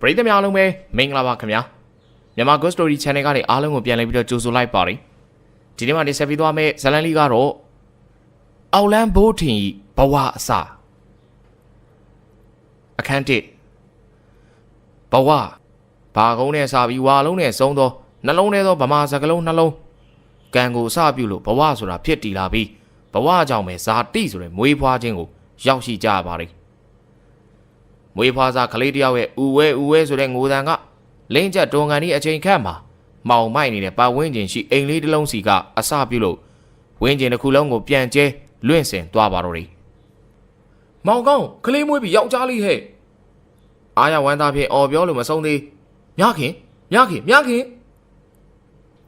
ပရိသတ်များအားလုံးပဲမင်္ဂလာပါခင်ဗျာမြန်မာ Ghost Story Channel ကနေအားလုံးကိုပြန်လည်ပြီးတော့ကြိုဆိုလိုက်ပါတယ်ဒီနေ့မှတင်ဆက်ပေးသွားမယ့်ဇာတ်လမ်းလေးကတော့အောက်လန်းဘိုးထင်ဘဝအစအခန်း1ဘဝဘာကုန်းနဲ့စပြီးဝါလုံးနဲ့ဆုံးသောနှလုံးထဲသောဗမာစကလုံးနှလုံးကံကိုစပြုလို့ဘဝဆိုတာဖြစ်တည်လာပြီးဘဝကြောင့်ပဲဇာတိဆိုတဲ့မွေးဖွားခြင်းကိုရောက်ရှိကြရပါတယ်မွေးဖွားစားကလေးတယောက်ရဲ့ဥဝဲဆိုတဲ့ငိုတန်ကလင်းချက်တွန်ကန်ဒီအချိန်ခန့်မှာမောင်မိုက်နေတဲ့ပတ်ဝန်းကျင်ရှိအိမ်လေးတစ်လုံးစီကအစပြုလို့ဝင်းကျင်တစ်ခုလုံးကိုပြန်ကျဲလွင့်စင်သွားပါတော့တယ်မောင်ကောင်းကလေးမွေးပြီးယောက်ျားလေးဟဲ့အားရဝမ်းသားဖြင့်အော်ပြောလို့မဆုံးသေးမြခင်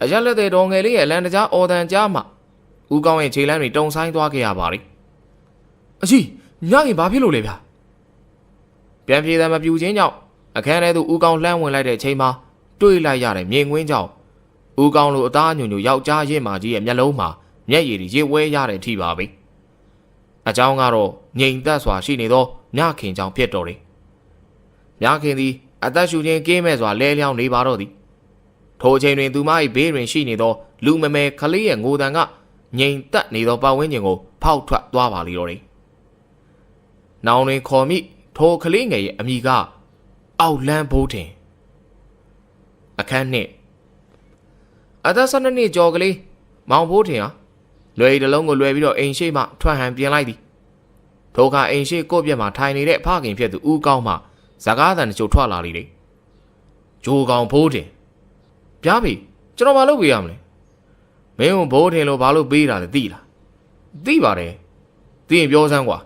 အရက်လက်တဲ့တော်ငယ်လေးရဲ့လန်တကြားအော်တန်ကြားမှာဦးကောင်းရဲ့ခြေလမ်းတွေတုံဆိုင်သွားခဲ့ရပါတယ်အကြီးမြခင်ဘာဖြစ်လို့လဲဗျာပြန်ပြေးတယ်မပြူချင်းကြောင့်အခန်းထဲသို့ဦးကောင်းလှမ်းဝင်လိုက်တဲ့ချိန်မှာတွေ့လိုက်ရတဲ့မြင်ကွင်းကြောင့်ဦးကောင်းလိုအသားညွညွယောက်ျားရင့်မာကြီးရဲ့မျက်လုံးမှာမျက်ရည်တွေရေဝဲရတဲ့အထိပါပဲအကြောင်းကတော့ငြိမ်သက်စွာရှိနေသောမြခင်ကြောင့်ဖြစ်တော်တယ်မြခင်သည်အသက်ရှူခြင်းကင်းမဲ့စွာလဲလျောင်းနေပါတော့သည်ထိုအချိန်တွင်သူမ၏ဘေးတွင်ရှိနေသောလူမမဲကလေးရဲ့ငိုတန်ကငြိမ်သက်နေသောပတ်ဝန်းကျင်ကိုဖောက်ထွက်သွားပါလိမ့်တော့တယ်နောင်တွင်ခေါ်မိထိုကလေးငယ်ရဲ့အမိကအောက်လန်းဘိုးထင်အခန်းနှစ်အသက်12နှစ်ကျော်ကလေးမောင်ဘိုးထင်ဟာလွယ်တလုံးကိုလွယ်ပြီးတော့အိမ်ရှိမှထွက်ဟန်ပြင်လိုက်သည်ထိုအခါအိမ်ရှိကိုယ့်ပြက်မှာထိုင်နေတဲ့ဖခင်ဖြစ်သူဦးကောင်းမှဇကားတန်တချို့ထွက်လာလေတယ်ဂျိုးကောင်ဘိုးထင်ပြားပြီကျွန်တော်ဘာလုပ်ပေးရမလဲမင်းကဘိုးထင်လို့ဘာလို့ပေးတာလဲသိလားသိပါတယ်သိရင်ပြောစမ်းကွာ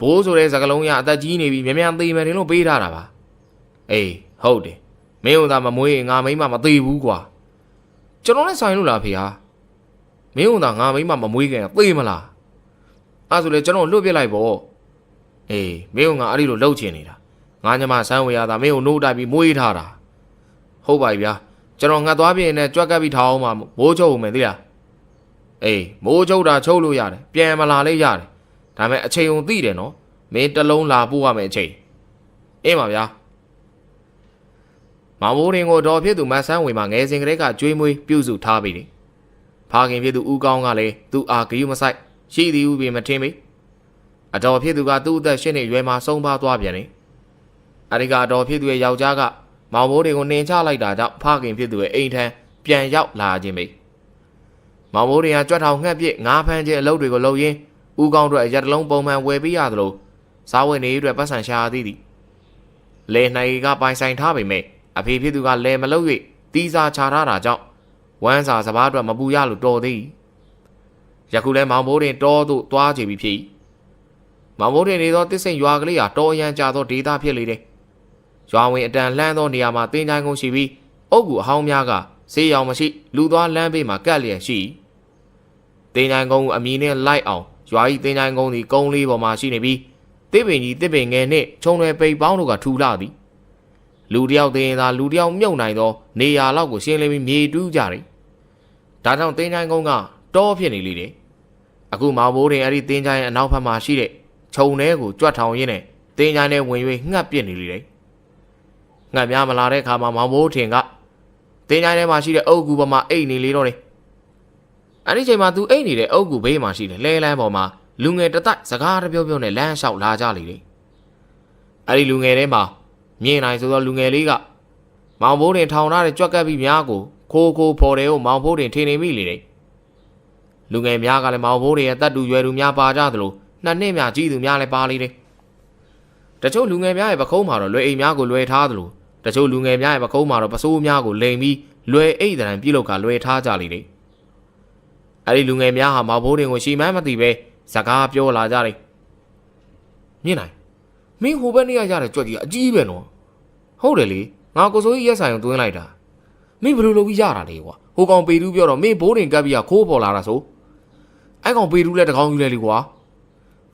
ဘိုးဆိုတဲ့စကလုံးရအသက်ကြီးနေပြီမြန်မြန်သေးမယ်ထင်လို့ပေးထားတာပါအေးဟုတ်တယ်မင်းတို့သာမမွေးငါမိမမသေးဘူးကွာကျွန်တော်လည်းဆိုင်လို့လားဖေဟာမင်းတို့သာငါမိမမမွေးခင်သေမလားအဲ့ဆိုလေကျွန်တော်လွတ်ပြလိုက်ပေါ့အေးမင်းတို့ငါအဲ့ဒီလိုလှုပ်ချင်နေတာငါညမဆန်းဝေရတာမင်းတို့နှုတ်တိုက်ပြီးမွေးထားတာဟုတ်ပါပြီဗျာကျွန်တော်ငတ်သွားပြင်းနဲ့ကြွက်ကပ်ပြီးထားအောင်မှာမိုးချုပ်ဦးမယ်သိလားအေးမိုးချုပ်တာချုပ်လို့ရတယ်ပြန်မလာလေးရတယ်ဒါပေမဲ့အချိန်ုံသိတယ်နော်မင်းတလုံးလာပို့ရမယ်အချိန်အင်းပါဗျာမောင်ဘိုးရင်ကိုတော်ဖြစ်သူမဆန်းဝေမှာငယ်စဉ်ကလေးကကျွေးမွေးပြုစုထားပြီးတယ်ဖခင်ဖြစ်သူဦးကောင်းကလည်းသူ့အာဂရုမဆိုင်ရှိသည်ဟုပင်မထင်ပေအတော်ဖြစ်သူကသူ့အသက်၈နှစ်ရွယ်မှာဆုံးပါသွားပြန်တယ်အဲဒီကအတော်ဖြစ်သူရဲ့ယောက်ျားကမောင်ဘိုးတွေကိုနှင်ချလိုက်တာကြောင့်ဖခင်ဖြစ်သူရဲ့အိမ်ထံပြန်ရောက်လာခြင်းပဲမောင်ဘိုးတွေကကြွက်ထောင်ငှက်ပြစ်ငါးဖမ်းခြင်းအလုပ်တွေကိုလုပ်ရင်းဦးကောင်းတို့အရက်တလုံးပုံမှန်ဝယ်ပေးရသလိုစားဝတ်နေရေးအတွက်ပတ်စံရှာသည်လဲနိုင်ကပိုင်ဆိုင်ထားပေမဲ့အဖေဖြစ်သူကလဲမလုပ်၍တီးစားချထားတာကြောင့်ဝမ်းစာစပားအတွက်မပူရလို့တော်သေးယခုလဲမောင်ဘိုးတင်တောသို့သွားကြပြီဖြစ်မောင်ဘိုးတင်နေသောတစ်စိမ်ရွာကလေးဟာတော်ရန်ကြသောဒေသဖြစ်လေတယ်ရွာဝင်အတန်လှမ်းသောနေရာမှာတင်းချိုင်းကုန်းရှိပြီးအုတ်ကူအဟောင်းများကဆေးရောင်မရှိလူသွားလမ်းဘေးမှာကပ်လျက်ရှိတင်းချိုင်းကုန်းအမည်နဲ့လိုက်အောင်ရွာဤတင်းချိုင်းကုန်းသည်ကုန်းလေးပေါ်မှာရှိနေပြီးတစ်ပင်ကြီးတစ်ပင်ငယ်နှင့်ခြုံရွယ်ပိတ်ပေါင်းတို့ကထူလာသည်လူတယောက်သေးရင်သာလူတယောက်မြုပ်နိုင်သောနေရာလောက်ကိုရှင်းလင်းပြီးမြေတူးကြတယ်ဒါကြောင့်တင်းချိုင်းကုန်းကတောဖြစ်နေလေတယ်အခုမောင်ဘိုးတင်အဲ့ဒီတင်းချိုင်းရဲ့အနောက်ဘက်မှာရှိတဲ့ခြုံထဲကိုကြွတ်ထောင်ရင်းနဲ့တင်းချိုင်းထဲဝင်၍ငှက်ပစ်နေလေတယ်ငှက်များမလာတဲ့အခါမှာမောင်ဘိုးတင်ကတင်းချိုင်းထဲမှာရှိတဲ့အုတ်ကူပေါ်မှာအိတ်နေလေတော့တယ်အဲ့ဒီချိန်မှာသူအိတ်နေတဲ့အုတ်ကူဘေးမှာရှိတဲ့လဲလန်းပေါ်မှာလူငယ်တတိုက်စကားတပြောပြောနဲ့လမ်းလျှောက်လာကြလေတယ်အဲ့ဒီလူငယ်ထဲမှာမြင်နိုင်ဆိုသောလူငယ်လေးကမောင်ဘိုးတင်ထောင်ထားတဲ့ကြွက်ကပ်ပြီးများကိုခိုးဖော်တယ်ကိုမောင်ဘိုးတင်ထင်နေမိလေတယ်လူငယ်များကလည်းမောင်ဘိုးတင်ရဲ့တတ်တူရွယ်သူများပါကြသလိုနှစ်နှစ်များကြီးသူများလည်းပါလေတယ်တချို့လူငယ်များရဲ့ပခုံးမှာတော့လွယ်အိမ်များကိုလွယ်ထားသလိုတချို့လူငယ်များရဲ့ပခုံးမှာတော့ပစိုးများကိုလိမ်ပြီးလွယ်အိတ်တံပြုတ်လောက်ကလွယ်ထားကြလေတယ်အဲ့ဒီလူငယ်များဟာမောင်ဘိုးတင်ကိုရှီမန်းမသိပဲစကားပြောလာကြတယ်မြင်နိုင်မင်းဟိုဘက်နေရရတဲ့ကြွက်ကြီးအကြီးပဲနော်ဟုတ်တယ်လေငါကိုစိုးကြီးရက်ဆိုင်ကိုသွင်းလိုက်တာမင်းဘယ်လိုလုပ်ပြီးရတာလဲကွာဟိုကောင်ပေတူးပြောတော့မင်းဘိုးတင်ကပ်ပြီးခိုးပေါ်လာတာဆိုအဲ့ကောင်ပေတူးလည်းတကောင်ယူလဲလေကွာ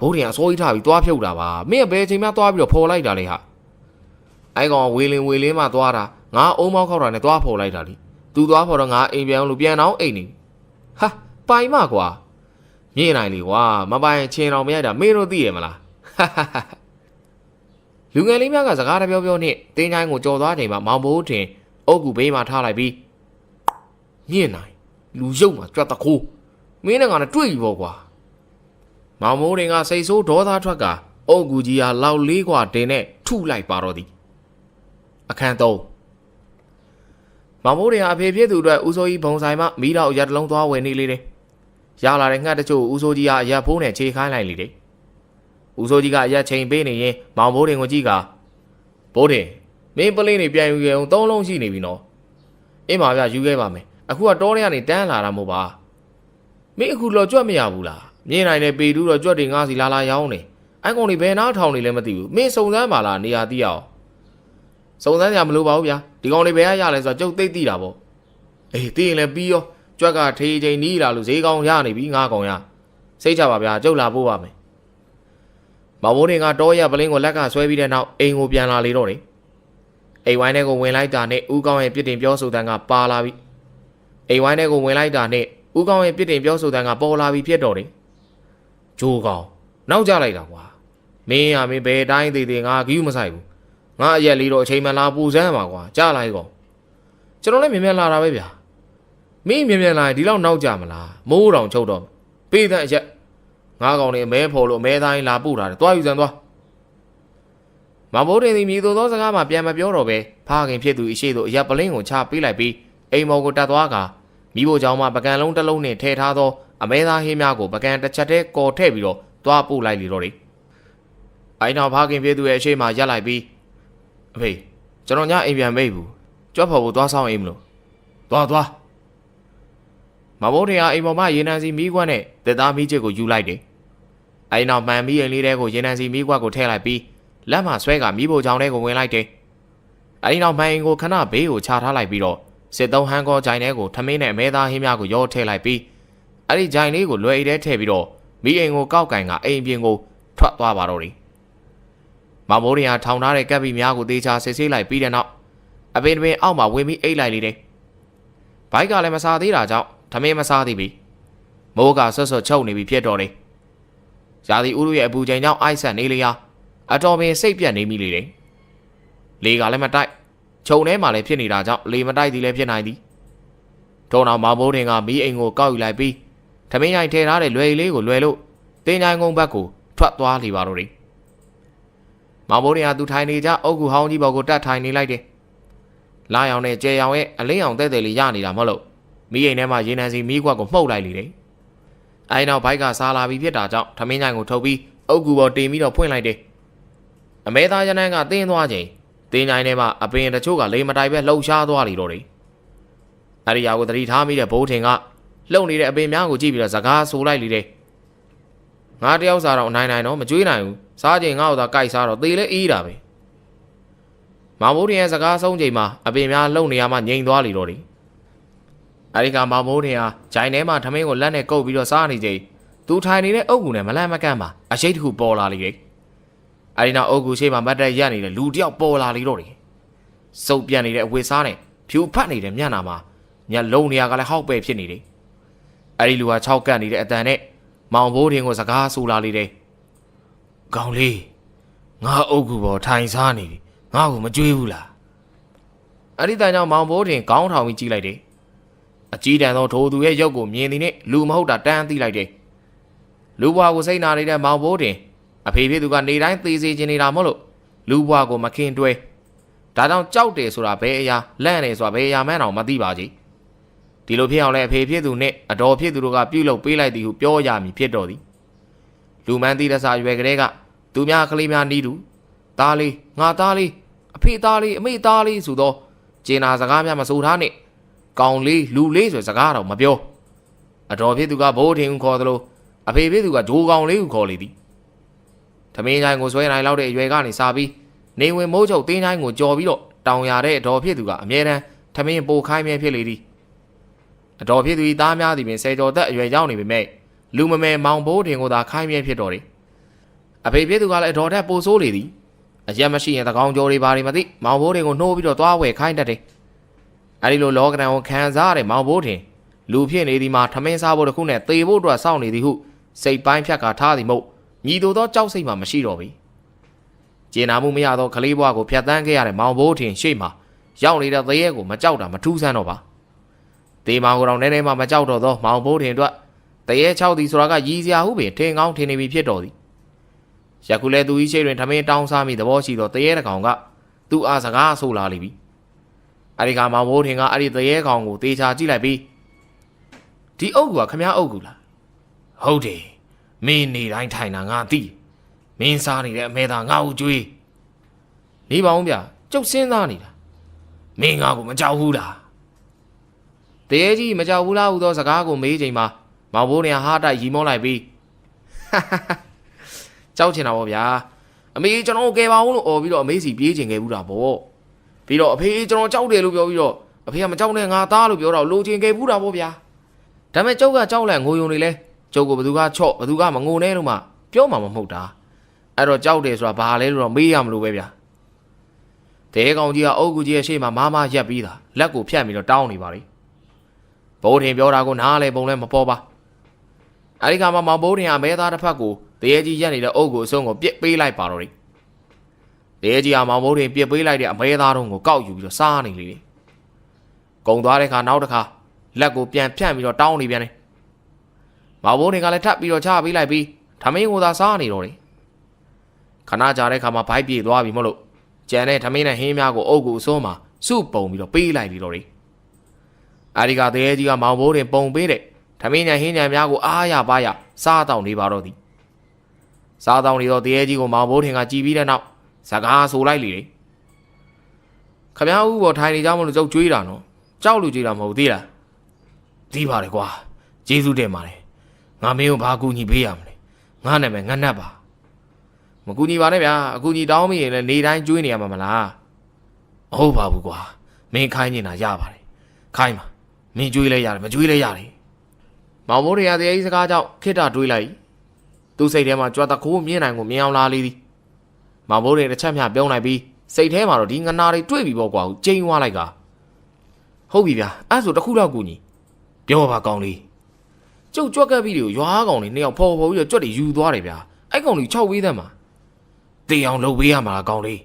ဘိုးတင်အစိုးကြီးထားပြီးသွားဖြုတ်တာပါမင်းကဘယ်ချိန်မှသွားပြီးတော့ဖော်လိုက်တာလဲဟာအဲ့ကောင်ဝေလင်းမှသွားတာငါအုံမောက်ခောက်တာနဲ့သွားဖော်လိုက်တာလေသူသွားဖော်တော့ငါအိမ်ပြန်လို့ပြန်တော့အိမ်နေဟာပိုင်မကွာမြင်နိုင်လေကွာမပိုင်ချင်းတော်မရတာမင်းတို့သိရမလား လူငယ်လေးများကစကားတပြောပြောနဲ့တင်းချိုင်းကိုကြော်သွားချိန်မှာမောင်ဘိုးထင်အုတ်ကူဘေးမှာထားလိုက်ပြီးမြင့်နိုင်လူရုပ်မှာကြွက်တခိုးမင်းနဲ့ငါနဲ့တွေ့ပြီပေါ့ကွာမောင်မိုးတင်ကစိတ်ဆိုးဒေါသထွက်ကအုတ်ကူကြီးဟာလောက်လေးกว่าတင်နဲ့ထုလိုက်ပါတော့သည်အခန်း3မောင်မိုးတင်ဟာအဖေဖြစ်သူအတွက်ဦးစိုးကြီးဘုံဆိုင်မှမီးတော်ရက်တလုံးသွားဝယ်နေလေတယ်ရလာတဲ့ငှက်တချို့ဦးစိုးကြီးကအရက်ဖိုးနဲ့ခြေခိုင်းလိုက်လေတယ်ဦးစိုးကြီးကအရက်ချိန်ပေးနေရင်မောင်မိုးတင်ကိုကြည့်ကဘိုးတင်မင်းပလင်းနေပြန်ယူခဲ့အောင်3လုံးရှိနေပြီနော်အင်းပါဗျယူခဲ့ပါမယ်အခုကတောထဲကနေတန်းလာတာမို့ပါမင်းအခုလော်ကြွက်မရဘူးလားမြင်နိုင်တဲ့ပေတူးတော့ကြွက်တွေငါးစီလာလာရောင်းနေအဲ့ကောင်တွေဘယ်နားထောင်နေလဲမသိဘူးမင်းစုံစမ်းပါလားနေရာသိအောင်စုံစမ်းကြမလို့ပါဘူးဗျာဒီကောင်တွေဘယ်ကရလဲဆိုတော့ကျုပ်သိသိတာပေါ့အေးသိရင်လည်းပြီးရောကြွက်ကထေးချိန်နီးလာလို့ဈေးကောင်းရနေပြီငါးကောင်ရစိတ်ချပါဗျာကျုပ်လာပို့ပါမယ်မောင်မိုးတင်ကတောရပလင်းကိုလက်ကဆွဲပြီးတဲ့နောက်အိမ်ကိုပြန်လာလေတော့တယ်အိမ်ဝိုင်းထဲကိုဝင်လိုက်တာနဲ့ဦးကောင်းရဲ့ပြစ်တင်ပြောဆိုတဲ့ကပါလာပြီအိမ်ဝိုင်းထဲကိုဝင်လိုက်တာနဲ့ဦးကောင်းရဲ့ပြစ်တင်ပြောဆိုတဲ့ကပေါ်လာပြီဖြစ်တော့တယ်ဂျိုးကောင်နောက်ကျလိုက်တာကွာမင်းရမင်းဘယ်တိုင်းသေးသေးငါဂီးမဆိုင်ဘူးငါအရက်လေးတော့အချိန်မှလာပူစမ်းပါကွာကြားလိုက်ကောင်ကျွန်တော်လည်းမြင်မြန်လာတာပဲဗျာမင်းမြင်မြန်လာရင်ဒီလောက်နောက်ကြမလားမိုးတောင်ချုပ်တော့ပေးတဲ့အရက်ငါကောင်နေအမဲဖော်လို့အမဲသားရင်လာပို့တာတယ်တွားယူစမ်းသွားမောင်ဘိုးတင်ဒီမြေသို့သောစကားမှပြန်မပြောတော့ပဲဖခင်ဖြစ်သူအရှိတို့အရက်ပလင်းကိုချပေးလိုက်ပြီးအိမ်မော်ကိုတက်သွားကမိဖို့ကြောင့်မှပကံလုံးတစ်လုံးနဲ့ထဲထားသောအမဲသားဟင်းများကိုပကံတစ်ချက်တည်းကော်ထည့်ပြီးတော့တွားပို့လိုက်လေတော့တယ်အိမ်တော်ဖခင်ဖြစ်သူရဲ့အရှိမှရက်လိုက်ပြီးအဖေကျွန်တော်ညအိမ်ပြန်မိတ်ဘူးကြွက်ဖော်ဖို့သွားဆောင်အိမ်မလို့သွားမောင်ဘိုးတင်ကအိမ်ပေါ်မှာရေနံစီမီးခွက်နဲ့တက်သားမီးချစ်ကိုယူလိုက်တယ်အိမ်တော်မှန်မီးအိမ်လေးတဲကိုရေနံစီမီးခွက်ကိုထည့်လိုက်ပြီးလက်မှာဆွဲကမီးဖိုချောင်းထဲကိုဝင်လိုက်တယ်အိမ်တော်မှန်အိမ်ကိုခဏဘေးကိုချထားလိုက်ပြီးတော့စစ်သုံးဟန်းကောဂျိုင်ထဲကိုထမင်းနဲ့အမဲသားဟင်းများကိုရောထည့်လိုက်ပြီးအဲ့ဒီဂျိုင်လေးကိုလွယ်အိတ်ထဲထည့်ပြီးတော့မီးအိမ်ကိုကောက်ကင်ကအိမ်ပြင်ကိုထွက်သွားပါတော့တယ်မောင်ဘိုးတင်ကထောင်ထားတဲ့ကပ်ပြီးများကိုတေချာစစ်ဆေးလိုက်ပြီးတဲ့နောက်အပင်ပင်အောက်မှာဝင်ပြီးအိတ်လိုက်လေတယ်ဘိုက်ကလည်းမစားသေးတာကြောင့်ထမင်းမစားသေးပြီမိုးကဆွတ်ချုပ်နေပြီဖြစ်တော့တယ်ရာသီဥတုရဲ့အပူချိန်ကြောင့်အိုက်ဆက်နေလေရာအတော်ပင်စိတ်ပြတ်နေမိလေတယ်လေကလည်းမတိုက်ခြုံထဲမှာလည်းဖြစ်နေတာကြောင့်လေမတိုက်သည်လည်းဖြစ်နိုင်သည်ထုံတော်မောင်ဘိုးတင်ကမီးအိမ်ကိုကောက်ယူလိုက်ပြီးထမင်းရိုက်ထဲထားတဲ့လွယ်လေးကိုလွယ်လို့တင်းချိုင်းကုန်းဘက်ကိုထွက်သွားလေပါတော့တယ်မောင်ဘိုးတင်ကသူထိုင်နေကြအုတ်ကူဟောင်းကြီးဘော်ကိုတတ်ထိုင်နေလိုက်တယ်လာရောင်နဲ့ကျဲရောင်ရဲ့အလင်းရောင်တဲ့လေးရနေတာမဟုတ်လို့မီးအိမ်ထဲမှာရေနံစီမီးခွက်ကိုမှုတ်လိုက်လေတယ်အဲဒီနောက်ဘိုက်ကစားလာပြီးဖြစ်တာကြောင့်ထမင်းချိုင်ကိုထုတ်ပြီးအုတ်ကူပေါ်တင်ပြီးတော့ဖွင့်လိုက်တယ်အမဲသားရနန်းကတင်းသွားချိန်တင်းချိုင်ထဲမှာအပင်တချို့ကလေမတိုင်ပဲလှုပ်ရှားသွားလေတော့တယ်အဲဒီရာကိုသတိထားမိတဲ့ဘိုးထင်ကလှုပ်နေတဲ့အပင်များကိုကြည့်ပြီးတော့စကားဆိုလိုက်လေတယ်ငါတယောက်စားတော့အနိုင်တော့မကြွေးနိုင်ဘူးစားချိန်ငါ့ကိုသာကြိုက်စားတော့သေလဲအေးတာပဲမောင်ဘိုးတင်ရဲ့စကားဆုံးချိန်မှာအပင်များလှုပ်နေရမှငြိမ်သွားလေတော့တယ်အဲဒီကမောင်ဘိုးတင်ဟာဂျိုင်ထဲမှာထမင်းကိုလက်နဲ့ကုပ်ပြီးတော့စားနေချိန်သူထိုင်နေတဲ့အုတ်ကူနဲ့မလန့်မကန့်ပါအရှိတ်တစ်ခုပေါ်လာလေတယ်အဲဒီနောက်အုတ်ကူရှိမှမတ်တက်ရက်နေတဲ့လူတယောက်ပေါ်လာလေတော့တယ်စုပ်ပြတ်နေတဲ့အဝတ်စားနဲ့ဖြူဖတ်နေတဲ့မျက်နှာမှာညလုံးနေရကလည်းဟောက်ပဲဖြစ်နေတယ်အဲဒီလူဟာ6ကတ်နေတဲ့အတန်နဲ့မောင်ဘိုးတင်ကိုစကားဆူလာလေတယ်ကောင်းလေးငါအုတ်ကူပေါ်ထိုင်စားနေပြီငါ့ကိုမကြွေးဘူးလားအဲ့ဒီတိုင်ကြောင့်မောင်ဘိုးတင်ခေါင်းထောင်ပြီးကြည့်လိုက်တယ်အကြီးတန်းသောထိုသူရဲ့ရုပ်ကိုမြင်သည်နဲ့လူမဟုတ်တာတန်းသိလိုက်တယ်လူဘွားကိုစိတ်နာနေတဲ့မောင်ဘိုးတင်အဖေဖြစ်သူကနေတိုင်းသေစေချင်နေတာမဟုတ်လို့လူဘွားကိုမခင်တွဲဒါကြောင့်ကြောက်တယ်ဆိုတာဘယ်အရာလန့်တယ်ဆိုတာဘယ်အရာမှန်းတော့မသိပါကြီးဒီလိုဖြစ်အောင်လဲအဖေဖြစ်သူနဲ့အတော်ဖြစ်သူတို့ကပြုတ်လုပ်ပေးလိုက်သည်ဟုပြောရမည်ဖြစ်တော်သည်လူမန်းသီးတဆာရွယ်ကလေးကသူများကလေးများနီးတူသားလေးငါသားလေးအဖေသားလေးအမေသားလေးဆိုတော့ကျင်နာစကားများမဆိုထားနဲ့ကောင်လေးလူလေးဆိုစကားတော့မပြောအတော်ဖြစ်သူကဘိုးထင်ခေါ်သလိုအဖေဖြစ်သူကဂျိုးကောင်လေးကိုခေါ်လေသည်ထမင်းချိုင်ကိုဆွဲနိုင်လောက်တဲ့အရွယ်ကနေစားပြီးနေဝင်မိုးချုပ်တင်းချိုင်ကိုကြော်ပြီးတော့တောင်ရတဲ့အတော်ဖြစ်သူကအမြဲတမ်းထမင်းပိုခိုင်းမြဲဖြစ်လေသည်အတော်ဖြစ်သူ၏သားများသည်ပင်ဆယ်ကျော်သက်အရွယ်ရောက်နေပေမဲ့လူမမဲမောင်ဘိုးတင်ကိုသာခိုင်းမြဲဖြစ်တော်တယ်အဖေဖြစ်သူကလည်းအတော်ထက်ပိုဆိုးလေသည်အရက်မရှိရင်တကောင်ကြော်တွေဘာတွေမသိမောင်ဘိုးတင်ကိုနှိုးပြီးတော့သွားဝယ်ခိုင်းတတ်တယ်အဲဒီလိုလောကဒဏ်ကိုခံစားရတဲ့မောင်ဘိုးတင်လူဖြစ်နေသည်မှာထမင်းစားဖို့တစ်ခုနဲ့သေဖို့အတွက်စောင့်နေသည်ဟုစိတ်ပိုင်းဖြတ်ကာထားသည်မို့ညီတို့သောကြောက်စိတ်မှမရှိတော့ပြီ ကျေနာမှုမရတော့ကလေးဘွားကိုဖျက်ဆီးခဲ့ရတဲ့မောင်ဘိုးထင်ရှေ့မှာရောက်နေတဲ့တရေကိုမကြောက်တာမထူးဆန်းတော့ပါတေမောင်ကိုတော့နည်းနည်းမှမကြောက်တော့သောမောင်ဘိုးထင်အတွက်တရေ6သည်ဆိုတာကရည်စရာဟုပင်ထင်ကောင်းထင်နေပြီဖြစ်တော်သည်ယခုလဲသူ၏ရှိတွင်ထမင်းတောင်းစားမိသဘောရှိသောတရေတစ်ကောင်ကသူ့အားစကားဆိုလာလိမ့်ပြီအဲ့ဒီကမောင်ဘိုးထင်ကအဲ့ဒီတရေကောင်ကိုတေချာကြည့်လိုက်ပြီးဒီအုပ်ကခမည်းအုပ်ကူလားဟုတ်တယ်မင်းနေတိုင်းထိုင်တာငါသိမင်းစားနေတဲ့အမဲသားငါ့ကိုကြွေးနေပါဦးဗျကျုပ်စဉ်းစားနေတာမင်းငါ့ကိုမကြောက်ဘူးလားတရေကြီးမကြောက်ဘူးလားဟူသောစကားကိုမေးချိန်မှာမောင်ဘိုးထင်ဟာတိုက်ရီမောလိုက်ပြီးကြောက်ချင်တာပေါ့ဗျာအမေကျွန်တော်ကယ်ပါဦးလို့អော်ပြီးတော့အမေစီပြေးချင်ခဲ့ဘူးတာပေါ့ပြီးတော့အဖေကျွန်တော်ကြောက်တယ်လို့ပြောပြီးတော့အဖေကမကြောက်နဲ့ငါသားလို့ပြောတော့လိုချင်ခဲ့ဘူးတာပေါ့ဗျာဒါပေမဲ့ကျုပ်ကကြောက်လဲငိုယုံနေလဲကျုပ်ကိုဘသူကချော့ဘသူကမငိုနဲ့လို့မှပြောမှာမဟုတ်တာအဲ့တော့ကြောက်တယ်ဆိုတာဘာလဲလို့တော့မေးရမလို့ပဲဗျာတဲကောင်ကြီးကအုတ်ကူကြီးရဲ့ရှေ့မှာမားမားရက်ပြီးတာလက်ကိုဖြတ်ပြီးတော့တောင်းနေပါလေဘိုးထင်ပြောတာကိုနားလဲပုံလဲမပေါ်ပါအဲ့ဒီကမှမောင်ဘိုးထင်ကမဲသားတစ်ဖက်ကိုတရေကြီးရက်နေတဲ့အုတ်ကိုအစုံကိုပြစ်ပေးလိုက်ပါတော့တယ်တရေကြီးကမောင်ဘိုးထင်ပြစ်ပေးလိုက်တဲ့အမဲသားတုံးကိုကောက်ယူပြီးတော့စားနေလေတယ်ကုံသွားတဲ့ခါနောက်တစ်ခါလက်ကိုပြန်ဖြန့်ပြီးတော့တောင်းနေပြန်တယ်မောင်ဘိုးထင်ကလည်းထပ်ပြီးတော့ချပေးလိုက်ပြီးထမင်းကိုသာစားနေတော့တယ်ခဏကြာတဲ့ခါမှာဘိုက်ပြေသွားပြီမလို့ကြံတဲ့ထမင်းနဲ့ဟင်းများကိုအုတ်ကိုအစုံးမှာစုပုံပြီးတော့ပေးလိုက်ပြီးတော့တယ်အဲ့ဒီကတရေကြီးကမောင်ဘိုးထင်ပုံပေးတဲ့ထမင်းနဲ့ဟင်းညံများကိုအားရပါရစားတောင်းနေပါတော့သည်စားတောင်းနေတော့တရေကြီးကိုမောင်ဘိုးထင်ကကြည်ပြီးတဲ့နောက်စကားဆိုလိုက်လေတယ်ခမ ्या ဦးပေါ်ထိုင်နေကြမလို့ကျုပ်ကြွေးတာနော်ကြောက်လူကြွေးတာမဟုတ်သေးလားသိပါတယ်ကွာကျေးဇူးတင်ပါတယ်ငါမင်းကိုဘာကူညီပေးရမလဲငါနာမည်ငါနတ်ပါမကူညီပါနဲ့ဗျာအကူညီတောင်းမိရင်လည်းနေတိုင်းကြွေးနေရမှာမလားမဟုတ်ပါဘူးကွာမင်းခိုင်းနေတာရပါတယ်ခိုင်းပါမင်းကြွေးလဲရတယ်မကြွေးလဲရတယ်မောင်ဘိုးတွေကတရေကြီးစကားကြောင့်ခိတ္တတွေးလိုက်သူ့စိတ်ထဲမှာကြွားတခိုးမြင်နိုင်ကိုမြင်အောင်လာလေသည်မောင်ဘိုးတွေတစ်ချက်မျှပြုံးလိုက်ပြီးစိတ်ထဲမှာတော့ဒီငနာတွေတွေးပြီးပေါ့ကွာကျိန်းသွားလိုက်ကဟုတ်ပြီဗျာအဲ့ဆိုတခုတော့ကူညီပြောပါကောင်းလေးကျုပ်ကြွက်ကပ်ပြီးတွေကိုရွာကောင်လေးနှစ်ယောက်ဖော်ပြီးတော့ကြွက်တွေယူသွားတယ်ဗျာအဲ့ကောင်လေး6ဝေးသက်မှာတေအောင်လုပ်ပေးရမှာကောင်းလေး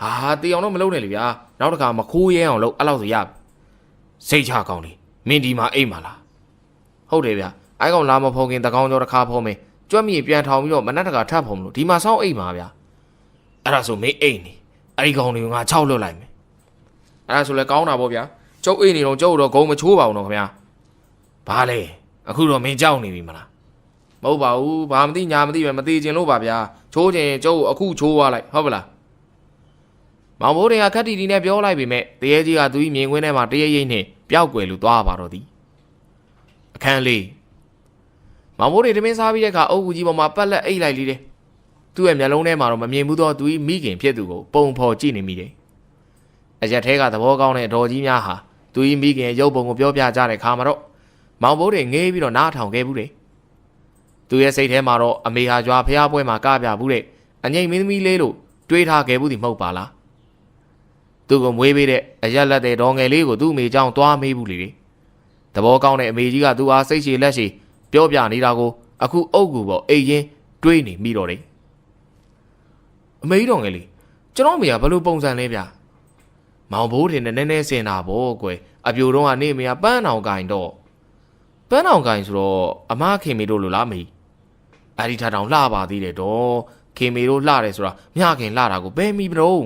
ဟာတေအောင်တော့မလုပ်နဲ့လေဗျာနောက်တစ်ခါမခိုးရဲအောင်လုပ်အဲ့လောက်ဆိုရစိတ်ချကောင်းလေးမင်းဒီမှာအိမ်မှာလားဟုတ်တယ်ဗျာအဲ့ကောင်လာမဖော်ခင်တကောင်ကျော်တစ်ခါဖော်မယ်ကြွက်မြေပြန်ထောင်ပြီးတော့မနက်တကထပ်ဖော်မလို့ဒီမှာစောင်းအိမ်မှာဗျာအဲ့ဒါဆိုမင်းအိမ်နေအဲ့ဒီကောင်လေးကငါ6လွတ်လိုက်မယ်အဲ့ဒါဆိုလဲကောင်းတာပေါ့ဗျာကျုပ်အိမ်နေတော့ကျုပ်တော့ဂုံမချိုးပါဘူးတော့ခင်ဗျာဘာလဲအခုတော့မင်းကြောက်နေပြီမလားမဟုတ်ပါဘူးဘာမသိညာမသိပဲမသိချင်လို့ပါဗျာချိုးချင်ကျုပ်အခုချိုးသွားလိုက်ဟုတ်ပလားမောင်ဘိုးတွေကခက်တီတီနဲ့ပြောလိုက်ပေမဲ့တရေကြီးကသူ့မြင်ကွင်းထဲမှာတရေရိပ်နဲ့ပျောက်ကွယ်လို့သွားပါတော့သည်အခန်းလေးမောင်ဘိုးတွေတမင်းစားပြီးတဲ့အခါအုပ်ကူကြီးပေါ်မှာပတ်လက်အိတ်လိုက်လေးတယ်သူ့ရဲ့မျက်လုံးထဲမှာတော့မမြင်ဘူးတော့သူ့မိခင်ဖြစ်သူကိုပုံဖော်ကြည့်နေမိတယ်အရက်ထဲကသဘောကောင်းတဲ့ဒေါ်ကြီးများဟာသူ့မိခင်ရဲ့ရုပ်ပုံကိုပြောပြကြတဲ့အခါမှာတော့မောင်ဘိုးတွေငေးပြီးတော့နားထောင်ခဲ့ဘူးလေသူရဲ့စိတ်ထဲမှာတော့အမေဟာကြွားဖျားပွဲမှာကပြဘူးတဲ့အငိမ့်မင်းသမီးလေးလို့တွေးထားခဲ့ဘူးဒီမဟုတ်ပါလားသူကမွေးပေးတဲ့အရက်လက်တဲ့ဒေါ်ငယ်လေးကိုသူ့အမေကြောင့်သွားမေးဘူးလေသဘောကောင်းတဲ့အမေကြီးကသူ့အားစိတ်ရှည်လက်ရှည်ပြောပြနေတာကိုအခုအုပ်ကူပေါ်အိတ်ရင်တွေးနေမိတော့တယ်အမေကြီးတော်ငယ်လေးကျွန်တော်အမေကဘယ်လိုပုံစံလဲဗျမောင်ဘိုးထင်နဲ့နည်းနည်းစင်တာပေါ့ကွယ်အပြိုတော့ကနေအမေကပန်းအောင်ကင်တော့ပန်းအောင်ကင်ဆိုတော့အမခင်မေတို့လိုလားမေအဲ့ဒီထထောင်လှပါသေးတယ်တော့ခင်မေတို့လှတယ်ဆိုတာမြခင်လှတာကိုဘယ်မိပတော့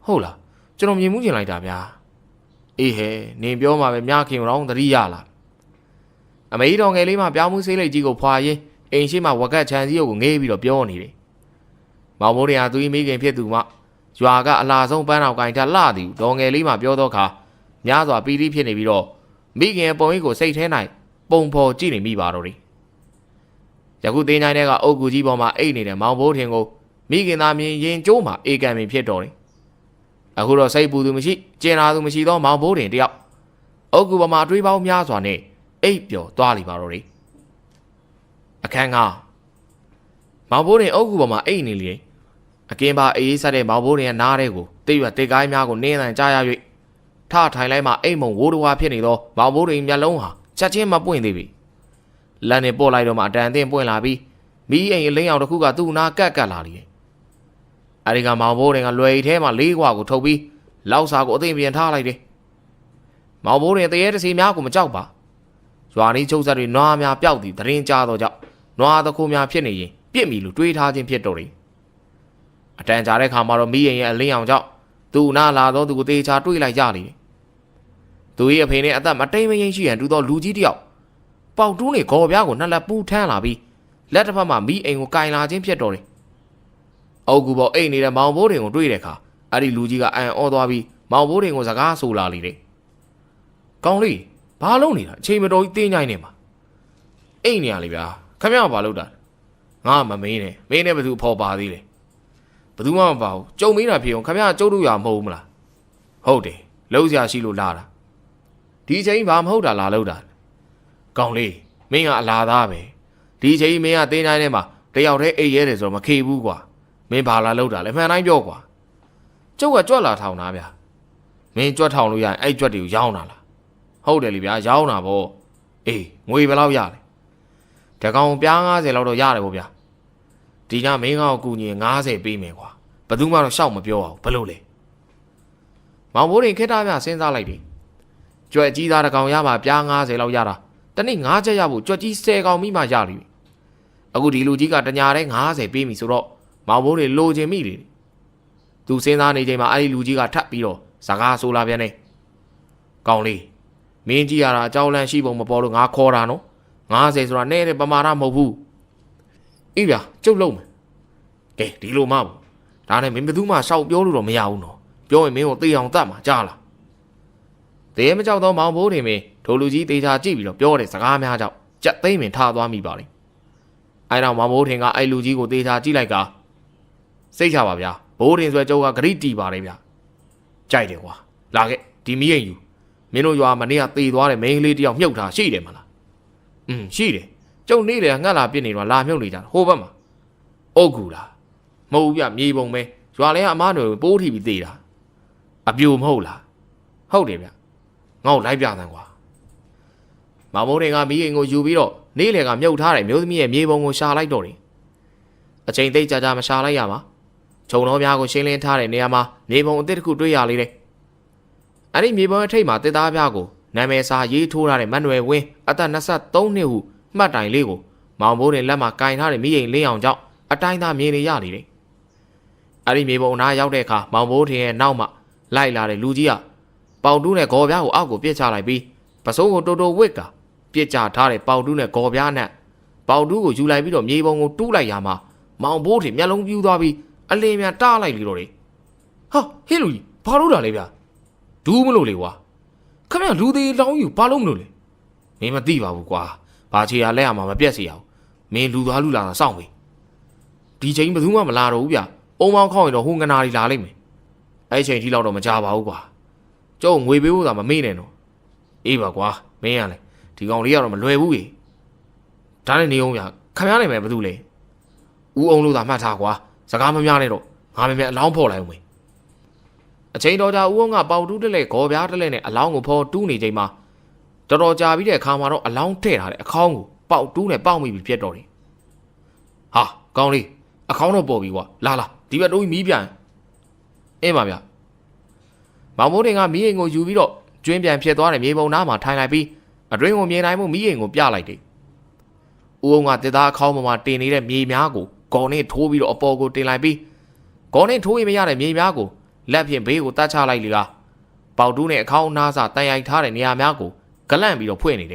ဟုတ်လားကျွန်တော်မြင်မှုကျင်လိုက်တာဗျာအေးဟဲနင်ပြောမှာပဲမြခင်တော့သတိရလားအမေတော်ငယ်လေးမှပြောင်းမှုဆေးလိတ်ကြီးကိုဖွာရင်းအိမ်ရှိမှဝက်ကတ်ချန်စီကိုငေးပြီးတော့ပြောနေတယ်မောင်မိုးတွေကသူ့မိခင်ဖြစ်သူမှရွာကအလားဆုံးပန်းအောင်ကင်ထလှသည်ဒေါ်ငယ်လေးမှပြောတော့ခါများစွာပီတိဖြစ်နေပြီးတော့မိခင်ပုံရိပ်ကိုစိတ်ထဲ၌ပုံဖော်ကြည့်နေမိပါတော့တယ်ယခုတင်းချိုင်းတဲ့ကအုတ်ကူကြီးပေါ်မှာအိတ်နေတဲ့မောင်ဘိုးထင်ကိုမိခင်သားမြင်ရင်ကျိုးမှာအေကံပင်ဖြစ်တော်တယ်အခုတော့စိတ်ပူသူမရှိကျင်နာသူမရှိသောမောင်ဘိုးတင်တယောက်အုတ်ကူပေါ်မှာတွေးပေါင်းများစွာနဲ့အိပ်ပျော်သွားလိပါတော့တယ်အခန်းကမောင်ဘိုးတင်အုတ်ကူပေါ်မှာအိတ်နေလေအကင်းပါအေးဆက်တဲ့မောင်ဘိုးတင်ရဲ့နားထဲကိုတိတ်ရွက်တိတ်ကိုင်းများကိုနင်းနိုင်ကြရ၍ထထိုင်လိုက်မှအိမ်မုံဝိုးတဝါဖြစ်နေသောမောင်ဘိုးတင်မျက်လုံးဟာချက်ချင်းမပွင့်သေးပြီလက်နဲ့ပို့လိုက်တော့မှအတန်အသင့်ပွင့်လာပြီးမိအိမ်အလင်းအောင်တစ်ခုကသူ့နာကတ်လာလေ အဲဒီကမောင်ဘိုးတွေကလွယ်ရီထဲမှာလေးခွာကိုထုတ်ပြီးလောက်စာကိုအသိပြန်ထားလိုက်တယ်မောင်ဘိုးတွေတရေတစီများကိုမကြောက်ပါရွာနီးချုပ်ဆက်တွေနွားများပျောက်သည်သတင်းကြားတော့ကြောင့်နွားသခိုးများဖြစ်နေရင်ပြစ်မီလို့တွေးထားခြင်းဖြစ်တော့တယ်အတန်ကြာတဲ့ခါမှာတော့မိရင်ရဲ့အလင်းအောင်ကြောင့်သူ့နာလာတော့သူကိုတေချာတွေးလိုက်ကြလေသူ၏အဖေနဲ့အသက်မတိမ်မရင်ရှိရန်တူသောလူကြီးတယောက်ပေါက်တူးနေခေါ်ပြားကိုနှစ်လက်ပူးထမ်းလာပြီးလက်တစ်ဖက်မှာမိအိမ်ကိုကင်လာခြင်းဖြစ်တော့တယ်အုတ်ကူပေါ်အိမ်နေတဲ့မောင်ဘိုးတွေကိုတွေးတဲ့အခါအဲ့ဒီလူကြီးကအံ့ဩသွားပြီးမောင်ဘိုးတွေကိုစကားဆိုလာလေတယ်ကောင်းလေးဘာလုပ်နေတာအချိန်မတော်ကြီးတင်းညိုင်းနေမှာအိမ်နေရလေဗျာခမရဘာလုပ်တာငါမမင်းနဲ့မင်းနဲ့ဘယ်သူဖော်ပါသေးလဲဘယ်သူမှမပါဘူးကြုံမင်းတာဖြစ်အောင်ခမရကျုပ်တို့ရမဟုတ်ဘူးမလားဟုတ်တယ်လုံးစရာရှိလို့လာတာဒီချိန်ဘာမဟုတ်တာလာလို့တာကောင်းလေးမင်းကအလာသားပဲဒီချိန်မင်းကတင်းတိုင်းထဲမှာတယောက်တည်းအိတ်ရဲတယ်ဆိုတော့မခေဘူးကွာမင်းဘာလာလို့တာလဲမှန်တိုင်းပြောကွာကျုပ်ကကြွက်လာထောင်တာဗျာမင်းကြွက်ထောင်လို့ရရင်အဲ့ကြွက်တွေကိုရောင်းတာလားဟုတ်တယ်လေဗျာရောင်းတာပေါ့အေးငွေဘယ်လောက်ရလဲတကောင်ပြား90လောက်တော့ရတယ်ပေါ့ဗျာဒီညမင်းကောင်ကူညီ90ပေးမယ်ကွာဘယ်သူမှတော့ရှောက်မပြောအောင်ဘလို့လဲမောင်ဘိုးရင်ခက်တာဗျစဉ်းစားလိုက်တယ်ကြွက်ကြီးသားတကောင်ရမှာပြား90လောက်ရတာတနေ့9ချက်ရဖို့ကြွက်ကြီး10ကောင်မိမှရလိမ့်မယ်အခုဒီလူကြီးကတညာတဲ့90ပေးပြီဆိုတော့မောင်ဘိုးတွေလိုချင်မိတယ်သူစဉ်းစားနေချိန်မှာအဲ့ဒီလူကြီးကထပ်ပြီးတော့စကားဆိုလာပြန်နေကောင်းလေးမင်းကြီးရတာအကြောင်းလန့်ရှိပုံမပေါ်လို့ငါခေါ်တာနော်90ဆိုတာနဲ့တဲ့ပမာဏမဟုတ်ဘူးအေးဗျာကျုပ်လုံးမယ်ကဲဒီလိုမှဘူးဒါနဲ့မင်းဘယ်သူမှရှောက်ပြောလို့တော့မရဘူးနော်ပြောရင်မင်းကိုသေအောင်တတ်မှာကြားလားသေမကြောက်တော့မောင်ဘိုးတွေမင်းဒိုလူကြီးသေချာကြည့်ပြီးတော့ပြောတဲ့စကားများကြောင့်ကြက်သိမ်းပင်ထားသွားမိပါလေအဲ့တော့မောင်ဘိုးထင်ကအဲ့လူကြီးကိုသေချာကြည့်လိုက်ကစိတ်ချပါဗျာဘိုးတင်ဆွဲကျုပ်ကဂရိတီပါတယ်ဗျာကြိုက်တယ်ကွာလာခဲ့ဒီမီးရင်ယူမင်းတို့ရွာမနေ့ကသေသွားတဲ့မိန်းကလေးတယောက်မြုပ်ထားရှိတယ်မလားရှိတယ်ကျုပ်နေ့လေငှက်လာပြစ်နေတော့လာမြုပ်နေကြတာဟိုဘက်မှာအုတ်ကူလားမဟုတ်ဘူးဗျမြေပုံပဲရွာလဲကအမားတွေပိုးထီပြီးသေတာအပြိုမဟုတ်လားဟုတ်တယ်ဗျငါ့ကိုလိုက်ပြသန်းကွာမောင်ဘိုးတွေကမီးရင်ကိုယူပြီးတော့နေ့လေကမြုပ်ထားတဲ့မျိုးသမီးရဲ့မြေပုံကိုရှာလိုက်တော့တယ်အချိန်သိကြမရှာလိုက်ရပါခြုံတော်များကိုရှင်းလင်းထားတဲ့နေရာမှာမြေပုံအသစ်တစ်ခုတွေ့ရလေတယ်အဲ့ဒီမြေပုံရဲ့ထိပ်မှာတစ်သားပြားကိုနာမည်စာရေးထိုးထားတဲ့မန်နွယ်ဝင်းအသက်23နှစ်ဟုမှတ်တိုင်လေးကိုမောင်ဘိုးတွေလက်မှာကင်ထားတဲ့မိရင်လင်းအောင်ကြောင့်အတိုင်းသားမြင်နေရလေတယ်အဲ့ဒီမြေပုံနားရောက်တဲ့အခါမောင်ဘိုးထင်ရဲ့နောက်မှလိုက်လာတဲ့လူကြီးကပေါတူးနဲ့ဂေါ်ပြားကိုအောက်ကိုပြစ်ချလိုက်ပြီးပစိုးကိုတိုးတိုးဝစ်ကပြစ်ချထားတဲ့ပေါတူးနဲ့ဂေါ်ပြားနဲ့ပေါတူးကိုယူလိုက်ပြီးတော့မြေပုံကိုတူးလိုက်ရမှာမောင်ဘိုးထင်မျက်လုံးပြူးသွားပြီးအလင်းမြန်တားလိုက်လေတော့လေဟာဟင်းလူကြီးဘာလို့တာလဲဗျာဒူးမလို့လေကွာခမရလူသေးလောင်းယူဘာလို့မလို့လဲမင်းမသိပါဘူးကွာဘာချေရလက်ရမှာမပြက်စီရအောင်မင်းလူသွားလူလာတာစောင့်ပြီဒီချိန်ဘယ်သူမှမလာတော့ဘူးဗျအုံမောင်းခေါက်ရင်တော့ဟိုငနာတွေလာလိမ့်မယ်အဲ့ချိန်ထိလောက်တော့မကြပါဘူးကွာကျုပ်ငွေပေးဖို့သာမမေ့နဲ့တော့အေးပါကွာမင်းရလဲဒီကောင်လေးကတော့မလွယ်ဘူးကြီးဒါနဲ့နေအောင်ဗျခမရနိုင်မယ်ဘယ်သူလဲဦးအောင်လို့သာမှတ်ထားကွာစကားမများနဲ့တော့ငါမင်းအလောင်းဖော်လိုက်အောင်မေအချိန်တော်ကြာဦးအောင်ကပေါတူးတက်လက်ဂေါ်ပြားတက်လက်နဲ့အလောင်းကိုဖော်တူးနေချိန်မှာတော်တော်ကြာပြီးတဲ့အခါမှာတော့အလောင်းထည့်ထားတဲ့အခေါင်းကိုပေါတူးနဲ့ပေါက်မိပြီးပြတ်တော့တယ်ဟာကောင်းလေးအခေါင်းတော့ပေါ်ပြီကွာလာဒီဘက်တိုးမီးပြန်အင်းပါဗျမောင်မိုးတင်ကမီးအိမ်ကိုယူပြီးတော့ကျွင်းပြန်ဖြစ်သွားတဲ့မြေပုံနားမှာထိုင်လိုက်ပြီးအတွင်းကိုမြင်နိုင်မှုမီးအိမ်ကိုပြလိုက်တယ်ဦးအောင်ကတစ်သားအခေါင်းပေါ်မှာတင်နေတဲ့မြေများကိုဂေါ်နဲ့ထိုးပြီးတော့အပေါ်ကိုတင်လိုက်ပြီးဂေါ်နဲ့ထိုးရင်မရတဲ့မြေများကိုလက်ဖြင့်ဘေးကိုတတ်ချလိုက်လေကပေါတူးနဲ့အခေါင်းနားစာတန်ရိုက်ထားတဲ့နေရာများကိုဂလန့်ပြီးတော့ဖွင့်နေတယ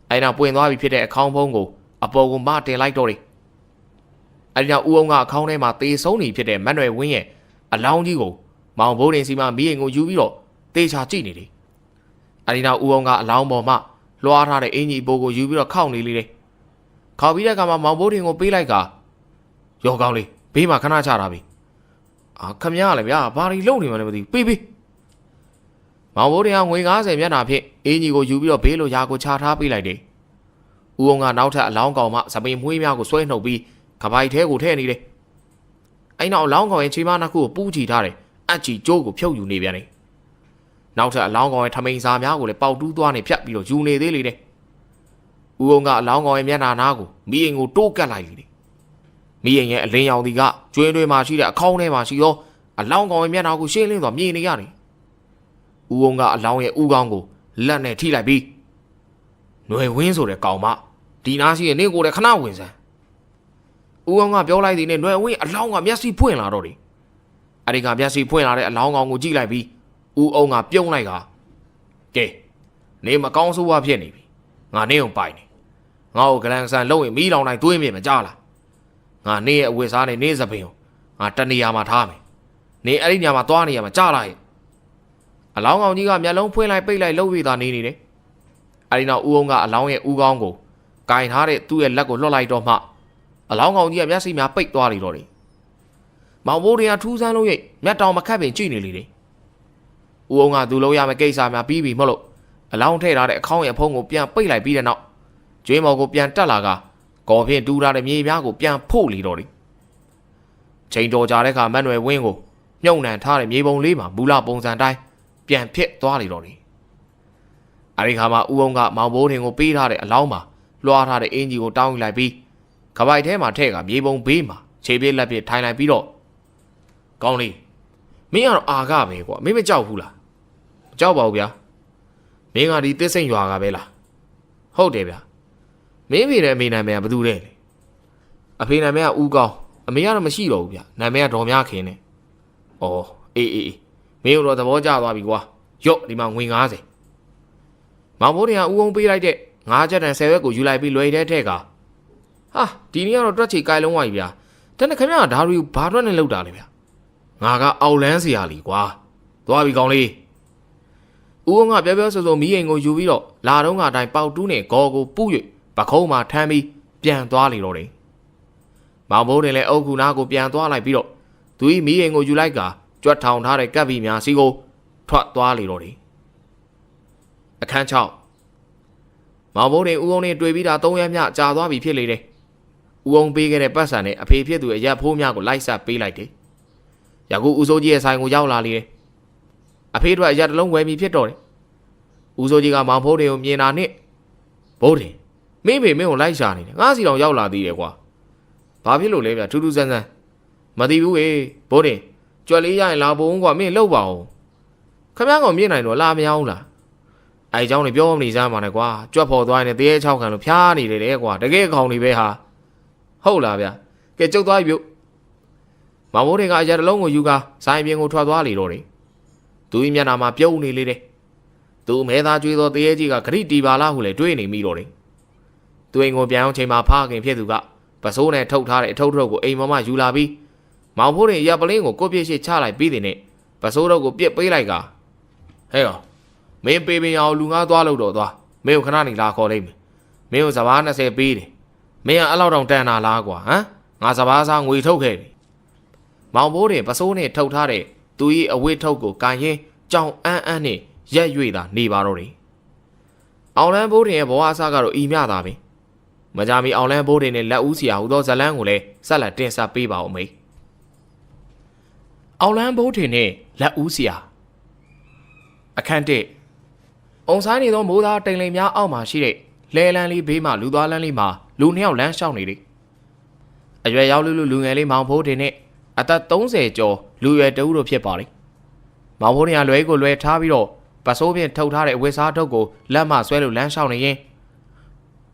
်အဲနောက်ပွင့်သွားပြီဖြစ်တဲ့အခေါင်းဖုံးကိုအပေါ်ကိုမတင်လိုက်တော့တယ်အဲဒီနောက်ဦးအောင်ကအခေါင်းထဲမှာသေဆုံးနေဖြစ်တဲ့မန်နွယ်ဝင်းရဲ့အလောင်းကြီးကိုမောင်ဘိုးတင်စီမမီးအိမ်ကိုယူပြီးတော့သေချာကြည့်နေတယ်အဲဒီနောက်ဦးအောင်ကအလောင်းပေါ်မှာလွှားထားတဲ့အင်ကြီးအပိုးကိုယူပြီးတော့ခောက်နေလေတယ်ခောက်ပြီးတဲ့အခါမှာမောင်ဘိုးတင်ကိုပေးလိုက်ကရောကောင်းလေးဘေးမှာခဏချတာပြီခမရလည်းဗျာဘာတွေလုံနေမှလည်းမသိဘူးပေးမောင်ဘိုးတင်ကငွေ90မျက်နှာဖြင့်အင်ကြီးကိုယူပြီးတော့ဘေးလိုရာကိုချထားပေးလိုက်တယ်ဦးအောင်ကနောက်ထပ်အလောင်းကောင်မှစပင်မွှေးများကိုဆွဲနှုတ်ပြီးကပိုက်ထဲကိုထည့်နေတယ်အဲ့နောက်အလောင်းကောင်ရဲ့ခြေမနှခုကိုပူးချီထားတယ်အချီကျိုးကိုဖြုတ်ယူနေပြန်တယ်နောက်ထပ်အလောင်းကောင်ရဲ့ထမိန်စာများကိုလည်းပေါက်တူးသွားနေဖြတ်ပြီးတော့ယူနေသေးလေတယ်ဦးအောင်ကအလောင်းကောင်ရဲ့မျက်နှာနားကိုမီးအိမ်ကိုတိုးကတ်လိုက်လေတယ် မိရင်ရဲ့အလင်းရောင်ဒီကကျွင်းတွေမှာရှိတဲ့အခေါင်းထဲမှာရှိသောအလောင်းကောင်ရဲ့မျက်နှာကိုရှင်းလင်းစွာမြင်နေရတယ်။ဦးအောင်ကအလောင်းရဲ့ဦးခေါင်းကိုလက်နဲ့ထိလိုက်ပြီးຫນွယ်ဝင်းဆိုတဲ့ကောင်မဒီနာရှိရဲ့နေကိုယ်လည်းခဏဝင်စမ်းဦးအောင်ကပြောလိုက်သည်နဲ့ຫນွယ်ဝင်းအလောင်းကမျက်စိဖွင့်လာတော့တယ်။အဲဒီကမျက်စိဖွင့်လာတဲ့အလောင်းကောင်ကိုကြည့်လိုက်ပြီးဦးအောင်ကပြုံးလိုက်ကကဲနေမကောင်းဆိုးဝါးဖြစ်နေပြီငါနေအောင်ပိုင်နေငါ့ကိုဂလန်ဆန်လုံးရင်မီးလောင်တိုင်းသွေးမြင်မကြလားငါနေရဲ့အဝတ်စားနဲ့နေစပင်ကိုငါတနေရာမှာထားမယ်နေအဲ့ဒီညမှာသွားနေရမှာကြလားရဲ့အလောင်းကောင်ကြီးကမျက်လုံးဖွင့်လိုက်ပိတ်လိုက်လှုပ်၍သာနေနေတယ်အဲ့ဒီနောက်ဦးအောင်ကအလောင်းရဲ့ဦးခေါင်းကိုကင်ထားတဲ့သူ့ရဲ့လက်ကိုလွှတ်လိုက်တော့မှအလောင်းကောင်ကြီးကမျက်စိများပိတ်သွားလေတော့တယ်မောင်ဘိုးတွေကထူးဆန်းလို့ရိတ်မျက်တောင်မခတ်ပင်ကြည့်နေလေတယ်ဦးအောင်ကသူလုံးရမယ့်ကိစ္စများပြီးပြီမဟုတ်လို့အလောင်းထည့်ထားတဲ့အခေါင်းရဲ့ဖုံးကိုပြန်ပိတ်လိုက်ပြီးတဲ့နောက်ကျွေးမော်ကိုပြန်တက်လာကကော်ဖြင့်တူးထားတဲ့မြေပြားကိုပြန်ဖို့လေတော့တယ်ချိန်တော်ကြာတဲ့အခါမန်နွယ်ဝင်းကိုမြုံနှံထားတဲ့မြေပုံလေးမှာမူလပုံစံတိုင်းပြန်ဖြစ်သွားလေတော့တယ်အဲဒီခါမှာဦးအောင်ကမောင်ဘိုးထင်ကိုပေးထားတဲ့အလောင်းမှာလွှားထားတဲ့အင်ဂျီကိုတောင်းယူလိုက်ပြီးကပိုက်ထဲမှာထည့်ကမြေပုံဘေးမှာခြေပြက်လက်ပြထိုင်လိုက်ပြီးတော့ကောင်းလေးမင်းကတော့အာကပဲကွာမင်းမကြောက်ဘူးလားမကြောက်ပါဘူးဗျာမင်းကဒီသစ်စိန်ရွာကပဲလားဟုတ်တယ်ဗျာမင်းဖေနဲ့အမေနာမည်ကဘယ်သူလဲအဖေနာမည်ကဦးကောင်းအမေကတော့မရှိတော့ဘူးဗျာနာမည်ကဒေါ်မြခင်နဲ့ဩအေးမင်းတို့သဘောကျသွားပြီကွာရော့ဒီမှာငွေ90မောင်ဘိုးတွေကဦးအောင်ပေးလိုက်တဲ့9ချက်တန်10ရွက်ကိုယူလိုက်ပြီးလွယ်တဲ့ထက်ကဟာဒီနေ့ကတော့တွက်ချီကိုင်လုံးဝပြီဗျာတနေ့ခင်ဗျားဓာရီဘာတွက်နဲ့လောက်တာလဲဗျာငါကအောက်လန်းเสียရလीကွာသွားပြီကောင်းလေးဦးအောင်ကပြောဆိုမီးအိမ်ကိုယူပြီးတော့လာတော့ကအတိုင်းပေါက်တူးနဲ့ဂေါ်ကိုပူး၍ပခုံးမှာထမ်းပြီးပြန်သွားလေတော့တယ်မောင်ဘိုးတွေလည်းအုတ်ကူနာကိုပြန်သွားလိုက်ပြီးတော့သူဤမီးအိမ်ကိုယူလိုက်ကကြွက်ထောင်ထားတဲ့ကပ်ပြီးများစီကိုထွက်သွားလေတော့တယ်အခန်း6မောင်ဘိုးတွေဦးအောင်နဲ့တွေ့ပြီးတာ3ရက်မြကြာသွားပြီဖြစ်လေတယ်ဦးအောင်ပေးခဲ့တဲ့ပတ်စံနဲ့အဖေဖြစ်သူအရက်ဖိုးများကိုလိုက်ဆက်ပေးလိုက်တယ်ယခုဦးစိုးကြီးရဲ့ဆိုင်ကိုရောက်လာလေတယ်အဖေတို့အရက်တစ်လုံးဝယ်ပြီးဖြစ်တော့တယ်ဦးစိုးကြီးကမောင်ဘိုးတွေကိုမြင်တာနဲ့ဘိုးတွေမင်းဖေမင်းကိုလိုက်ရှာနေတယ်ငါးစီတောင်ရောက်လာသေးတယ်ကွာဘာဖြစ်လို့လဲဗျထူးထူးဆန်းဆန်းမသိဘူးဟေးဘိုးတွေကြွက်လေးရရင်လာဖို့ကွာမင်းလှုပ်ပါဦးခမည်းကောင်မြင်နိုင်တော့လာမရအောင်လားအဲเจ้าနေပြောမနေစမ်းပါနဲ့ကွာကြွက်ဖော်သွားရင်တရေ6ခံလို့ဖျားနေတယ်ကွာတကယ်ကောင်တွေပဲဟာဟုတ်လားဗျကဲကျုပ်သွားပြီပြုတ်မောင်ဘိုးတွေကအရက်တစ်လုံးကိုယူကာဆိုင်ပြင်ကိုထွက်သွားလေတော့တယ်သူဤမျက်နှာမှာပြုံးနေလေတယ်သူမဲသားကျွေးသောတရေကြီးကဂရိတီပါလားဟုလည်းတွေးနေမိတော့တယ်သူအိမ်ကိုပြန်အောင်ချိန်မှာဖခင်ဖြစ်သူကပစိုးနဲ့ထုတ်ထားတဲ့အထုပ်ထုပ်ကိုအိမ်မမယူလာပြီးမောင်ဖိုးတွေရပ်ပလင်းကိုကိုပြည့်ရှိချလိုက်ပြီးတဲ့နဲ့ပစိုးတော့ကိုပြစ်ပေးလိုက်ကဟဲ့ရောမင်းပေးပင်အောင်လူငါသွားလို့တော့သွားမင်းကိုခဏနေလာခေါ်လိုက်မယ်မင်းကိုစဘာ20ပေးတယ်မင်းကအဲ့လောက်တောင်တန်တာလားကွာဟမ်ငါစဘာစားငွေထုတ်ခဲ့ပြီမောင်ဖိုးတွေပစိုးနဲ့ထုတ်ထားတဲ့သူ၏အဝတ်ထုတ်ကိုကန်ရင်ကြောင်အန်းနဲ့ရက်၍သာနေပါတော့တယ်အောင်လန်းဘိုးတွေရဲ့ဘဝအစကတော့ဤမြတာပဲမကြမီအောင်လန်းဘိုးတွေနဲ့လက်ဦးစီယာဟူသောဇလန်းကိုလည်းဆက်လက်တင်ဆက်ပေးပါဦးမေအောင်လန်းဘိုးတွေနဲ့လက်ဦးစီယာအခန်း1အုံဆိုင်နေသောမိုးသားတိမ်လိမ်များအောက်မှာရှိတဲ့လဲလန်းလေးဘေးမှာလူသွားလန်းလေးမှာလူ2ယောက်လမ်းလျှောက်နေတယ်အရွယ်ရောက်လူငယ်လေးမောင်ဘိုးတွေနဲ့အသက်30ကျော်လူရွယ်တဦးတို့ဖြစ်ပါလေမောင်ဘိုးတွေကလွဲကိုလွဲထားပြီးတော့ပစိုးဖြင့်ထုတ်ထားတဲ့အဝတ်စားထုတ်ကိုလက်မဆွဲလို့လမ်းလျှောက်နေရင်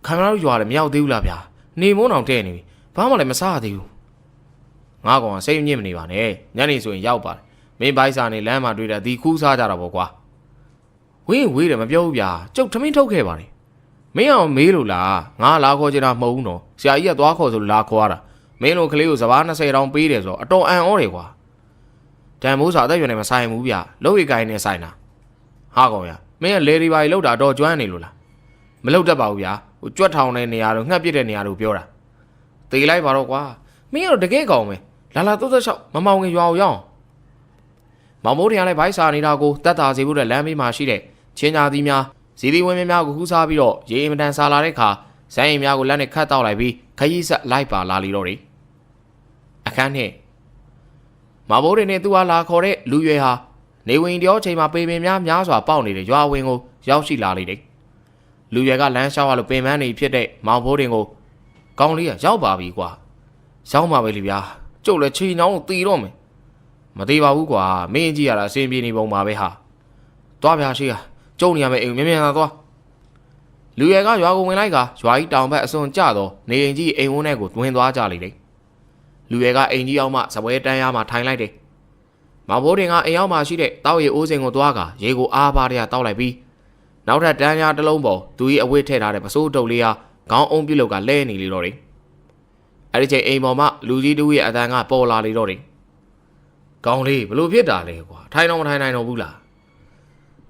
ခမရတို့ရွာလည်းမရောက်သေးဘူးလားဗျာနေမိုးအောင်တဲ့နေပြီဘာမှလည်းမစားသေးဘူးငါကောင်ကစိတ်ညစ်မနေပါနဲ့ညနေဆိုရင်ရောက်ပါတယ်မင်းဘိုက်စာနဲ့လမ်းမှာတွေ့တာဒီခူးစားကြတာပေါ့ကွာဝေးတယ်မပြောဘူးဗျာကျုပ်ထမင်းထုတ်ခဲ့ပါတယ်မင်းအောင်မေးလို့လားငါလာခေါ်ချင်တာမဟုတ်ဘူးနော်ဆရာကြီးကသွားခေါ်ဆိုလာခေါ်ရတာမင်းတို့ကလေးကိုစဘာ20တောင်ပေးတယ်ဆိုတော့အတော်အံ့ဩတယ်ကွာတန်မိုးစာအသက်ရွယ်နေမဆိုင်ဘူးဗျာလုံးဝကိုင်းနေဆိုင်တာဟာကောင်ရမင်းကလေဒီပါကြီးလောက်တာတော့ကျွမ်းနေလို့လားမလောက်တတ်ပါဘူးဗျာဟိုကြွက်ထောင်တဲ့နေရာတို့ငှက်ပစ်တဲ့နေရာတို့ပြောတာတေးလိုက်ပါတော့ကွာမင်းကတော့တကယ်ကောင်းပဲလာ36မမောင်ငယ်ရွာကိုရောက်မောင်မိုးတရားလည်းဘိုက်စာနေတာကိုတတ်တာစီဖို့တဲ့လမ်းဘေးမှာရှိတဲ့ချင်းညာသီးများစီသီးဝင်းများကိုခူးစားပြီးတော့ရေအင်မတန်စားလာတဲ့အခါဇိုင်းအိမ်များကိုလက်နဲ့ခတ်တောက်လိုက်ပြီးခရီးဆက်လိုက်ပါလာလီတော့တယ်အခန်းနဲ့မောင်မိုးတွေနဲ့သူ့ဟာလာခေါ်တဲ့လူရွယ်ဟာနေဝင်တယောချိန်မှာပေပင်များစွာပေါက်နေတဲ့ရွာဝင်ကိုရောက်ရှိလာလေတယ်လူရွယ်ကလမ်းလျှောက်ရလို့ပင်ပန်းနေဖြစ်တဲ့မောင်ဖိုးတင်ကိုကောင်းလေးကရောက်ပါပြီကွာ ရောင်းပါပဲလေဗျာကျုပ်လည်းချီနှောင်းတီတော့မယ်မသေးပါဘူးကွာမင်းကြီးရတာအစင်ပြေနေပုံပါပဲဟာသွားဗျာရှိကကျုံနေရမယ်အိမ်မြန်မြန်သာသွားလူရဲကရွာကိုဝင်လိုက်ရွာကြီးတောင်ဘက်အစွန်ကျတော့နေအိမ်ကြီးအိမ်ဝန်းထဲကိုတွင်သွားကြလေတယ်လူရဲကအိမ်ကြီးအောင်မှစပွဲတန်းရမှထိုင်လိုက်တယ်မောင်ဘိုးတင်ကအိမ်အောင်မှရှိတဲ့တောက်ရီအိုးစင်ကိုသွားကရေကိုအားပါးတရတောက်လိုက်ပြီးနောက်ထပ်တန်းရတစ်လုံးပေါ်သူကြီးအဝတ်ထည့်ထားတဲ့ပစိုးတုပ်လေးဟာခေါင်းအုံးပြုတ်လောက်ကလဲနေလေတော့တယ်အဲ့ဒီချိန်အိမ်ပေါ်မှာလူကြီးတူရဲ့အတန်ကပေါ်လာလေတော့တယ်ကောင်းလေးဘလို့ဖြစ်တာလဲကွာထိုင်တော့မထိုင်နိုင်တော့ဘူးလား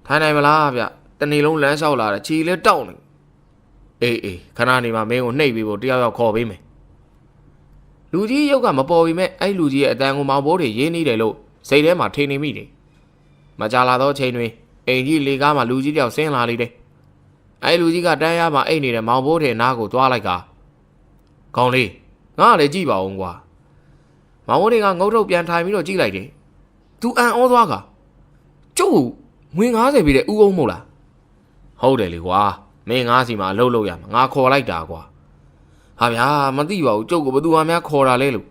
ထိုင်နိုင်မလားဗျတနေ့လုံးလမ်းလျှောက်လာတယ်ခြေလဲတောက်နေအေးခဏနေမှမင်းကိုနှိပ်ပြီးဖို့တယောက်ခေါ်ပေးမယ်လူကြီးရုပ်ကမပေါ်ပြီမဲ့အဲ့လူကြီးရဲ့အတန်ကိုမောင်ဘိုးတွေရင်းနေတယ်လို့စိတ်ထဲမှာထင်နေမိတယ်မကြလာတော့ချိန်တွင်အိမ်ကြီးလေကားမှာလူကြီးတယောက်ဆင်းလာလေတယ်အဲ့လူကြီးကတန်းရမှာအိတ်နေတဲ့မောင်ဘိုးတွေနားကိုသွားလိုက်ကကောင်းလေးငါလည်းကြည့်ပါဦးကွာမောင်ဘိုးတွေကငုတ်ထုတ်ပြန်ထိုင်ပြီးတော့ကြည့်လိုက်တယ်သူအံ့ဩသွားကကျုပ်ငွေ90ပြီတဲ့ဥအောင်မို့လားဟုတ်တယ်လေကွာမင်းငါးစီမှာအလုပ်လုပ်ရမှာငါခေါ်လိုက်တာကွာဟာဗျာမသိပါဘူးကျုပ်ကဘသူမှများခေါ်တာလဲလို့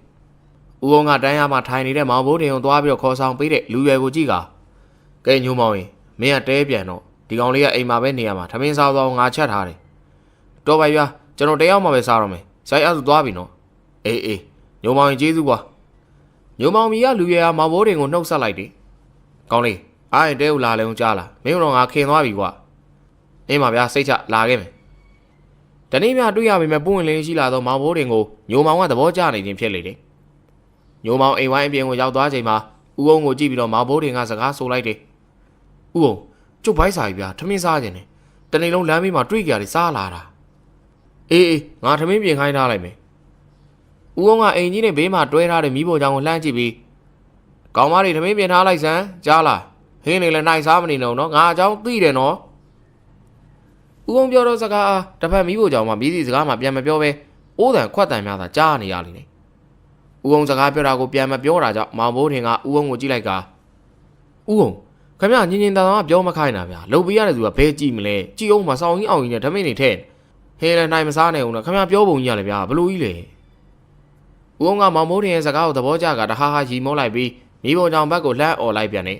ဦးအောင်ကတန်းရမှာထိုင်နေတဲ့မောင်ဘိုးတွေကိုသွားပြီးတော့ခေါ်ဆောင်ပေးတဲ့လူရွယ်ကိုကြည့်ကကဲညိုးမောင်ရင်မင်းကတဲပြန်တော့ဒီကောင်လေးကအိမ်မှာပဲနေရမှာထမင်းစားသွားငါချက်ထားတယ်တော်ပါဗျာကျွန်တော်တယောက်မှပဲစားတော့မယ်ဆိုင်အဲ့ဒါသွားပြီနော်အေးညိုးမောင်ရင်ကျေးဇူးကွာညိုးမောင်မီကလူရွယ်ကမောင်ဘိုးတွေကိုနှုတ်ဆက်လိုက်တယ်ကောင်းလေးအားရင်တဲကိုလာလဲအောင်ကြားလာမင်းတို့ငါခင်သွားပြီကွာအင်းပါဗျာစိတ်ချလာခဲ့မယ်တနေ့မြတွေ့ရပြီမဲ့ပွင့်လင်းရှိလာတော့မောင်ဘိုးတင်ကိုညိုမောင်ကသဘောကျနေခြင်းဖြစ်လေတယ်ညိုမောင်အိမ်ဝိုင်းအပြင်ကိုရောက်သွားချိန်မှာဦးအောင်ကိုကြည့်ပြီးတော့မောင်ဘိုးတင်ကစကားဆိုလိုက်တယ်ဦးအောင်ကျုပ်ဘိုက်စာကြီးဗျာထမင်းစားခြင်းနဲ့တနေ့လုံးလမ်းဘေးမှာတွေ့ကြရတယ်စားလာတာအေးငါထမင်းပြင်ခိုင်းထားလိုက်မယ်ဦးအောင်ကအိမ်ကြီးနဲ့ဘေးမှာတွဲထားတဲ့မီးပေါ်ချောင်းကိုလှမ်းကြည့်ပြီးကောင်းမလေးထမင်းပြင်ထားလိုက်စမ်းကြားလားဟင်းနေလည်းနိုင်စားမနေတော့နော်ငါအကြောင်းသိတယ်နော်ဦးအောင်ပြောတော့စကားတစ်ဖက်မီးဖို့ကြောင့်မှမီးစီစကားမှပြန်မပြောပဲအိုးတန်ခွက်တန်များသာကြားနေရလိမ့်မယ်ဦးအောင်စကားပြောတာကိုပြန်မပြောတာကြောင့်မောင်ဘိုးထင်ကဦးအောင်ကိုကြည့်လိုက်ကဦးအောင်ခင်ဗျညင်သာသာပြောမခိုင်းတာဗျာလှုပ်ပေးရတဲ့သူကဘဲကြည့်မလဲကြည့်အောင်မဆောင်ကြီးအောင်ကြီးနဲ့ဓမင်းနေထဲဟဲလည်းနိုင်မစားနိုင်အောင်နော်ခင်ဗျပြောပုံကြီးရလေဗျာဘလို့ကြီးလေဦးအောင်ကမောင်ဘိုးထင်ရဲ့စကားကိုသဘောကျကတဟာဟာရီမောလိုက်ပြီးမီးဖို့ကြောင့်ဘက်ကိုလှမ်းអော်လိုက်ပြန်နေ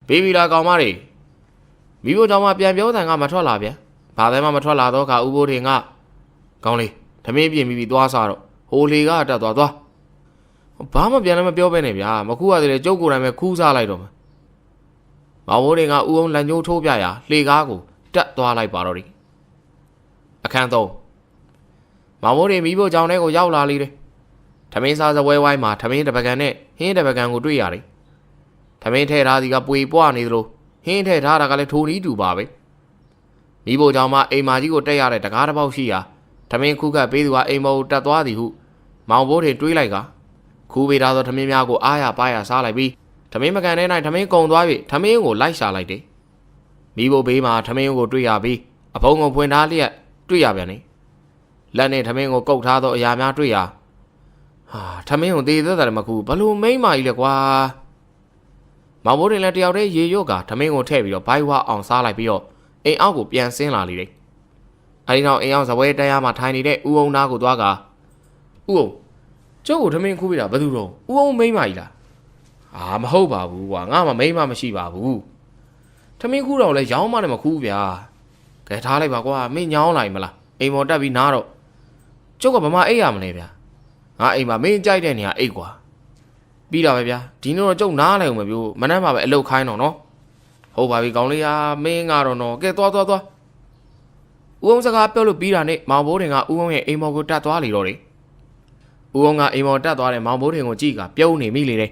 ဘေဘီလာကောင်မတွေမိဖို့ကြောင့်မှပြန်ပြောတဲ့ကမထွက်လာပြန်ဘာသာမှမထွက်လာတော့ကဥဘိုးထင်ကကောင်းလေးဓမင်းပြင်ပြီးသွားစားတော့ဟိုလေကတက်သွားဘာမှပြန်လည်းမပြောပဲနဲ့ဗျာမခုရတယ်ကျုပ်ကိုယ်တိုင်ပဲခူးစားလိုက်တော့မှာမောင်ဘိုးထင်ကဥအောင်လန်ညိုးထိုးပြရာလှေကားကိုတက်သွားလိုက်ပါတော့တယ်အခန်းသုံးမောင်ဘိုးထင်မိဖို့ကြောင့်ထဲကိုရောက်လာလေတယ်ဓမင်းစားစပွဲဝိုင်းမှာဓမင်းတပကံနဲ့ဟင်းတပကံကိုတွေ့ရတယ်ဓမင်းထဲထားစီကပွေပွားနေသလိုဟင်းထဲထားတာကလည်းထိုနီးတူပါပဲမိဖို့ကြောင့်မှအိမ်မာကြီးကိုတက်ရတဲ့တကားတစ်ပေါက်ရှိရာထမင်းခုကပ်ပေးသူကအိမ်မော်တက်သွားသည်ဟုမောင်ဘိုးတွေတွေးလိုက်ကခူးပေးထားသောထမင်းများကိုအားရပါရစားလိုက်ပြီးထမင်းမကန်တဲ့၌ထမင်းကုံသွားပြီးထမင်းကိုလိုက်ရှာလိုက်တယ်မိဖို့ဘေးမှာထမင်းကိုတွေ့ရပြီးအဖုံကိုဖွင့်ထားလျက်တွေ့ရပြန်တယ်လက်နဲ့ထမင်းကိုကုတ်ထားသောအရာများတွေ့ရဟာထမင်းကိုသေးသေးတယ်မကူဘလို့မိမ့်မာကြီးလဲကွာမောင်ဘိုးတင်လည်းတယောက်တည်းရေရွတ်ကထမင်းကိုထည့်ပြီးတော့ဘိုက်ဝါအောင်စားလိုက်ပြီးတော့အိမ်အောက်ကိုပြန်ဆင်းလာလေတယ်။အဲဒီနောက်အိမ်အောက်ဇပွဲတန်းရမှာထိုင်နေတဲ့ဦးအောင်သားကိုသွားကဦးအောင်ကျုပ်ကိုထမင်းခူးပြတာဘယ်သူတော့ဦးအောင်မိန်းမကြီးလား။အာမဟုတ်ပါဘူးကွာငါမှမိန်းမမရှိပါဘူး။ထမင်းခူးတော့လဲရောင်းမနဲ့မခူးဗျာ။ကဲထားလိုက်ပါကွာမင်းညောင်းလိုက်မလားအိမ်ပေါ်တက်ပြီးနားတော့ကျုပ်ကဘာမှအိပ်ရမလဲဗျာ။ငါအိမ်မှာမင်းကြိုက်တဲ့နေရာအိပ်ကွာ။ပြီးတာပဲဗျာဒီနေ့တော့ကျုပ်နားလိုက်အောင်မပြောမနှက်မှာပဲအလုတ်ခိုင်းတော့နော်ဟုတ်ပါပြီကောင်းလေးဟာမင်းကတော့နော်ကဲသွားဦးအောင်စကားပြောလို့ပြီးတာနဲ့မောင်ဘိုးတင်ကဦးအောင်ရဲ့အိမ်မော်ကိုတက်သွားလေတော့တယ်ဦးအောင်ကအိမ်မော်တက်သွားတဲ့မောင်ဘိုးတင်ကိုကြည့်ကပြုံးနေမိလေတယ်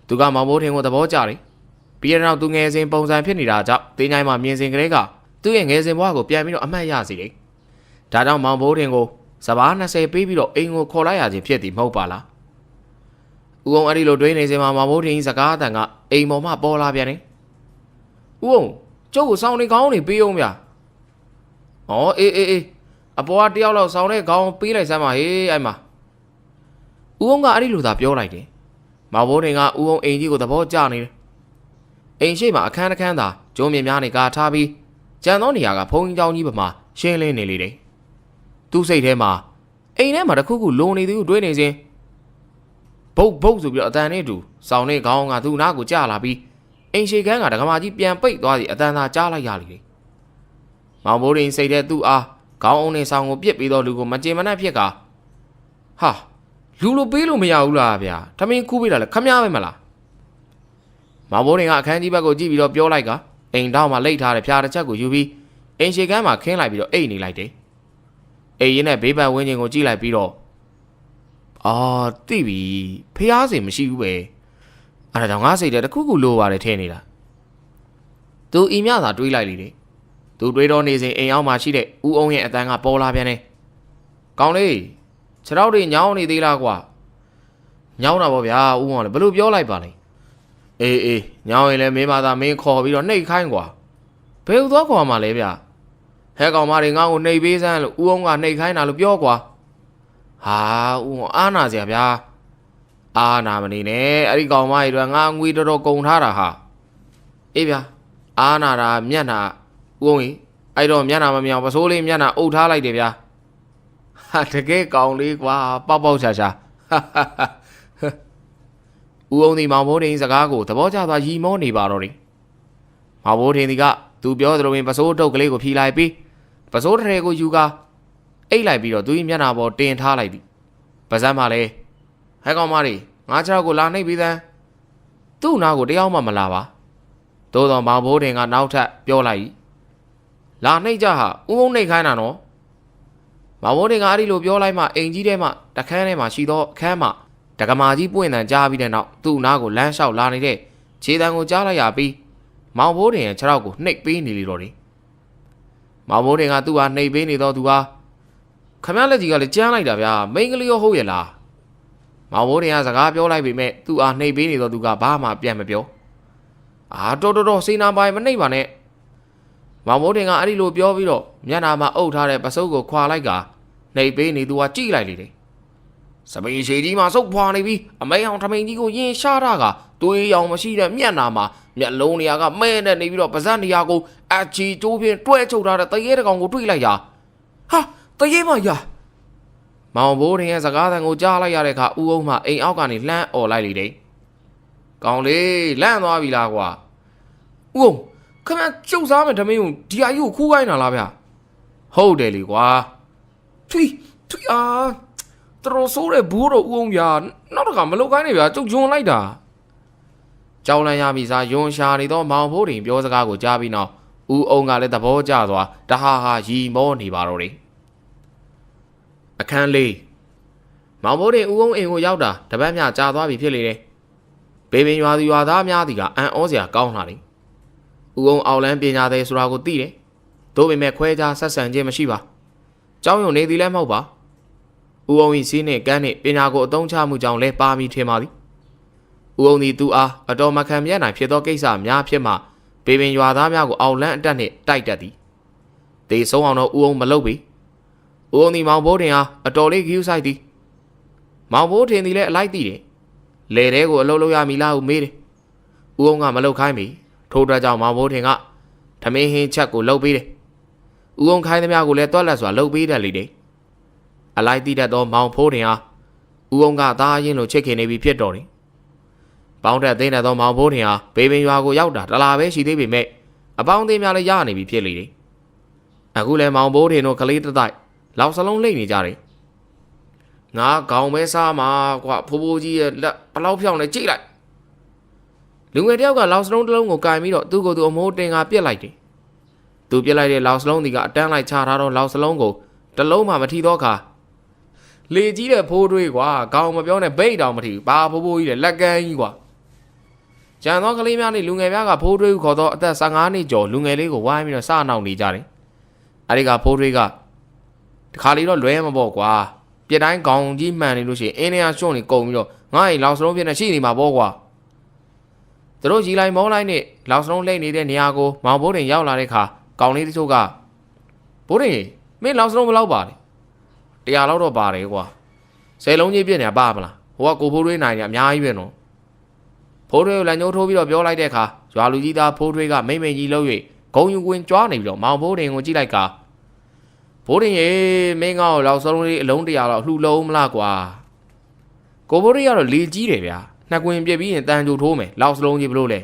သူကမောင်ဘိုးတင်ကိုသဘောကျတယ်ပြီးတဲ့နောက်သူငယ်စဉ်ပုံစံဖြစ်နေတာကြောင့်တင်းချိုင်းမှာမြင်စဉ်ကလေးကသူ့ရဲ့ငယ်စဉ်ဘဝကိုပြန်ပြီးတော့အမှတ်ရစေတယ်ဒါကြောင့်မောင်ဘိုးတင်ကိုစပား20ပေးပြီးတော့အိမ်ကိုခေါ်လိုက်ရခြင်းဖြစ်သည်မဟုတ်ပါလားဦးအောင်အဲ့ဒီလိုတွေးနေစဉ်မှာမောင်ဘိုးတင်စကားအတန်ကအိမ်ပေါ်မှာပေါ်လာပြန်တယ်ဦးအောင်ကျုပ်ကိုစောင်းနေကောင်းနေပေးအောင်ဗျာ။ဩအေးအပေါ်ကတယောက်လောက်စောင်းတဲ့ခေါင်းပေးလိုက်စမ်းပါဟေးအဲ့မှာ။ဦးအောင်ကအဲ့ဒီလိုသာပြောလိုက်တယ်။မောင်ဘိုးတင်ကဦးအောင်အိမ်ကြီးကိုသဘောကျနေတယ်။အိမ်ရှိမှာအခန်းတစ်ခန်းသာကျုံးမြင်များနေကာထားပြီးကြံသောနေရာကဖုံးကြီးเจ้าကြီးပမာရှင်းလင်းနေလေတယ်။သူ့စိတ်ထဲမှာ အိမ်ထဲမှာတခုခုလုံနေသူကိုတွေးနေစဉ်ဘုတ်ဘုတ်ဆိုပြီးတော့အတန်နဲ့တူစောင်းနေခေါင်းကသူ့နားကိုကြာလာပြီးအိမ်ရှိခန်းကဒကမာကြီးပြန်ပိတ်သွားသည်အတန်သာကြားလိုက်ရလေ။မောင်ဘိုးရင်စိတ်ထဲသူ့အားခေါင်းအုံနဲ့ဆောင်းကိုပြစ်ပြီးတော့လူကိုမကြေမနက်ဖြစ်ကဟာလူလိုပေးလို့မရဘူးလားဗျာထမင်းခူးပေးတာလဲခမည်းပဲမလား။မောင်ဘိုးရင်ကအခန်းကြီးဘက်ကိုကြည့်ပြီးတော့ပြောလိုက်ကအိမ်တောင်မှလိတ်ထားတဲ့ဖျားတစ်ချက်ကိုယူပြီးအိမ်ရှိခန်းမှာခင်းလိုက်ပြီးတော့အိတ်နေလိုက်တယ်။အိမ်ရင်းနဲ့ဘေးပတ်ဝင်းကျင်ကိုကြည့်လိုက်ပြီးတော့အာသိပြီဖျားစင်မရှိဘူးပဲအဲ့ဒါကြောင့်ငါစိတ်ထဲတခုခုလိုပါတယ်ထင်နေတာသူအီမြသာတွေးလိုက်လေတယ်သူတွေးတော့နေစဉ်အိမ်အောင်မှရှိတဲ့ဦးအောင်ရဲ့အတန်းကပေါ်လာပြန်တယ်ကောင်းလေးခြေထောက်တွေညောင်းနေသေးလားကွာညောင်းတာပေါ့ဗျာဦးအောင်လည်းဘယ်လိုပြောလိုက်ပါလဲအေးညောင်းရင်လည်းမင်းမသာမင်းခေါ်ပြီးတော့နှိတ်ခိုင်းကွာဘယ်လိုသွားခေါ်မှလဲဗျာဟဲကောင်မတွေငါ့ကိုနှိတ်ပေးစမ်းလို့ဦးအောင်ကနှိတ်ခိုင်းတာလို့ပြောကွာဟာဦးအားနာစရာဗျာအားနာမနေနဲ့အဲ့ဒီကောင်မကြီးတို့ငါငွေတော်တော်ကုန်ထားတာဟာအေးဗျာအားနာတာမျက်နှာဦးအောင်ကြီးအဲ့တော့မျက်နှာမမြောင်ပစိုးလေးမျက်နှာအုပ်ထားလိုက်တယ်ဗျာဟာတကယ်ကောင်လေးကွာပေါက်ပေါက်ချာချာဦးအောင်ဒီမောင်ဘိုးတင်စကားကိုသဘောကျသွားရီမောနေပါတော့တယ်မောင်ဘိုးတင်ဒီကသူပြောသလိုပင်ပစိုးတုတ်ကလေးကိုဖြီလိုက်ပြီးပစိုးထရေကိုယူကာအိတ်လိုက်ပြီးတော့သူ့မျက်နှာပေါ်တင်ထားလိုက်သည်ပါဇက်မှလည်းဟဲကောင်မလေးငါခြေထောက်ကိုလာနှိပ်ပြီးသမ်းသူ့နာကိုတယောက်မှမလာပါသို့တော့မောင်ဘိုးတင်ကနောက်ထပ်ပြောလိုက်လာနှိပ်ကြဟာဥုံနှိပ်ခိုင်းတာနော်မောင်ဘိုးတင်ကအဲ့ဒီလိုပြောလိုက်မှအိမ်ကြီးထဲမှာတခန်းထဲမှာရှိသောအခန်းမှာတကမာကြီးပွင့်တန်ကြားပြီးတဲ့နောက်သူ့နာကိုလမ်းလျှောက်လာနေတဲ့ခြေတံကိုကြားလိုက်ရပြီးမောင်ဘိုးတင်ရဲ့ခြေထောက်ကိုနှိပ်ပေးနေလေတော့တယ်မောင်ဘိုးတင်ကသူ့ဟာနှိပ်ပေးနေတော့သူဟာခမရလက်ကြီးကလည်းကြမ်းလိုက်တာဗျာမိန်းကလေးရောဟုတ်ရဲ့လားမောင်ဘိုးတင်ကစကားပြောလိုက်ပေမဲ့သူ့အားနှိပ်ပေးနေတော့သူကဘာမှပြန်မပြောအာတော်စေနာပိုင်မနှိပ်ပါနဲ့မောင်ဘိုးတင်ကအဲ့ဒီလိုပြောပြီးတော့မျက်နှာမှာအုပ်ထားတဲ့ပစုပ်ကိုခွာလိုက်ကနှိပ်ပေးနေသူကကြည့်လိုက်လေတယ်စပိန်ရှည်ကြီးမှာစုပ်ဖွာနေပြီးအမေအောင်ထမိန်ကြီးကိုရင်ရှားတာကသွေးရောင်မရှိတဲ့မျက်နှာမှာမျက်လုံးနေရာကမဲနဲ့နေပြီးတော့ပါးစပ်နေရာကိုအချီကျိုးဖြင့်တွဲချုပ်ထားတဲ့တရေတကောင်ကိုတွေ့လိုက်ရဟာတရေမရမောင်ဘိုးတင်ရဲ့စကားသံကိုကြားလိုက်ရတဲ့အခါဦးအောင်မှအိမ်အောက်ကနေလှမ်းអော်လိုက်လေတယ်ကောင်းလေလန့်သွားပြီလားကွာဦးအောင်ခမကျုပ်စားမယ်ဓမင်းကိုဒီအယူကိုခူးခိုင်းတာလားဗျဟုတ်တယ်လေကွာထွီအားတော်ဆိုးတဲ့ဘူးတော့ဦးအောင်ဗျာနောက်တခါမလုပ်ခိုင်းနဲ့ဗျာကျုပ်ယွန်လိုက်တာကြောင်လန့်ရပြီစားယွန်ရှာနေတော့မောင်ဘိုးတင်ပြောစကားကိုကြားပြီးနောက်ဦးအောင်ကလည်းသဘောကျသွားတဟာရီမောနေပါတော့တယ်အခန်းလေးမောင်ဘိုးတင်ဦးအောင်အိမ်ကိုရောက်တာတပတ်မြကြာသွားပြီဖြစ်လေတယ်ဘေဘင်ရွာသူရွာသားများသည်ကအံ့ဩစရာကောင်းလာတယ်ဦးအောင်အောင်လန်းပညာသည်ဆိုတာကိုသိတယ်သို့ပေမဲ့ခွဲခြားဆက်ဆံခြင်းမရှိပါကျောင်းရုံနေသည်လည်းမဟုတ်ပါဦးအောင်၏စီးနှင့်ကန်းနှင့်ပညာကိုအသုံးချမှုကြောင့်လည်းပါမီထင်ပါသည်ဦးအောင်သည်သူအားအတော်မခံမြတ်နိုင်ဖြစ်သောကိစ္စများဖြစ်မှဘေဘင်ရွာသားများကိုအောင်လန်းအတက်နှင့်တိုက်တတ်သည်တေဆုံးအောင်တော့ဦးအောင်မလုပ်ပေဦးအောင်ဒီမောင်ဘိုးတင်ဟာအတော်လေးဂရုစိုက်သည်မောင်ဘိုးတင်သည်လည်းအလိုက်သိတယ်လေတဲကိုအလုပ်လုပ်ရမည်လားဟုမေးတယ်ဦးအောင်ကမလုပ်ခိုင်းပြီထို့အတွက်ကြောင့်မောင်ဘိုးတင်ကထမင်းဟင်းချက်ကိုလုပ်ပေးတယ်ဦးအောင်ခိုင်းသမျှကိုလည်းတွက်လက်စွာလုပ်ပေးတယ်လေတဲ့အလိုက်သိတတ်သောမောင်ဖိုးတင်ဟာဦးအောင်ကသားအရင်လိုချစ်ခင်နေပြီဖြစ်တော်တယ်ပေါင်းတက်သိနေသောမောင်ဖိုးတင်ဟာဘေဘင်ရွာကိုရောက်တာတလားပဲရှိသေးပေမဲ့အပေါင်းအသင်းများလည်းရနေပြီဖြစ်လေတယ်အခုလည်းမောင်ဘိုးတင်တို့ကလေးတတိုက်လောက်စလုံးလိမ့်နေကြတယ်ငါခေါင်းပဲစားမှာကွာဖိုးဖိုးကြီးရဲ့လက်ဘလောက်ဖြောင်းနေကြည့်လိုက်လူငယ်တယောက်ကလောက်စလုံးတစ်လုံးကိုကင်ပြီးတော့သူ့ကိုယ်သူအမိုးတင်ကပြစ်လိုက်တယ်သူပြစ်လိုက်တဲ့လောက်စလုံးဒီကအတန်းလိုက်ချထားတော့လောက်စလုံးကိုတစ်လုံးမှမထီတော့ခါလေကြီးတဲ့ဖိုးတွေးကွာခေါင်းမပြောနဲ့ဘိတ်တောင်မထီဘူးဘာဖိုးဖိုးကြီးတဲ့လက်ကန်းကြီးကွာကျန်သောကလေးများနဲ့လူငယ်များကဖိုးတွေးကိုခေါ်တော့အသက်15နှစ်ကျော်လူငယ်လေးကိုဝိုင်းပြီးတော့စနောက်နေကြတယ်အဲဒီကဖိုးတွေကတခါလေးတော့လွဲမပေါ့ကွာပြစ်တိုင်းခေါင်းကြီးမှန်နေလို့ရှိရင်အင်းနေရရှုံနေကုန်ပြီးတော့ငါ့အိမ်လောက်စလုံးပြစ်နေရှိနေမှာပေါ့ကွာသူတို့ရီလိုက်မောလိုက်နဲ့လောက်စလုံးလိမ့်နေတဲ့နေရာကိုမောင်ဘိုးတင်ရောက်လာတဲ့အခါကောင်လေးတချို့ကဘိုးတင်မင်းလောက်စလုံးဘယ်လောက်ပါလဲ100လောက်တော့ပါတယ်ကွာ10လုံးကြီးပြစ်နေတာပါမလားဟိုကကိုဖိုးတွေးနိုင်နေအများကြီးပဲနော်ဖိုးတွေကိုလက်ညှိုးထိုးပြီးတော့ပြောလိုက်တဲ့အခါရွာလူကြီးသားဖိုးတွေကမိမ့်မိန်ကြီးလှုပ်၍ဂုံယူကွင်းကြွားနေပြီးတော့မောင်ဘိုးတင်ကိုကြည့်လိုက်က ဘိုးရင်ရေမင်းကောလောက်စုံလေးအလုံးတရာတော့လှူလုံးမလားကွာကိုဘိုးရင်ကတော့လေကြီးတယ်ဗျာနှစ်ကွင်ပြစ်ပြီးရင်တန်ကြိုထိုးမယ်လောက်စလုံးကြီးဘလို့လဲ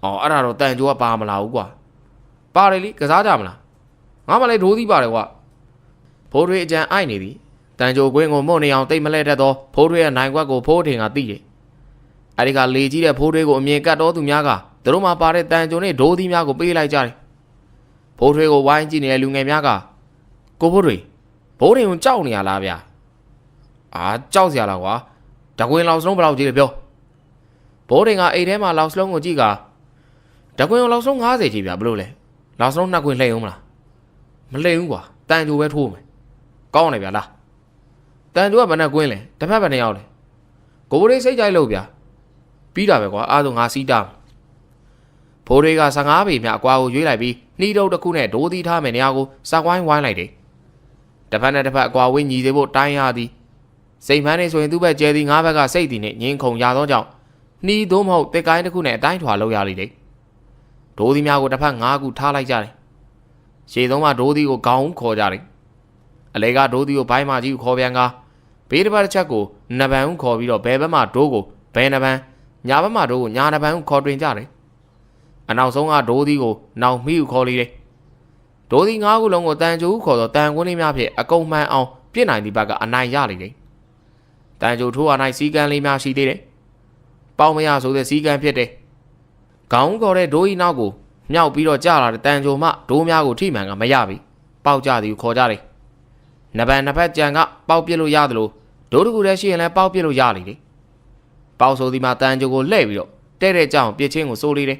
အော်အဲ့ဒါတော့တန်ကြိုကပါမလာဘူးကွာပါတယ်လေကစားကြမလားငါမှလည်းဒိုးသီးပါတယ်ကွာဖိုးထွေးအကြံအိုက်နေသည်တန်ကြိုကွင်းကိုမုံနေအောင်တိတ်မလဲတတ်သောဖိုးထွေးရဲ့နိုင်ကွက်ကိုဖိုးထင်ကသိတယ်အဲ့ဒီကလေကြီးတဲ့ဖိုးထွေးကိုအမြင်ကတ်တော်သူများကသူတို့မှပါတဲ့တန်ကြိုနဲ့ဒိုးသီးများကိုပေးလိုက်ကြတယ်ဖိုးထွေးကိုဝိုင်းကြည့်နေတဲ့လူငယ်များကကိုဖိုးထွေးဘိုးရင်ကိုကြောက်နေရလားဗျာအာကြောက်စရာလားကွာတကွင်းလောက်စလုံးဘယ်လောက်ကြီးလဲပြောဘိုးရင်ကအိတ်ထဲမှာလောက်စလုံးကိုကြည့်ကတကွင်းလောက်စလုံး90ကြီးဗျာဘလို့လဲလောက်စလုံးနှစ်ကွင်းလှည့်အောင်မလားမလှည့်ဘူးကွာတန်ကြိုပဲထိုးမယ်ကောင်းတယ်ဗျာလားတန်ကြိုကဘယ်နဲ့ကွင်းလဲတစ်ဖက်ဘယ်နဲ့ရောက်လဲကိုဖိုးရင်စိတ်ကြိုက်လို့ဗျာပြီးတာပဲကွာအားဆုံးငါစီးတာဖိုးတွေက15ပေမြအကွာကိုရွေးလိုက်ပြီးနှီးတုပ်တစ်ခုနဲ့ဒိုးသီးထားမယ်နေရာကိုစကွိုင်းဝိုင်းလိုက်တယ်တစ်ဖက်နဲ့တစ်ဖက်အကွာဝင်းညီသေးဖို့တိုင်းရသည်စိတ်မှန်းနေဆိုရင်သူ့ဘက်ကျဲသည်ငါးဘက်ကစိတ်တည်နဲ့ငင်းခုန်ရသောကြောင့်နှီးသို့မဟုတ်တက်ကိုင်းတစ်ခုနဲ့အတိုင်းထွာလောက်ရလိမ့်တယ်ဒိုးသီးများကိုတစ်ဖက်5ခုထားလိုက်ကြတယ်ရှေ့ဆုံးမှာဒိုးသီးကိုခေါင်းခေါ်ကြတယ်အလေကဒိုးသီးကိုဘိုင်းမကြီးကိုခေါ်ပြန်ကဘေးတစ်ဖက်တစ်ချက်ကိုနှစ်ပန်းဦးခေါ်ပြီးတော့ဘယ်ဘက်မှဒိုးကိုဘယ်နှစ်ပန်းညာဘက်မှဒိုးကိုညာနှစ်ပန်းဦးခေါ်တွင်ကြတယ်အနောက်ဆုံးကဒိုးသီးကိုနောက်မီးကိုခေါ်လေတယ်ဒိုးသီး5ခုလုံးကိုတန်ကြိုခေါ်တော့တန်ကွန်းလေးများဖြင့်အကုန်မှန်အောင်ပြစ်နိုင်သည့်ဘက်ကအနိုင်ရလေတယ်တန်ကြိုထိုးအနိုင်စီကံလေးများရှိသေးတယ်ပေါင်းမရဆိုတဲ့စီကံဖြစ်တယ်ခေါင်းခေါ်တဲ့ဒိုးဤနောက်ကိုမြောက်ပြီးတော့ကြာလာတဲ့တန်ကြိုမှဒိုးများကိုထိမှန်ကမရပြီပေါက်ကြသည်ကိုခေါ်ကြတယ်နှစ်ပန်းနှစ်ဖက်ကြံကပေါက်ပစ်လို့ရတယ်လို့ဒိုးတကူတည်းရှိရင်လည်းပေါက်ပစ်လို့ရလေတယ်ပေါက်ဆိုဒီမှာတန်ကြိုကိုလှည့်ပြီးတော့တဲ့ကြောင်ပြစ်ချင်းကိုစိုးလေးတယ်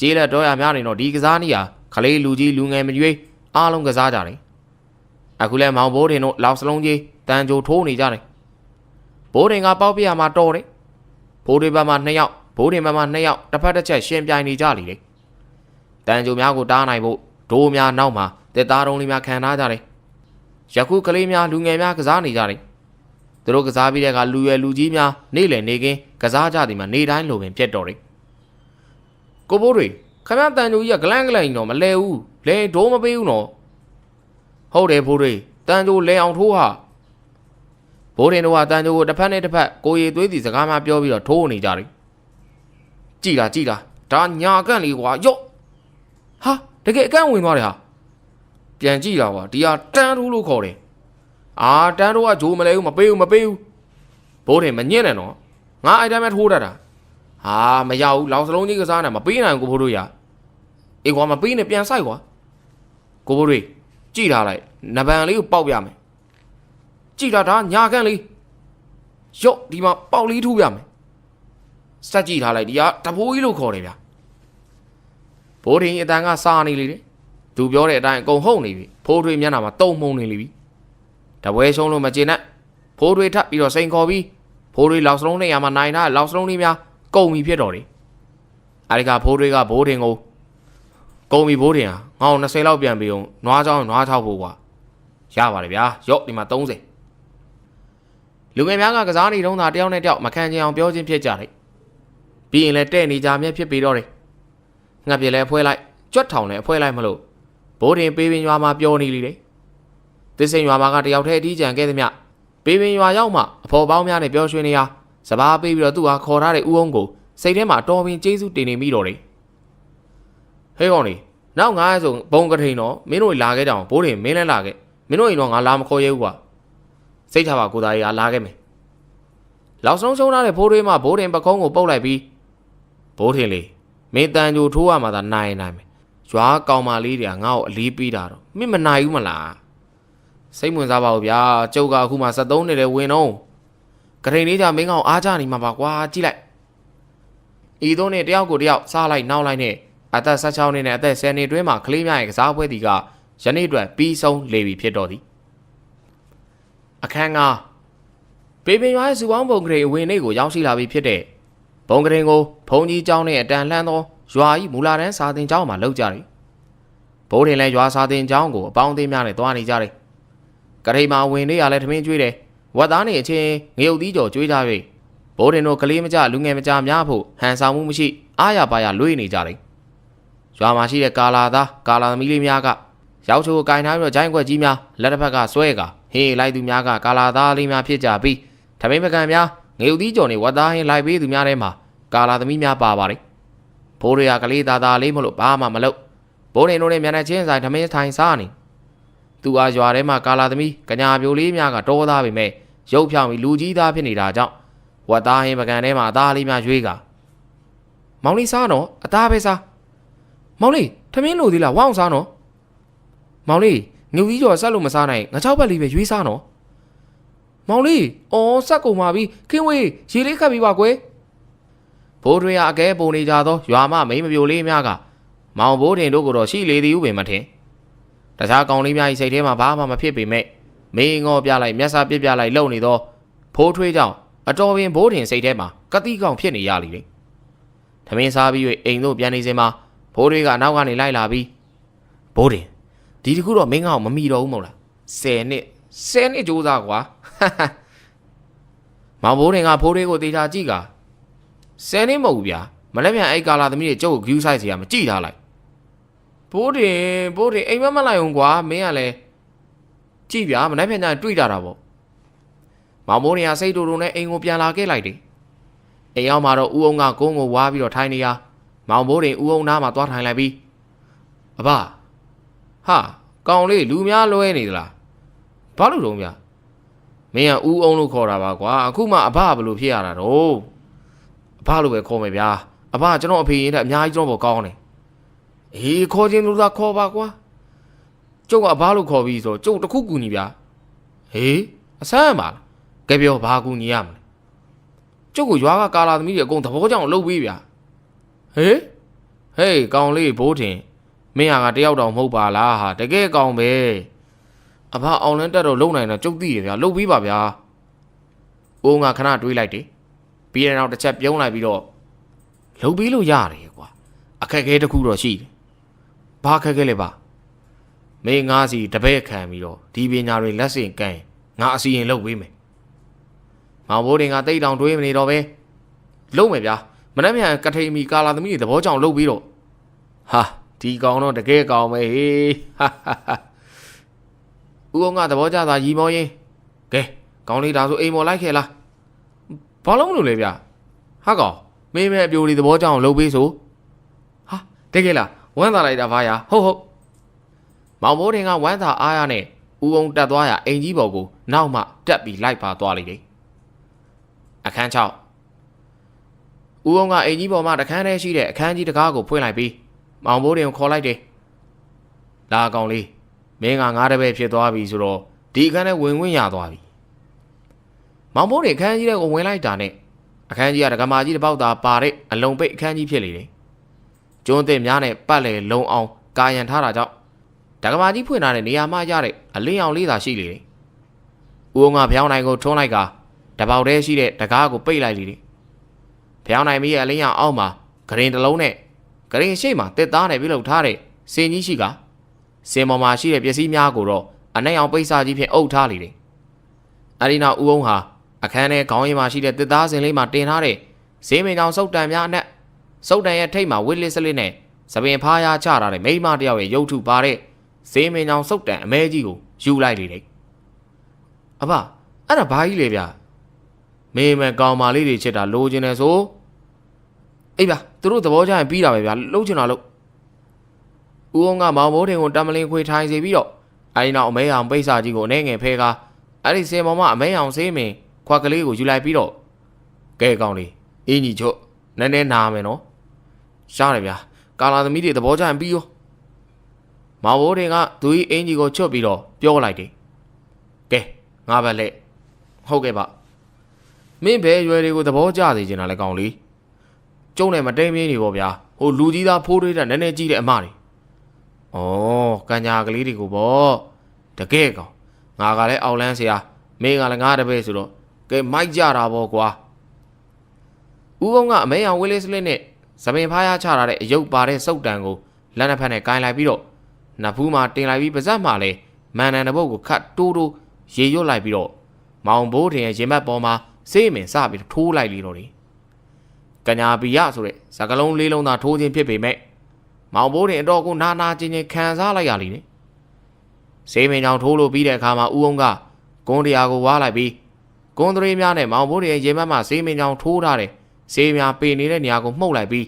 ကြေးလက်တော်ရများနေတော့ဒီကစားနည်းဟာခလေးလူကြီးလူငယ်မရွေးအားလုံးကစားကြတယ်အခုလဲမောင်ဘိုးတင်တို့လောက်စလုံးကြီးတန်ကြိုထိုးနေကြတယ်ဘိုးတင်ကပေါက်ပြရမှာတော်တယ်ဘိုးတွေဘက်မှာ2ယောက်ဘိုးတင်ဘက်မှာ2ယောက်တစ်ဖက်တစ်ချက်ရှင်ပြိုင်နေကြလေတယ်တန်ကြိုများကိုတားနိုင်ဖို့ဒိုးများနောက်မှာတက်သားတုံးလေးများခံထားကြတယ်ယခုကလေးများလူငယ်များကစားနေကြတယ်သူတို့ကစားပြီးတဲ့အခါလူရွယ်လူကြီးများနေ့လည်နေကင်းကစားကြသည်မှာနေတိုင်းလိုပင်ပြတ်တော်တယ်ကိုဘိုးတွေခမရတန်ကြိုကြီးကဂလန့်တော့မလဲဘူးလဲဒိုးမပေးဘူးနော်ဟုတ်တယ်ဘိုးတွေတန်ကြိုလဲအောင်ထိုးဟာဘိုးတင်တို့ကတန်ကြိုကိုတစ်ဖက်နဲ့တစ်ဖက်ကိုရီသွေးစီစကားများပြောပြီးတော့ထိုးနေကြတယ်ကြည်လားဒါညာကန့်လေးကွာယော့ဟာတကယ်အကန့်ဝင်သွားတယ်ဟာပြန်ကြည့်လာကွာဒီဟာတန်းထိုးလို့ခေါ်တယ်အာတန်းထိုးကဂျိုးမလဲဘူးမပေးဘူးဘိုးတင်မညစ်နဲ့နော်ငါအဲ့တိုင်းပဲထိုးတတ်တာဟာမရဘူးလောင်စလုံးကြီးကစားနေမပေးနိုင်ကိုဘိုးတို့ရအေးကွာမပေးနဲ့ပြန်ဆိုင်ကွာကိုဘိုးတွေကြည့်ထားလိုက်နဗန်လေးကိုပေါက်ပြမယ်ကြည့်တာဒါညာခန့်လေးရော့ဒီမှာပေါက်လေးထိုးပြမယ်စက်ကြည့်ထားလိုက်ဒီကတဖိုးကြီးလို့ခေါ်တယ်ဗျာဘိုးတင်အတန်ကစားနေလေတယ်သူပြောတဲ့အတိုင်းအကုန်ဟုတ်နေပြီဖိုးထွေးမျက်နှာမှာတုံမှုန်နေပြီတပွဲရှုံးလို့မကျေနပ်ဖိုးထွေးထပ်ပြီးတော့စိန်ခေါ်ပြီးဖိုးထွေးလောက်စလုံးနေရာမှာနိုင်တာလောက်စလုံးလေးများကုန်ပြီဖြစ်တော်တယ်အဲဒီကဖိုးထွေးကဘိုးတင်ကိုကုန်ပြီဘိုးတင်ဟာငါ့ကို20လောက်ပြန်ပြီးအောင်နွားချောင်းနွားချောက်ဖို့ကွာရပါတယ်ဗျာရော့ဒီမှာ30လူငယ်များကစားနေတုန်းသာတယောက်နဲ့တယောက်မခံချင်အောင်ပြောချင်းဖြစ်ကြတယ်ပြီးရင်လည်းတဲ့နေကြမြဲဖြစ်ပြီးတော့တယ်ငှက်ပြလဲအဖွဲလိုက်ကြွက်ထောင်လဲအဖွဲလိုက်မလို့ဘိုးတင်ပေးပင်ရွာမှာပြောနေလေတယ်သစ်စိန်ရွာမှာကတယောက်တည်းအထီးကျန်ခဲ့သည်မြပေးပင်ရွာရောက်မှအဖော်ပေါင်းများနဲ့ပြောရွှင်နေရစပားပေးပြီးတော့သူ့ဟာခေါ်ထားတဲ့ဦးအောင်ကိုစိတ်ထဲမှာတော်ပင်ကျေးဇူးတင်နေမိတော့တယ်ဟဲ့ကောင်လေးနောက်9ရက်ဆိုဘုံကထိန်တော့မင်းတို့လာခဲ့ကြအောင်ဘိုးတင်မင်းလည်းလာခဲ့မင်းတို့ရင်တော့ငါလာမခေါ်ရဲဘူးကွာစိတ်ချပါကိုသားကြီးကလာခဲ့မယ်လောက်ဆုံးရှုံးထားတဲ့ဘိုးတွေမှဘိုးတင်ပကုံးကိုပုတ်လိုက်ပြီးဘိုးတင်လေးမင်းတန်ကြိုထိုးရမှာသာနိုင်မယ်ရွာကောင်မလေးတွေကငါ့ကိုအလေးပေးတာတော့မင်းမနိုင်ဘူးမလားစိတ်ဝင်စားပါဦးဗျာကျုပ်ကအခုမှ73နှစ်လဲဝင်တော့ကထိန်လေးကြမင်းကောင်အားကြနေမှာပါကွာကြည့်လိုက်ဤသုံးနဲ့တယောက်ကိုတယောက်စားလိုက်နောက်လိုက်နဲ့အသက်16နှစ်နဲ့အသက်10နှစ်တွင်းမှာကလေးများရဲ့ကစားပွဲတီကယနေ့အတွက်ပြီးဆုံးလေပြီဖြစ်တော်သည်အခန်းကပေပင်ရွာရဲ့စုပေါင်းဘုံကလေးအဝင်လေးကိုရောက်ရှိလာပြီဖြစ်တဲ့ဘုံကလေးကိုဘုံကြီးကျောင်းနဲ့အတန်လှမ်းသောရွာ၏မူလာတန်းစာသင်ကျောင်းမှာလောက်ကြတယ်ဘိုးတင်လည်းရွာစာသင်ကျောင်းကိုအပေါင်းအသင်းများနဲ့တွားနေကြတယ်ကထိန်မှာဝင်လေးရလဲထမင်းကျွေးတယ်ဝက်သားနေအချင်းငရုတ်သီးကြော်ကျွေးကြ၍ဘိုးတင်တို့ကလေးမကြလူငယ်မကြများဖို့ဟန်ဆောင်မှုမရှိအားရပါရလွေးနေကြတယ်ရွာမှာရှိတဲ့ကာလာသားကာလာသမီးလေးများက ရောက်ချိုကိုကင်ထားပြီးတော့ဂျိုင်းခွက်ကြီးများလက်တစ်ဖက်ကဆွဲကဟေးလိုက်သူများကကာလာသားလေးများဖြစ်ကြပြီးထမင်းပကံများငေဦးသီးကြော်နေဝတ်သားဟင်းလိုက်ပေးသူများထဲမှာကာလာသမီးများပါပါတယ်ဘိုးတွေကကလေးသားသားလေးမလို့ဘာမှမလုပ်ဘိုးနေတို့နဲ့မျက်နှာချင်းဆိုင်ထမင်းထိုင်စားနေသူအားရွာထဲမှာကာလာသမီးကညာပြိုလေးများကတောသားပေမဲ့ရုပ်ဖြောင်းပြီးလူကြီးသားဖြစ်နေတာကြောင့်ဝတ်သားဟင်းပကံထဲမှာအသားလေးများရွေးကမောင်လေးစားတော့အသားပဲစားမောင်လေးထမင်းလိုသေးလားဝအောင်စားနော်မောင်လေးငုတ်ကြီးကျော်ဆက်လို့မစားနိုင်ငါ6ဘက်လေးပဲရွေးစားနော်မောင်လေးအော်ဆက်ကုန်ပါပြီခင်းဝေးရေလေးခတ်ပြီးပါကွယ်ဘိုးတွေကအကဲပုံနေကြသောရွာမမိမပြိုလေးများကမောင်ဘိုးတင်တို့ကိုတော့ရှိလေသည်ဟုပင်မထင်တခြားကောင်လေးများ၏စိတ်ထဲမှာဘာမှမဖြစ်ပေမဲ့မေးငေါ်ပြလိုက်မျက်စာပြပြလိုက်လုံနေသောဖိုးထွေးကြောင့်အတော်ပင်ဘိုးတင်စိတ်ထဲမှာကတိကောင်ဖြစ်နေရလေထမင်းစားပြီး၍အိမ်သို့ပြန်နေစဉ်မှာဘိုးတွေကနောက်ကနေလိုက်လာပြီးဘိုးတင်ဒီတခုတော့မင်းကောင်မမိတော့ဘူးမဟုတ်လား10နှစ်ကြိုးစားကွာမောင်ဘိုးတင်ကဖိုးတွေကိုတေချာကြည့်က10နှစ်မဟုတ်ဘူးဗျာမလဲပြန်အိတ်ကာလာသမီးတွေကျုပ်ကိုဂူးဆိုင်စီရမကြည့်ထားလိုက်ဘိုးတင်အိမ်မလိုက်အောင်ကွာမင်းကလည်းကြည့်ဗျာမလဲပြန်ကြတွေ့ကြတာပေါ့မောင်ဘိုးတင်ကစိတ်တူတူနဲ့အိမ်ကိုပြန်လာခဲ့လိုက်တယ်အိမ်ရောက်မှာတော့ဦးအောင်ကကုန်းကိုဝါပြီးတော့ထိုင်နေရမောင်ဘိုးတင်ဦးအောင်နားမှာသွားထိုင်လိုက်ပြီးအဘဟာကောင်လေးလူများလွဲနေသလားဘာလို့တော့ဗျာမင်းကဦးအောင်လို့ခေါ်တာပါကွာအခုမှအဘဘလို့ဖြစ်ရတာတော့အဘလို့ပဲခေါ်မယ်ဗျာအဘကျွန်တော်အဖေရင်တဲ့အများကြီးကျွန်တော်ပေါ်ကောင်းတယ်အေးခေါ်ခြင်းလို့သာခေါ်ပါကွာကျုပ်ကအဘလို့ခေါ်ပြီးဆိုကျုပ်တခုကူညီဗျာဟေးအဆန်းပါလားကဲပြောဘာကူညီရမလဲကျုပ်ကရွာကကာလာသမီးတွေအကုန်သဘောကျအောင်လုပ်ပေးဗျာဟေးကောင်လေးဘိုးထင်မင်းဟာကတယောက်တောင်မဟုတ်ပါလားဟာတကယ်ကောင်ပဲအဘအောင်လန်းတက်တော့လုံနိုင်တော့ကျုပ်သိရဗျာလုပ်ပြီးပါဗျာအိုးငါခဏတွေးလိုက်တယ်ပြီးတဲ့နောက်တစ်ချက်ပြုံးလိုက်ပြီးတော့လုပ်ပြီးလို့ရတယ်ကွာအခက်အခဲတစ်ခုတော့ရှိတယ်ဘာအခက်အခဲလဲပါမင်းငါးစီတပည့်ခံပြီးတော့ဒီပညာတွေလက်ဆင့်ကမ်းငါအစီရင်လုပ်ပေးမယ်မောင်ဘိုးတင်ကတိတ်တောင်တွေးမနေတော့ပဲလုံးမယ်ဗျာမနှက်မြန်ကထိန်မီကာလာသမီးတွေသဘောကျအောင်လုပ်ပြီးတော့ဟာဒီကောင်တော့တကယ်ကောင်ပဲဟေးဟာဦးအောင်ကသဘောကျတာရီမောရင်ကဲကောင်လေးဒါဆိုအိမ်မော်လိုက်ခဲ့လားဘာလို့မလို့လဲဗျာဟာကောင်မင်းမဲ့အပြိုလေးသဘောကျအောင်လုပ်ပေးဆိုဟာတကယ်လားဝမ်းသာလိုက်တာဘာယာဟုတ်မောင်ဘိုးတင်ကဝမ်းသာအားရနဲ့ဦးအောင်တက်သွားရအိမ်ကြီးပေါ်ကိုနောက်မှတက်ပြီးလိုက်ပါသွားလိုက်တယ်အခန်း6ဦးအောင်ကအိမ်ကြီးပေါ်မှာတခန်းထဲရှိတဲ့အခန်းကြီးတကားကိုဖွင့်လိုက်ပြီးမောင်ဘိုးတင်ကိုခေါ်လိုက်တယ်လာကောင်လေးမင်းကငါးတပည့်ဖြစ်သွားပြီဆိုတော့ဒီအခန်းထဲဝင်ခွင့်ရသွားပြီမောင်ဘိုးတင်အခန်းကြီးထဲကိုဝင်လိုက်တာနဲ့အခန်းကြီးကဒကမာကြီးတစ်ပေါက်သာပါတဲ့အလုံးပိတ်အခန်းကြီးဖြစ်လေတယ်ကျွန်းသစ်များနဲ့ပတ်လည်လုံအောင်ကာယံထားတာကြောင့်ဒကမာကြီးဖွင့်ထားတဲ့နေရာမှာရတဲ့အလင်းရောင်လေးသာရှိလေတယ်ဦးအောင်ကဖျောင်းနိုင်ကိုထုံးလိုက်ကတပေါက်တည်းရှိတဲ့တကားကိုပိတ်လိုက်လေတယ်ဖျောင်းနိုင်မီရဲ့အလင်းရောင်အောက်မှာဂရင်တစ်လုံးနဲ့ဂရင်ရှိမှတစ်သားနဲ့ပြုလုပ်ထားတဲ့စင်ကြီးရှိကစင်ပေါ်မှာရှိတဲ့ပစ္စည်းများကိုတော့အနက်ရောင်ပိတ်စာကြီးဖြင့်အုပ်ထားလေတယ်အဲဒီနောက်ဦးအောင်ဟာအခန်းထဲခေါင်းရည်မှာရှိတဲ့တစ်သားစင်လေးမှာတင်ထားတဲ့ဈေးမင်းကြောင်စုပ်တံများအနက်စုပ်တံရဲ့ထိပ်မှာဝစ်လစ်စလစ်နဲ့သပင်ဖားရချထားတဲ့မိမတယောက်ရဲ့ရုပ်ထုပါတဲ့ဈေးမင်းကြောင်စုပ်တံအမဲကြီးကိုယူလိုက်လေတယ်အဘအဲ့ဒါဘာကြီးလဲဗျာမေးမယ်ကောင်မလေးတွေချစ်တာလိုချင်တယ်ဆိုအေးဗျာသူတို့သဘောကျရင်ပြီးတာပဲဗျာလှုပ်ချင်တာလို့ဦးအောင်ကမောင်ဘိုးတင်ကိုတမလင်းခွေထိုင်စီပြီးတော့အဲဒီနောက်အမဲအောင်ပိတ်စာကြီးကိုအနေငယ်ဖဲကားအဲ့ဒီစင်ပေါ်မှာအမဲအောင်ဆေးမင်းခွက်ကလေးကိုယူလိုက်ပြီးတော့ကဲကောင်လေးအင်းကြီးချွတ်နည်းနည်းနာမယ်နော်ရှားတယ်ဗျာကာလာသမီးတွေသဘောကျရင်ပြီးရောမောင်ဘိုးတင်ကသူ့အင်းကြီးကိုချွတ်ပြီးတော့ပြောလိုက်တယ်ကဲငါပဲလက်ဟုတ်ကဲ့ပါမင်းဘယ်ရွယ်တွေကိုသဘောကျစေချင်တာလဲကောင်လေးကျုံနဲ့မတိမ်မင်းနေပေါ့ဗျာဟိုလူကြီးသားဖိုးထွေးတဲ့နည်းနည်းကြီးတဲ့အမတွေဩကညာကလေးတွေကိုပေါ့တကယ်ကောင်ငါကလည်းအောက်လန်းဆရာမင်းကလည်းငါတပည့်ဆိုတော့ကဲမိုက်ကြတာပေါ့ကွာဦးအောင်ကအမဲအောင်ဝေးလေးစလစ်နဲ့သပင်ဖားရချထားတဲ့အယုတ်ပါတဲ့စုပ်တံကိုလက်နှစ်ဖက်နဲ့ကင်လိုက်ပြီးတော့နဖူးမှာတင်လိုက်ပြီးပါဇက်မှာလဲမန်နန်တပုတ်ကိုခတ်တိုးရေရွတ်လိုက်ပြီးတော့မောင်ဘိုးတင်ရဲ့ရင်ဘတ်ပေါ်မှာစေးမင်စပြီးထိုးလိုက်လေတော့တယ်ကညာပီယဆိုတဲ့စကလုံးလေးလုံးသာထိုးခြင်းဖြစ်ပေမဲ့မောင်ဘိုးတင်အတော်ကိုနာနာကျင်ကျင်ခံစားလိုက်ရလေတယ် ဆေးမင်းကြောင်ထိုးလို့ပြီးတဲ့အခါမှာဦးအောင်ကကွန်းတရားကိုဝါလိုက်ပြီးကွန်းသရေများနဲ့မောင်ဘိုးတွေရေမတ်မှဆေးမင်းကြောင်ထိုးထားတယ်ဆေးများပေနေတဲ့နေရာကိုမှုတ်လိုက်ပြီ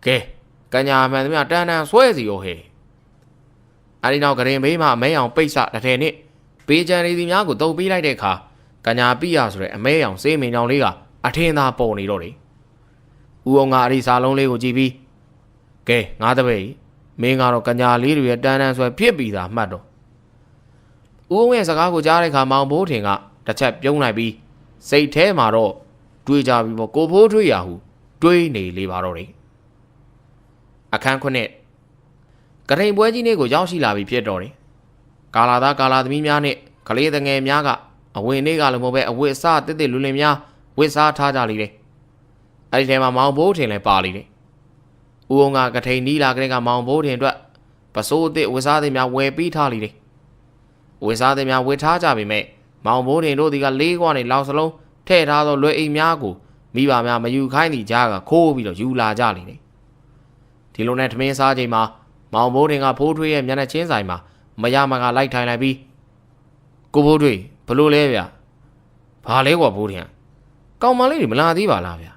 းကဲကညာမှန်သမျှတန်းတန်းဆွဲစီရောဟဲ့အဲဒီနောက်ကရင်ဘေးမှာအမဲအောင်ပိတ်စတစ်ထည်နဲ့ပေးချန်နေစီများကိုတုံပေးလိုက်တဲ့အခါကညာပိရဆိုတဲ့အမဲအောင်ဆေးမင်းကြောင်လေးကအထင်းသားပေါ်နေတော့တယ်ဦးအောင်ကအဒီစာလုံးလေးကိုကြည့်ပြီးကဲငါတပည့်မင်းကတော့ကညာလေးတွေရဲ့တန်းတန်းဆွဲဖြစ်ပြီးသားမှတ်တော့ဦးအောင်ရဲ့စကားကိုကြားတဲ့အခါမောင်ဘိုးထင်ကတစ်ချက်ပြုံးလိုက်ပြီးစိတ်ထဲမှာတော့တွေးကြပြီးပေါ့ကိုဖိုးထွေးရဟုတွေးနေလေပါတော့တယ်အခန်းခုနှစ်ကထိန်ပွဲကြီးနေ့ကိုရောက်ရှိလာပြီဖြစ်တော့တယ်ကာလာသားကာလာသမီးများနဲ့ကလေးငယ်များကအဝင်နေ့ကလည်းမဟုတ်ပဲအဝတ်အစားတစ်တစ်လူလင်များဝတ်စားထားကြလိမ့်တယ်အဲ့ဒီထဲမှာမောင်ဘိုးထင်လည်းပါလိမ့်တယ်ဦးအောင်ကကထိန်နီးလာကလေးကမောင်ဘိုးထင်အတွက်ပစိုးအစ်ဝတ်စားတွေများဝယ်ပြီးထားလိမ့်တယ်ဝတ်စားတွေများဝတ်ထားကြပေမဲ့မောင်ဘိုးထင်တို့ဒီကလေးခွားနေလောက်စလုံးထည့်ထားသောလွယ်အိမ်များကိုမိဘများမယူခိုင်းသည့်ကြားကခိုးပြီးတော့ယူလာကြလိမ့်တယ်ဒီလိုနဲ့ထမင်းစားချိန်မှာမောင်ဘိုးထင်ကဖိုးထွေးရဲ့မျက်နှာချင်းဆိုင်မှာမရမကလိုက်ထိုင်လိုက်ပြီးကိုဖိုးထွေးဘလို့လဲဗျဘာလဲကွာဖိုးထင်ကောင်မလေးတွေမလာသေးပါလားဗ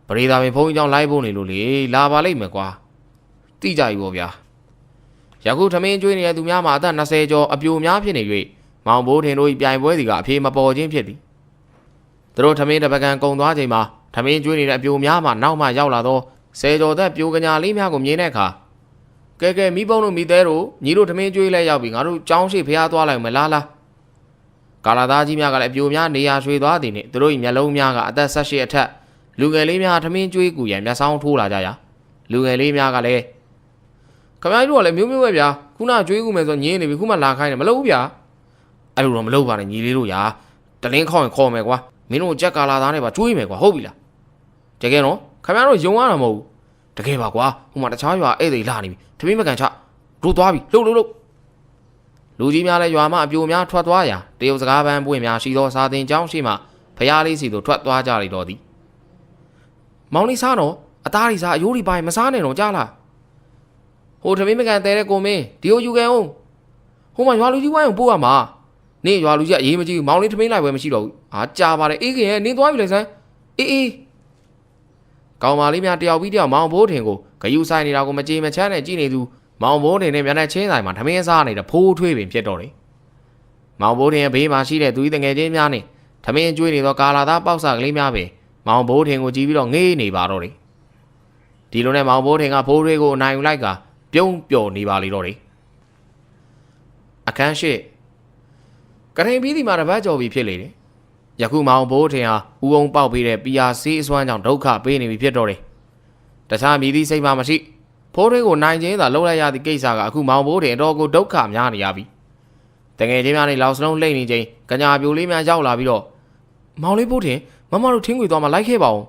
ျပရိသာပင်ဘုန်းကြီးကြောင့်လိုက်ဖို့နေလို့လေလာပါလိမ့်မယ်ကွာတိကြပြီပေါ့ဗျာယခုထမင်းကျွေးနေတဲ့သူများမှာအသက်20ကျော်အပြိုများဖြစ်နေ၍မောင်ဘိုးထင်တို့၏ပြိုင်ပွဲစီကအဖေမပေါ်ခြင်းဖြစ်သည်သူတို့ထမင်းတပကံကုံသွားချိန်မှာထမင်းကျွေးနေတဲ့အပြိုများမှနောက်မှရောက်လာသော10ကျော်သက်ပြိုကညာလေးများကိုမြင်တဲ့အခါကဲမိဘုံတို့မိသေးတို့ညီတို့ထမင်းကျွေးလဲရောက်ပြီငါတို့ကြောင်းရှိဖျားသွားလိုက်မလားကာလာသားကြီးများကလည်းအပြိုများနေရာရွှေသွားသည်နှင့်သူတို့၏မျက်လုံးများကအသက်18အထက်လူငယ်လေးများထမင်းကျွေးကူရန်မျက်စောင်းထိုးလာကြရာလူငယ်လေးများကလည်းခမတို့ကလည်းမျိုးပဲဗျာခုနကျွေးကူမယ်ဆိုညင်းနေပြီခုမှလာခိုင်းတယ်မလုပ်ဘူးဗျာအဲ့လိုတော့မလုပ်ပါနဲ့ညီလေးတို့ညာတလင်းခေါင်ခေါ်မယ်ကွာမင်းတို့ကြက်ကာလာသားနဲ့ပါကျွေးမယ်ကွာဟုတ်ပြီလားတကယ်တော့ခမတို့ယုံရတာမဟုတ်ဘူးတကယ်ပါကွာဟိုမှာတခြားရွာဧည့်သည်လာနေပြီထမင်းမကန်ချတို့သွားပြီလှုပ်လူကြီးများလည်းရွာမှအပြိုများထွက်သွားရာတရုတ်စကားပန်းပွင့်များရှိသောစာသင်ကျောင်းရှိမှဖျားလေးစီတို့ထွက်သွားကြလိမ့်တော်သည်မောင်လေးစားတော့အသားရီစားအယိုးရီပိုင်းမစားနဲ့တော့ကြားလားဟိုထမင်းမကန်တဲတဲ့ကိုမင်းဒီကိုယူခဲ့အောင်ဟိုမှာရွာလူကြီးဝိုင်းကိုပို့ရမှာနေရွာလူကြီးအေးမကြည့်ဘူးမောင်လေးထမင်းလိုက်ဝဲမရှိတော့ဘူးဟာကြာပါလေအေးခင်ရဲ့နင်းသွားပြီလေဆန်းအေးကောင်မလေးများတယောက်ပြီးတယောက်မောင်ဘိုးထင်ကိုဂယုဆိုင်နေတာကိုမကြေမချမ်းနဲ့ကြည့်နေသူမောင်ဘိုးထင်နဲ့မျက်နှာချင်းဆိုင်မှာထမင်းစားနေတဲ့ဖိုးထွေးပင်ဖြစ်တော့တယ်မောင်ဘိုးထင်ရဲ့ဘေးမှာရှိတဲ့သူ၏တငယ်ချင်းများနဲ့ထမင်းကျွေးနေသောကာလာသားပေါက်စကလေးများပင်မောင်ဘိုးထင်ကိုကြည့်ပြီးတော့ငေးနေပါတော့တယ်ဒီလိုနဲ့မောင်ဘိုးထင်ကဖိုးထွေးကိုအနိုင်ယူလိုက်ကပြုံးပျော်နေပါလေတော့တယ်အခန်းရှိကထိန်ပြီးဒီမှာတပတ်ကျော်ပြီဖြစ်လေတယ်ယခုမောင်ဘိုးထင်ဟာဦးအောင်ပေါက်ပေးတဲ့ PRC အစွမ်းကြောင့်ဒုက္ခပေးနေပြီဖြစ်တော့တယ်တခြားမြည်သည့်စိတ်မှမရှိဖိုးထွေးကိုနိုင်ချင်းသာလှုပ်လိုက်ရသည့်ကိစ္စကအခုမောင်ဘိုးထင်တော့ကိုဒုက္ခများနေရပြီတကယ်ချင်းများနေလောက်စလုံးလှိမ့်နေချင်းကညာပြိုလေးများရောက်လာပြီးတော့မောင်လေးဘိုးထင်မမတို့ထင်းခွေသွားမှလိုက်ခဲ့ပါဦး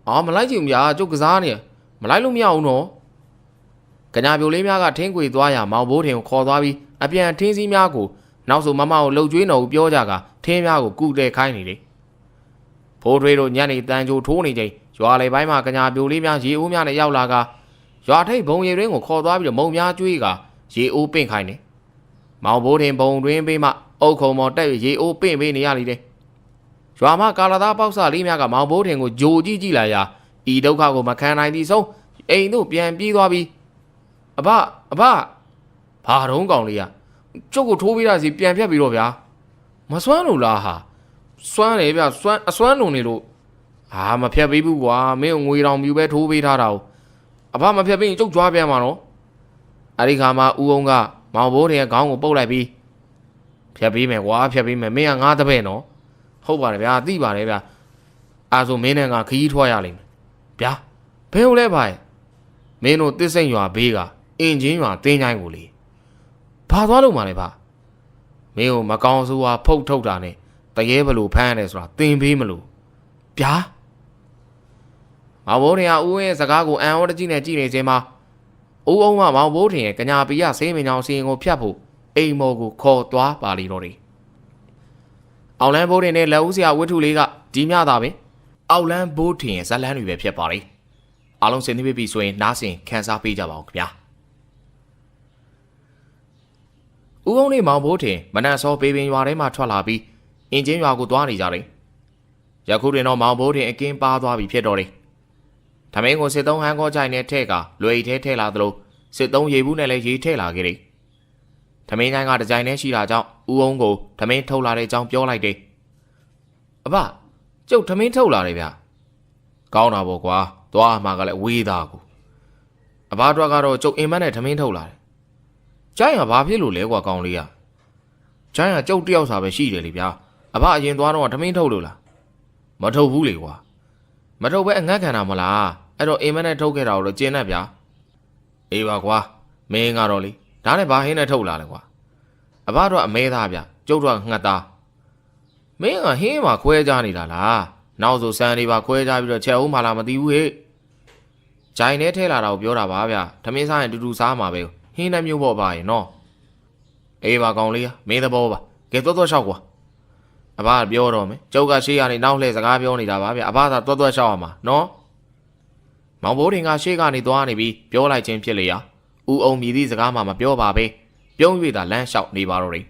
အာမလိုက်ချင်ဘူးဗျာကျုပ်ကစားနေမလိုက်လို့မရဘူးနော်ကညာပြိုလေးများကထင်းခွေသွားရမောင်ဘိုးထင်ကိုခေါ်သွားပြီးအပြန်ထင်းစည်းများကိုနောက်ဆိုမမကိုလှုပ်ကြွေးတော်ကိုပြောကြကထင်းများကိုကုတဲခိုင်းနေတယ်ဖိုးထွေးတို့ညနေတန်ကြိုထိုးနေချိန်ရွာလေပိုင်းမှာကညာပြိုလေးများရေအိုးများနဲ့ရောက်လာကရွာထိပ်ဘုံရည်ရင်းကိုခေါ်သွားပြီးတော့မုံများကျွေးကရေအိုးပင့်ခိုင်းတယ်မောင်ဘိုးထင်ဘုံတွင်းပေးမှအုတ်ခုံပေါ်တက်ရေအိုးပင့်ပေးနေရလိမ့်တယ်ရွာမှာကာလာသားပေါက်စလေးများကမောင်ဘိုးထင်ကိုဂျိုကြည့်လာရာဤဒုက္ခကိုမခံနိုင်သည့်ဆုံးအိမ်တို့ပြန်ပြေးသွားပြီးအဘဘာတုံးကောင်လေးကကျုပ်ကိုထိုးပေးတာစီပြန်ဖြတ်ပြီးတော့ဗျာမစွမ်းလို့လားဟာစွမ်းတယ်ဗျစွမ်းအစွမ်းလုံနေလို့ဟာမဖြတ်ပေးဘူးကွာမင်းငွေတောင်ပြူပဲထိုးပေးထားတာ哦အဘမဖြတ်ပေးရင်ကျုပ်ကြွားပြန်မှာနော်အဲ့ဒီခါမှာဦးအောင်ကမောင်ဘိုးထင်ရဲ့ခေါင်းကိုပုတ်လိုက်ပြီးဖြတ်ပေးမယ်ကွာဖြတ်ပေးမယ်မင်းကငါတပည့်နော်ဟုတ်ပါတယ်ဗျာသိပါတယ်ဗျာအားဆိုမင်းနဲ့ငါခရီးထွက်ရလိမ့်မယ်ဗျာဘယ်ဟုတ်လဲဗျာမင်းတို့တစ်စိမ့်ရွာဘေးကအင်ဂျင်ရွာတင်းချိုင်းကိုလေဘာသွားလို့မှလဲဗျာမင်းကိုမကောင်းဆိုးဝါဖုတ်ထုတ်တာနဲ့တရေဘလို့ဖမ်းရတယ်ဆိုတာသင်ပေးမလို့ဗျာမောင်ဘိုးထင်ကဦးရဲ့စကားကိုအံ့ဩတကြီးနဲ့ကြည့်နေခြင်းမှာဦးအောင်ကမောင်ဘိုးထင်ရဲ့ကညာပီရဆေးမင်းကြောင်စီရင်ကိုဖြတ်ဖို့အိမ်မော်ကိုခေါ်သွားပါလိမ့်တော့တယ်အောင်လန်းဘိုးထင်နဲ့လက်ဦးစရာဝတ္ထုလေးကဒီမြတာပဲအောင်လန်းဘိုးထင်ရဲ့ဇလန်းတွေပဲဖြစ်ပါလိမ့်အားလုံးစင်သိပြီဆိုရင်နားဆင်ခန်းစားပေးကြပါဦးခင်ဗျာ ဦးကုန်းနဲ့မောင်ဘိုးထင်မနက်စောပေပင်ရွာထဲမှာထွက်လာပြီးအင်ဂျင်ရွာကိုသွားနေကြတယ်ယခုတွင်တော့မောင်ဘိုးထင်အကင်းပါသွားပြီဖြစ်တော်တယ်ထမင်းကိုစစ်သုံးဟန်းကောကြိုင်နဲ့ထဲ့ကလွယ်ထဲထည့်လာသလိုစစ်သုံးရေဘူးနဲ့လည်းရေထည့်လာခဲ့တယ်ထမင်းချိုင်းကတကြိုင်နဲ့ရှိတာကြောင့်ဦးကုန်းကိုထမင်းထုတ်လာတဲ့အကြောင်းပြောလိုက်တယ်အဘကျုပ်ထမင်းထုတ်လာတယ်ဗျကောင်းတာပေါ့ကွာသွားမှာကလည်းဝေးသားကိုအဘအတွက်ကတော့ကျုပ်အင်မန်းနဲ့ထမင်းထုတ်လာတယ်ကျိုင်းကဘာဖြစ်လို့လဲကွာကောင်းလေးကကျိုင်းကကျုပ်တယောက်စာပဲရှိတယ်လေဗျာအဘအရင်သွားတော့ထမင်းထုတ်လို့လားမထုတ်ဘူးလေကွာမထုတ်ပဲအငတ်ခံတာမလားအဲ့တော့အင်မန်းနဲ့ထုတ်ခဲ့တာတော့ကျင်းနဲ့ဗျာအေးပါကွာမင်းကတော့လေဒါနဲ့ဘာဟင်းနဲ့ထုတ်လာလဲကွာအဘတော့အမဲသားဗျကျုပ်တော့ငှက်သားမင်းကဟင်းမှာခွဲကြနေတာလားနောက်ဆိုစံတွေပါခွဲကြပြီးတော့ချက်ဦးမှလားမသိဘူးဟဲ့ဂျိုင်နဲ့ထဲလာတာကိုပြောတာပါဗျထမင်းစားရင်တူတူစားမှာပဲဟင်းနဲ့မျိုးပေါ့ပါရင်နော်အေးပါကောင်လေးမင်းသဘောပါကဲသွားလျှောက်ကွာအဘကပြောတော့မယ်ကျုပ်ကရှေ့ကနေနောက်လှည့်စကားပြောနေတာပါဗျအဘသာသွားလျှောက်ရမှာနော်မောင်ဘိုးတင်ကရှေ့ကနေသွားနေပြီးပြောလိုက်ခြင်းဖြစ်လေရာဦးအောင်မြည်သည့်စကားမှမပြောပါပဲပြုံး၍သာလမ်းလျှောက်နေပါတော့တယ်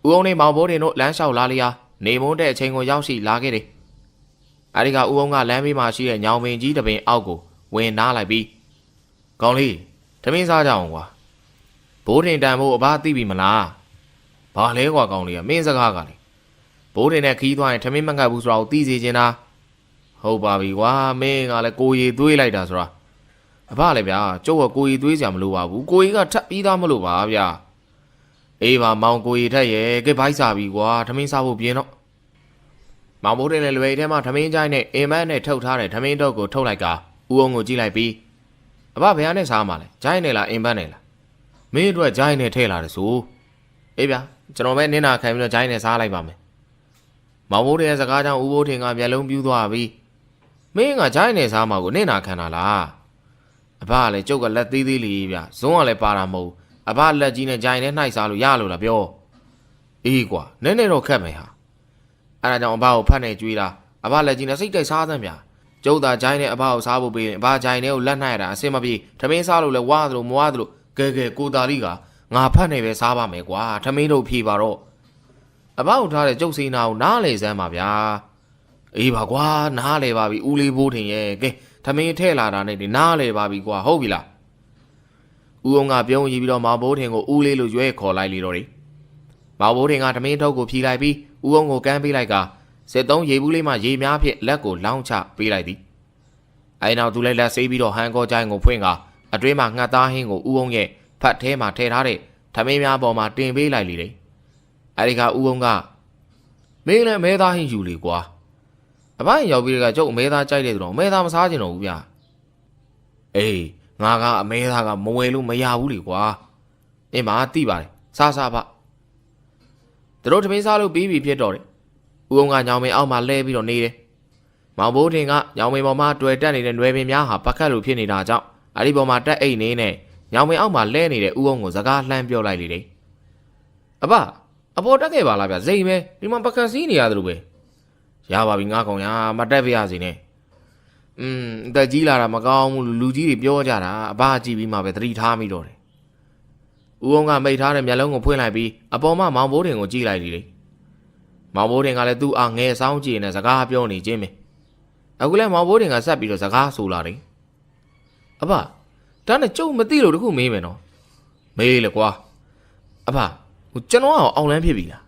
ဦးအောင်နဲ့မောင်ဘိုးတင်တို့လမ်းလျှောက်လာလျာနေမုန်းတဲ့အချိန်ကိုရောက်ရှိလာခဲ့တယ်အဲဒီကဦးအောင်ကလမ်းဘေးမှာရှိတဲ့ညောင်ပင်ကြီးတပင်အောက်ကိုဝင်နားလိုက်ပြီးကောင်းလေးထမင်းစားကြအောင်ကွာဘိုးတင်တန်ဖို့အဘသိပြီမလားဘာလဲကွာကောင်းလေးကမင်းစကားကလေဘိုးတင်နဲ့ခီးသွားရင်ထမင်းမငတ်ဘူးဆိုတာကိုသိစေချင်တာဟုတ်ပါပြီကွာမင်းကလည်းကိုရီသွေးလိုက်တာဆိုတာအဖလည်းဗျာကျုပ်ကကိုရီသွေးစရာမလိုပါဘူးကိုရီကထပ်ပြီးသားမလို့ပါဗျာအေးပါမောင်ကိုရီထက်ရဲ့ကဲဘိုက်စားပြီကွာထမင်းစားဖို့ပြင်းတော့မောင်ဘိုးတင်လည်းလွယ်ထဲမှာထမင်းချိုင်းနဲ့အင်မန်းနဲ့ထုတ်ထားတဲ့ထမင်းတော့ကိုထုတ်လိုက်ကဦးအောင်ကိုကြည့်လိုက်ပြီးအဖဘယ်နဲ့စားမှလဲချိုင်းနဲ့လားအင်မန်းနဲ့လားမင်းအတွက်ချိုင်းနဲ့ထည့်လာတယ်ဆိုအေးဗျာကျွန်တော်ပဲနင်းနာခံပြီးတော့ချိုင်းနဲ့စားလိုက်ပါမယ်မောင်ဘိုးတင်ရဲ့စကားကြောင့်ဦးဘိုးတင်ကမျက်လုံးပြူးသွားပြီးမင်းကချိုင်းနဲ့စားမှာကိုနင်းနာခံတာလားအဘကလည်းကျုပ်ကလက်သေးသေးလေးဗျဇုံးကလည်းပါတာမဟုတ်အဘလက်ကြီးနဲ့ဂျိုင်နဲ့နှိုက်စားလို့ရလို့လားပြောအေးကွာနည်းနည်းတော့ခက်မယ်ဟာအဲ့ဒါကြောင့်အဘကိုဖတ်နေကြွေးတာအဘလက်ကြီးနဲ့စိတ်တိုက်စားသမ်းဗျကျုပ်သာဂျိုင်နဲ့အဘကိုစားဖို့ပေးရင်အဘဂျိုင်နဲ့ကိုလက်နှိုက်ရတာအစင်မပြေထမင်းစားလို့လဲဝါသလိုမဝါသလိုကဲကိုသားလေးကငါဖတ်နေပဲစားပါမယ်ကွာထမင်းတို့ဖြေပါတော့အဘကိုထားတဲ့ကျုပ်စီနာကိုနားလေစမ်းပါဗျာအေးပါကွာနားလေပါပြီဦးလေးဘိုးထင်ရဲ့ကဲထမင်းထဲလာတာနဲ့ဒီနားလေပါပြီကွာဟုတ်ပြီလားဦးအောင်ကပြုံးကြည့်ပြီးတော့မောင်ဘိုးထင်ကိုဦးလေးလို့ရွဲခေါ်လိုက်လေတော့တယ်မောင်ဘိုးထင်ကထမင်းထုတ်ကိုဖြီးလိုက်ပြီးဦးအောင်ကိုကမ်းပေးလိုက်ကစစ်သုံးရေဘူးလေးမှရေများဖြင့်လက်ကိုလောင်းချပေးလိုက်သည်အဲနောက်သူလည်းလက်ဆေးပြီးတော့ဟန်ကောချိုင်းကိုဖွင့်ကအတွင်းမှာငှက်သားဟင်းကိုဦးအောင်ရဲ့ဖတ်ထဲမှာထည့်ထားတဲ့ထမင်းများပေါ်မှာတင်ပေးလိုက်လေတယ်အဲဒီကဦးအောင်ကမင်းလည်းမဲသားဟင်းယူလေကွာအဘရောက်ပြီးကကျုပ်အမဲသားကြိုက်တယ်ဆိုတော့အမဲသားမစားချင်တော့ဘူးဗျာအေးငါကအမဲသားကမဝယ်လို့မရဘူးလေကွာအင်းမသိပါတယ်စားပါသူတို့တမင်းစားလို့ပြီးပြီဖြစ်တော့တယ်ဦးအောင်ကညောင်မင်းအောက်မှာလဲပြီးတော့နေတယ်မောင်ဘိုးထင်ကညောင်မင်းပေါ်မှာတွေ့တက်နေတဲ့နွယ်ပင်များဟာပကတ်လိုဖြစ်နေတာကြောင့်အဲဒီပေါ်မှာတက်အိတ်နေနဲ့ညောင်မင်းအောက်မှာလဲနေတဲ့ဦးအောင်ကိုစကားလှမ်းပြောလိုက်လေတယ်အဘအပေါ်တက်ခဲ့ပါလားဗျဇိမ်ပဲဒီမှာပကတ်စီးနေရတယ်လို့ပဲရပါပြီငါကောင်ရမတက်ပြရစီနဲ့အသက်ကြီးလာတာမကောင်းဘူးလူကြီးတွေပြောကြတာအဘကြည့်ပြီးမှပဲသတိထားမိတော့တယ်ဦးအောင်ကမိတ်ထားတဲ့မျက်လုံးကိုဖွင့်လိုက်ပြီးအပေါ်မှာမောင်ဘိုးတင်ကိုကြည့်လိုက်လေမောင်ဘိုးတင်ကလည်းသူ့အားငယ်ဆောင်ကြည့်နေစကားပြောနေခြင်းပဲအခုလည်းမောင်ဘိုးတင်ကဆက်ပြီးတော့စကားဆိုလာတယ်အဘဒါနဲ့ကျုပ်မသိလို့တခုမေးမယ်နော်မေးလေကွာအဘကျွန်တော်အောင်လန်းဖြစ်ပြီလား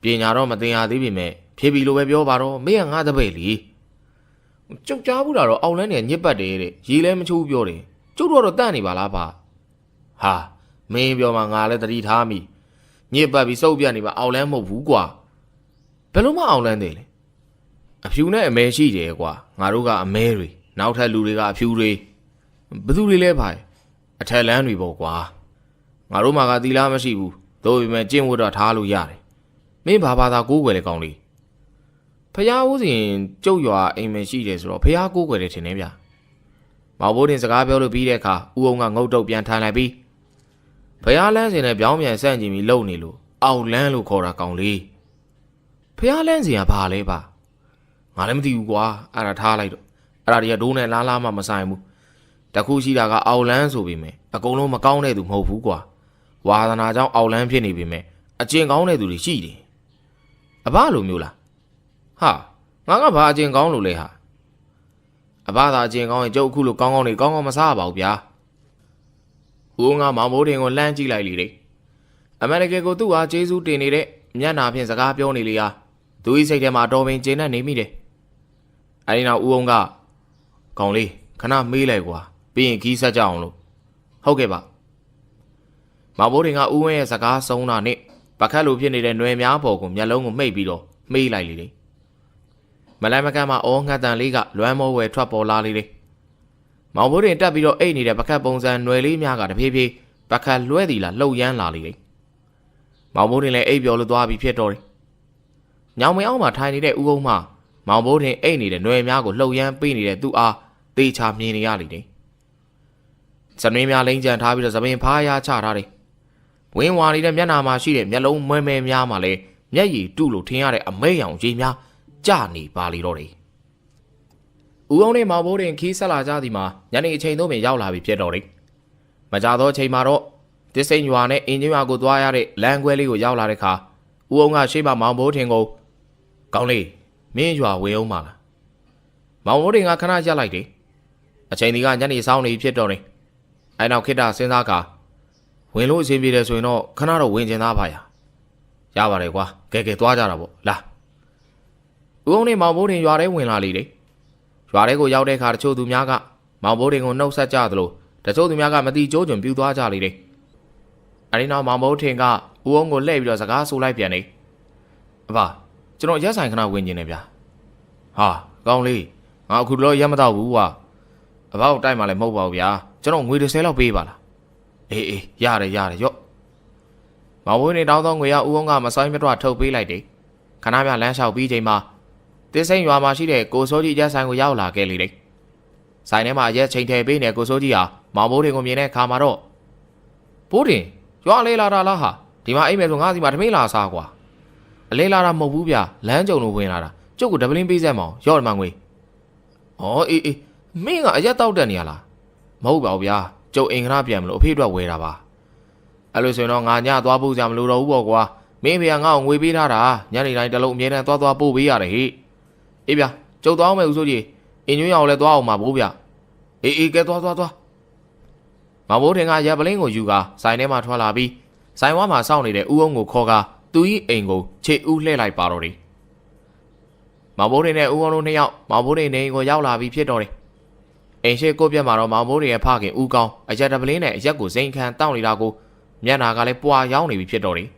ပညာတော့မသင်ရသေးပြီမဲ့ဖြစ်ပြီလို့ပဲပြောပါတော့မေးကငါတပည့်လीကျုပ်ကြားဘူးတာတော့အောင်လန်းနေညစ်ပတ်တယ်တဲ့ရေလဲမချိုးပြောတယ်ကျုပ်တို့တော့တန့်နေပါလားဗျဟာမင်းပြောမှငါလည်းတတိထားမိညစ်ပတ်ပြီးစုပ်ပြတ်နေပါအောင်လန်းမဟုတ်ဘူးကွာဘယ်လိုမှအောင်လန်းတယ်လဲအဖြူနဲ့အမဲရှိတယ်ကွာငါတို့ကအမဲတွေနောက်ထပ်လူတွေကအဖြူတွေဘသူတွေလဲဖိုင်အထက်လန်းတွေပေါ့ကွာငါတို့မှာကသီလားမရှိဘူးသို့ပေမဲ့ကျင့်ဝတ်တော့ထားလို့ရတယ်မင်းဘာသာကိုးကွယ်လေကောင်းလေးဖျားဦးစဉ်ကျုပ်ရွာအိမ်မရှိတယ်ဆိုတော့ဖျားကိုးကွယ်တယ်ထင်တယ်ဗျမောင်ဘိုးတင်စကားပြောလို့ပြီးတဲ့အခါဦးအောင်ကငုတ်တုတ်ပြန်ထိုင်လိုက်ပြီးဖျားလန်းစဉ်နဲ့ပြောင်းပြန်ဆန့်ကျင်ပြီးလှုပ်နေလို့အောင်လန်းလို့ခေါ်တာကောင်းလေးဖျားလန်းစဉ်ကဘာလဲပါငါလည်းမသိဘူးကွာအဲ့ဒါထားလိုက်တော့အဲ့ဒါတွေကဒိုးနဲ့လားလားမှမဆိုင်ဘူးတခုရှိတာကအောင်လန်းဆိုပေမဲ့အကုန်လုံးမကောင်းတဲ့သူမဟုတ်ဘူးကွာဝ ဝါသနာကြောင့်အောက်လန်းဖြစ်နေပြီမဲ့အကျင့်ကောင်းတဲ့သူတွေရှိတယ်အဘလိုမျိုးလားဟာငါကဘာအကျင့်ကောင်းလို့လဲဟာအဘသာအကျင့်ကောင်းရင်ကျုပ်အခုလိုကောင်းကောင်းနေကောင်းကောင်းမစားပါဘူးဗျာဦးငါမောင်မိုးတင်ကိုလှမ်းကြည့်လိုက်လေတဲ့အမေရိကန်ကိုသူ့ဟာကျေးဇူးတင်နေတဲ့မျက်နာဖြင့်စကားပြောနေလေဟာသူ၏စိတ်ထဲမှာတော်ပင်ကျေနပ်နေမိတယ်အဲဒီနောက်ဦးအောင်ကကောင်လေးခဏမေးလိုက်ကွာပြီးရင်ခီးဆက်ကြအောင်လို့ဟုတ်ကဲ့ပါမောင်မိုးတင်ကဦးဝင်းရဲ့စကားဆုံးတာနဲ့ပကတ်လိုဖြစ်နေတဲ့ຫນွယ်များပေါ်ကိုမျက်လုံးကိုမှိတ်ပြီးတော့မေးလိုက်လေမလန်မကန်မှာအော်ငှက်တန်လေးကလွမ်းမောဝယ်ထွက်ပေါ်လာလေမောင်မိုးတင်တက်ပြီးတော့အိတ်နေတဲ့ပကတ်ပုံစံຫນွယ်လေးများကတဖြည်းဖြည်းပကတ်လွဲသည်လားလှုပ်ရမ်းလာလေမောင်မိုးတင်လည်းအိတ်ပျော်လို့သွားပြီးဖြစ်တော့တယ်ညောင်မင်းအောင်မှာထိုင်နေတဲ့ဦးအောင်မှမောင်မိုးတင်အိတ်နေတဲ့ຫນွယ်များကိုလှုပ်ရမ်းပေးနေတဲ့သူအားတေချာမြင်နေရလေစနွေးများလိမ့်ကြံထားပြီးတော့သပင်ဖားရချထားတယ်ဝင်းဝါနေတဲ့မျက်နာမှာရှိတဲ့မျက်လုံးမွဲမဲများမှာလည်းမျက်ရည်တုလို့ထင်ရတဲ့အမဲရောင်ကြီးများကြနေပါလေတော့တယ်ဦးအောင်နဲ့မောင်မိုးတင်ခီးဆက်လာကြသည်မှာညနေအချိန်သုံးပင်ရောက်လာပြီဖြစ်တော့တယ်မကြသောအချိန်မှာတော့တစ္စိန်ရွာနဲ့အင်ဂျင်ရွာကိုသွားရတဲ့လမ်းခွဲလေးကိုရောက်လာတဲ့အခါဦးအောင်ကရှေ့မှာမောင်မိုးတင်ကိုကောင်းလေးမင်းရွာဝင်အောင်ပါလားမောင်မိုးတင်ကခဏရပ်လိုက်တယ်အချိန်ဒီကညနေဆောင်နေဖြစ်တော့တယ်အဲနောက်ခိတ္တစဉ်းစားကဝင်လို့အချိန်ပြေတယ်ဆိုရင်တော့ခဏတော့ဝင်ကျင်သားပါရပါတယ်ကွာကဲသွားကြတာပေါ့လာဦးအောင်နဲ့မောင်မိုးတင်ရွာထဲဝင်လာလေတယ်ရွာထဲကိုရောက်တဲ့အခါတချို့သူများကမောင်မိုးတင်ကိုနှုတ်ဆက်ကြသလိုတချို့သူများကမတိကျိုးကျွံပြူသွားကြလေတယ်အဲဒီနောက်မောင်မိုးတင်ကဦးအောင်ကိုလှည့်ပြီးတော့စကားဆိုလိုက်ပြန်တယ်အဖကျွန်တော်ရက်ဆိုင်ခဏဝင်ကျင်နေဗျာဟာကောင်းလေးငါအခုတော့ရက်မတော့ဘူးကွာအဖကိုတိုက်မှလည်းမဟုတ်ပါဘူးဗျာကျွန်တော်ငွေ30လောက်ပေးပါလားအေးရတယ်ရော့မောင်မိုးတင်တောင်းသောငွေရဦးအောင်ကမဆိုင်မတော့ထုတ်ပေးလိုက်တယ်ခဏပြလမ်းလျှောက်ပြီးချိန်မှာတင်းစိန်ရွာမှာရှိတဲ့ကိုစိုးကြီးရက်ဆိုင်ကိုရောက်လာခဲ့လေတယ်ဆိုင်ထဲမှာရက်ချိန်ထည့်ပေးနေကိုစိုးကြီးဟာမောင်မိုးတင်ကိုမြင်တဲ့အခါမှာတော့ဘိုးတင်ရွာလေးလာတာလားဟာဒီမှာအိမ်မယ်ဆိုငါးစီမှာတမင်းလာစားကွာအလေးလာတာမဟုတ်ဘူးဗျလမ်းကြုံလို့ဝင်လာတာကျုပ်ကိုဒပလင်းပေးစက်မအောင်ရော့မှငွေဩအေးမင်းကအရက်တောက်တက်နေရလားမဟုတ်ပါဘူးဗျာကျုပ်အင်္ဂနာပြန်မလို့အဖေအတွက်ဝယ်တာပါအဲ့လိုဆိုရင်တော့ငါညသွားဖို့ကြမလို့တော့ဘူးပေါ့ကွာမင်းဖေကငါ့ကိုငွေပေးထားတာညနေတိုင်းတလုံးအမြဲတမ်းသွားပို့ပေးရတယ်ဟိအေးဗျာကျုပ်သွားအောင်မယ်ဦးစိုးကြီးအင်ညွှန်းရအောင်လဲသွားအောင်ပါဘိုးဗျအေးကဲသွားမဘိုးတင်ကရက်ပလင်းကိုယူကာဆိုင်ထဲမှာထွက်လာပြီးဆိုင်ဝါမှာစောင့်နေတဲ့ဦးအောင်ကိုခေါ်ကာသူ၏အိမ်ကိုခြေဦးလှည့်လိုက်ပါတော့တယ်မဘိုးတင်နဲ့ဦးအောင်တို့နှစ်ယောက်မဘိုးတင်နေအိမ်ကိုရောက်လာပြီးဖြစ်တော့တယ်အိမ်ရှိကိုပြတ်မှာတော့မောင်မိုးတွေရဲ့ဖခင်ဦးကောင်းအရက်တပလင်းနဲ့အရက်ကိုစိန်ခံတောင်းနေတာကိုမျက်နာကလည်းပွာရောင်းနေပြီဖြစ်တော့တယ်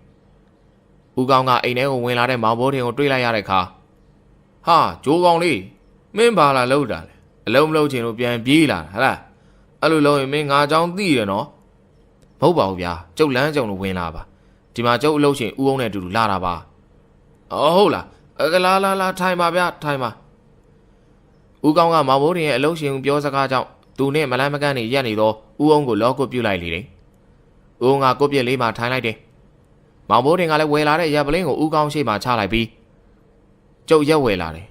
ဦးကောင်းကအိမ်ထဲကိုဝင်လာတဲ့မောင်မိုးတွေကိုတွေ့လိုက်ရတဲ့အခါဟာဂျိုးကောင်းလေးမင်းပါလာလို့တာလေအလုံးမလုံးချင်လို့ပြန်ပြေးလာဟဟလားအဲ့လိုလုံးရင်မင်းငါเจ้าသိရနော်မဟုတ်ပါဘူးဗျာကျုပ်လမ်းကြုံလို့ဝင်လာပါဒီမှာကျုပ်အလုပ်ရှင်ဦးအောင်နဲ့အတူတူလာတာပါအော်ဟုတ်လားလာထိုင်ပါဗျာထိုင်ပါဦးကောင်းကမောင်မိုးတင်ရဲ့အလုပ်ရှင်ပြောစကားကြောင့်သူနဲ့မလန်းမကန်းနေရက်နေတော့ဦးအောင်ကိုလောကုတ်ပြုတ်လိုက်လေတယ်ဦးအောင်ကကိုပြစ်လေးမှထိုင်လိုက်တယ်မောင်မိုးတင်ကလည်းဝယ်လာတဲ့ရက်ပလင်းကိုဦးကောင်းရှိမှချလိုက်ပြီးကျုပ်ရက်ဝယ်လာတယ်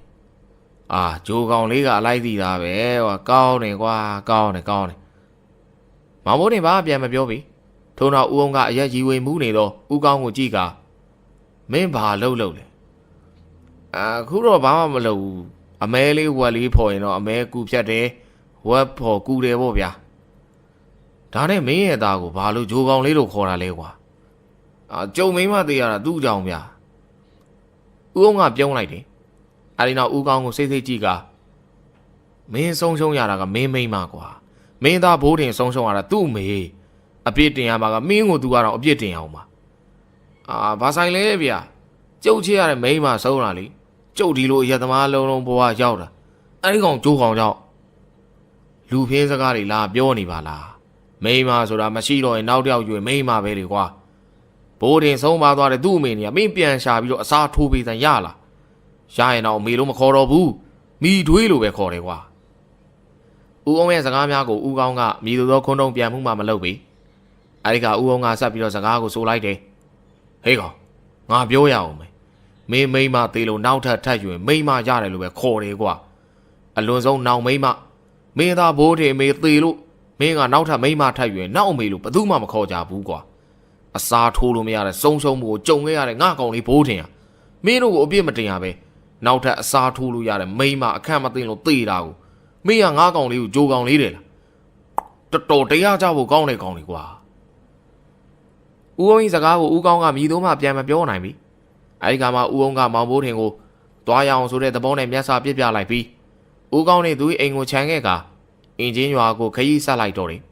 အာဂျိုးကောင်လေးကအလိုက်သီးတာပဲဟောကောင်းတယ်ကွာကောင်းတယ်မောင်မိုးတင်ဘာပြန်မပြောပြီထုံတော့ဦးအောင်ကအရက်ရီဝေမူးနေတော့ဦးကောင်းကိုကြည့်ကမင်းဘာလှုပ်လဲအခုတော့ဘာမှမလုပ်ဘူးအမဲလေးဝက်လေးဖော်ရင်တော့အမဲကူဖြတ်တယ်ဝက်ဖော်ကူတယ်ပေါ့ဗျာဒါနဲ့မင်းရဲ့သားကိုဘာလို့ဂျိုးကောင်လေးလို့ခေါ်တာလဲကွာကျုံမင်းမသေးရတာသူ့ကြောင့်ဗျာဦးအောင်ကပြုံးလိုက်တယ်အဲဒီနောက်ဦးကောင်းကိုစိတ်ကြည့်ကမင်းဆုံးရှုံးရတာကမင်းမိမ့်မကွာမင်းသားဘိုးတင်ဆုံးရှုံးရတာသူ့မေအပြစ်တင်ရမှာကမင်းကိုသူကတော့အပြစ်တင်အောင်ပါဘာဆိုင်လဲဗျာကျုပ်ချစ်ရတဲ့မိန်းမဆုံးတာလေကျုပ်ဒီလိုအရသမားလုံးဘဝရောက်တာအဲဒီကောင်ကျိုးကောင်ကြောင့်လူဖင်းစကားတွေလာပြောနေပါလားမိန်းမဆိုတာမရှိတော့ရင်နောက်တစ်ယောက်ယူမိန်းမပဲလေကွာဘိုးတင်ဆုံးပါသွားတဲ့သူ့အမေကြီးကမင်းပြန်ရှာပြီးတော့အစားထိုးပေးစမ်းရလားရရင်တော့အမေလို့မခေါ်တော့ဘူးမိထွေးလို့ပဲခေါ်တယ်ကွာဦးအောင်ရဲ့စကားများကိုဦးကောင်းကမြည်သူသောခွန်းတုံးပြန်မှုမှမလုပ်ပေအဲဒီကဦးအောင်ကဆက်ပြီးတော့စကားကိုဆိုလိုက်တယ်ဟေးကောင်ငါပြောရအောင်မယ်မိန်းမသေးလို့နောက်ထပ်ယူရင်မိန်းမရတယ်လို့ပဲခေါ်တယ်ကွာအလွန်ဆုံးနောင်မိန်းမမင်းသားဘိုးထေမေသေးလို့မင်းကနောက်ထပ်မိန်းမထပ်ယူရင်နောက်အမေလို့ဘယ်သူမှမခေါ်ကြဘူးကွာအ အစားထိုးလို့မရတဲ့စုံစုံမှုကိုကြုံခဲ့ရတဲ့ငါကောင်လေးဘိုးထင်ရမင်းတို့ကိုအပြစ်မတင်ရပဲနောက်ထပ်အစားထိုးလို့ရတဲ့မိန်းမအခန့်မသိလို့သေတာကိုမင်းကငါကောင်လေးကိုကြိုကောင်လေးတယ်လားတော်တရားကြဖို့ကောင်းတဲ့ကောင်လေးကွာဦးအောင်ကြီးစကားကိုဦးကောင်းကမြည်သုံးမှပြန်မပြောနိုင်ပြီအဲဒီကမှဦးအောင်ကမောင်ဘိုးထင်ကိုတွားရအောင်ဆိုတဲ့သဘောနဲ့မျက်စာပြစ်ပြလိုက်ပြီးဦးကောင်းနဲ့သူ့အိမ်ကိုခြံခဲ့ကအင်ဂျင်ရွာကိုခရီးဆက်လိုက်တော့တယ်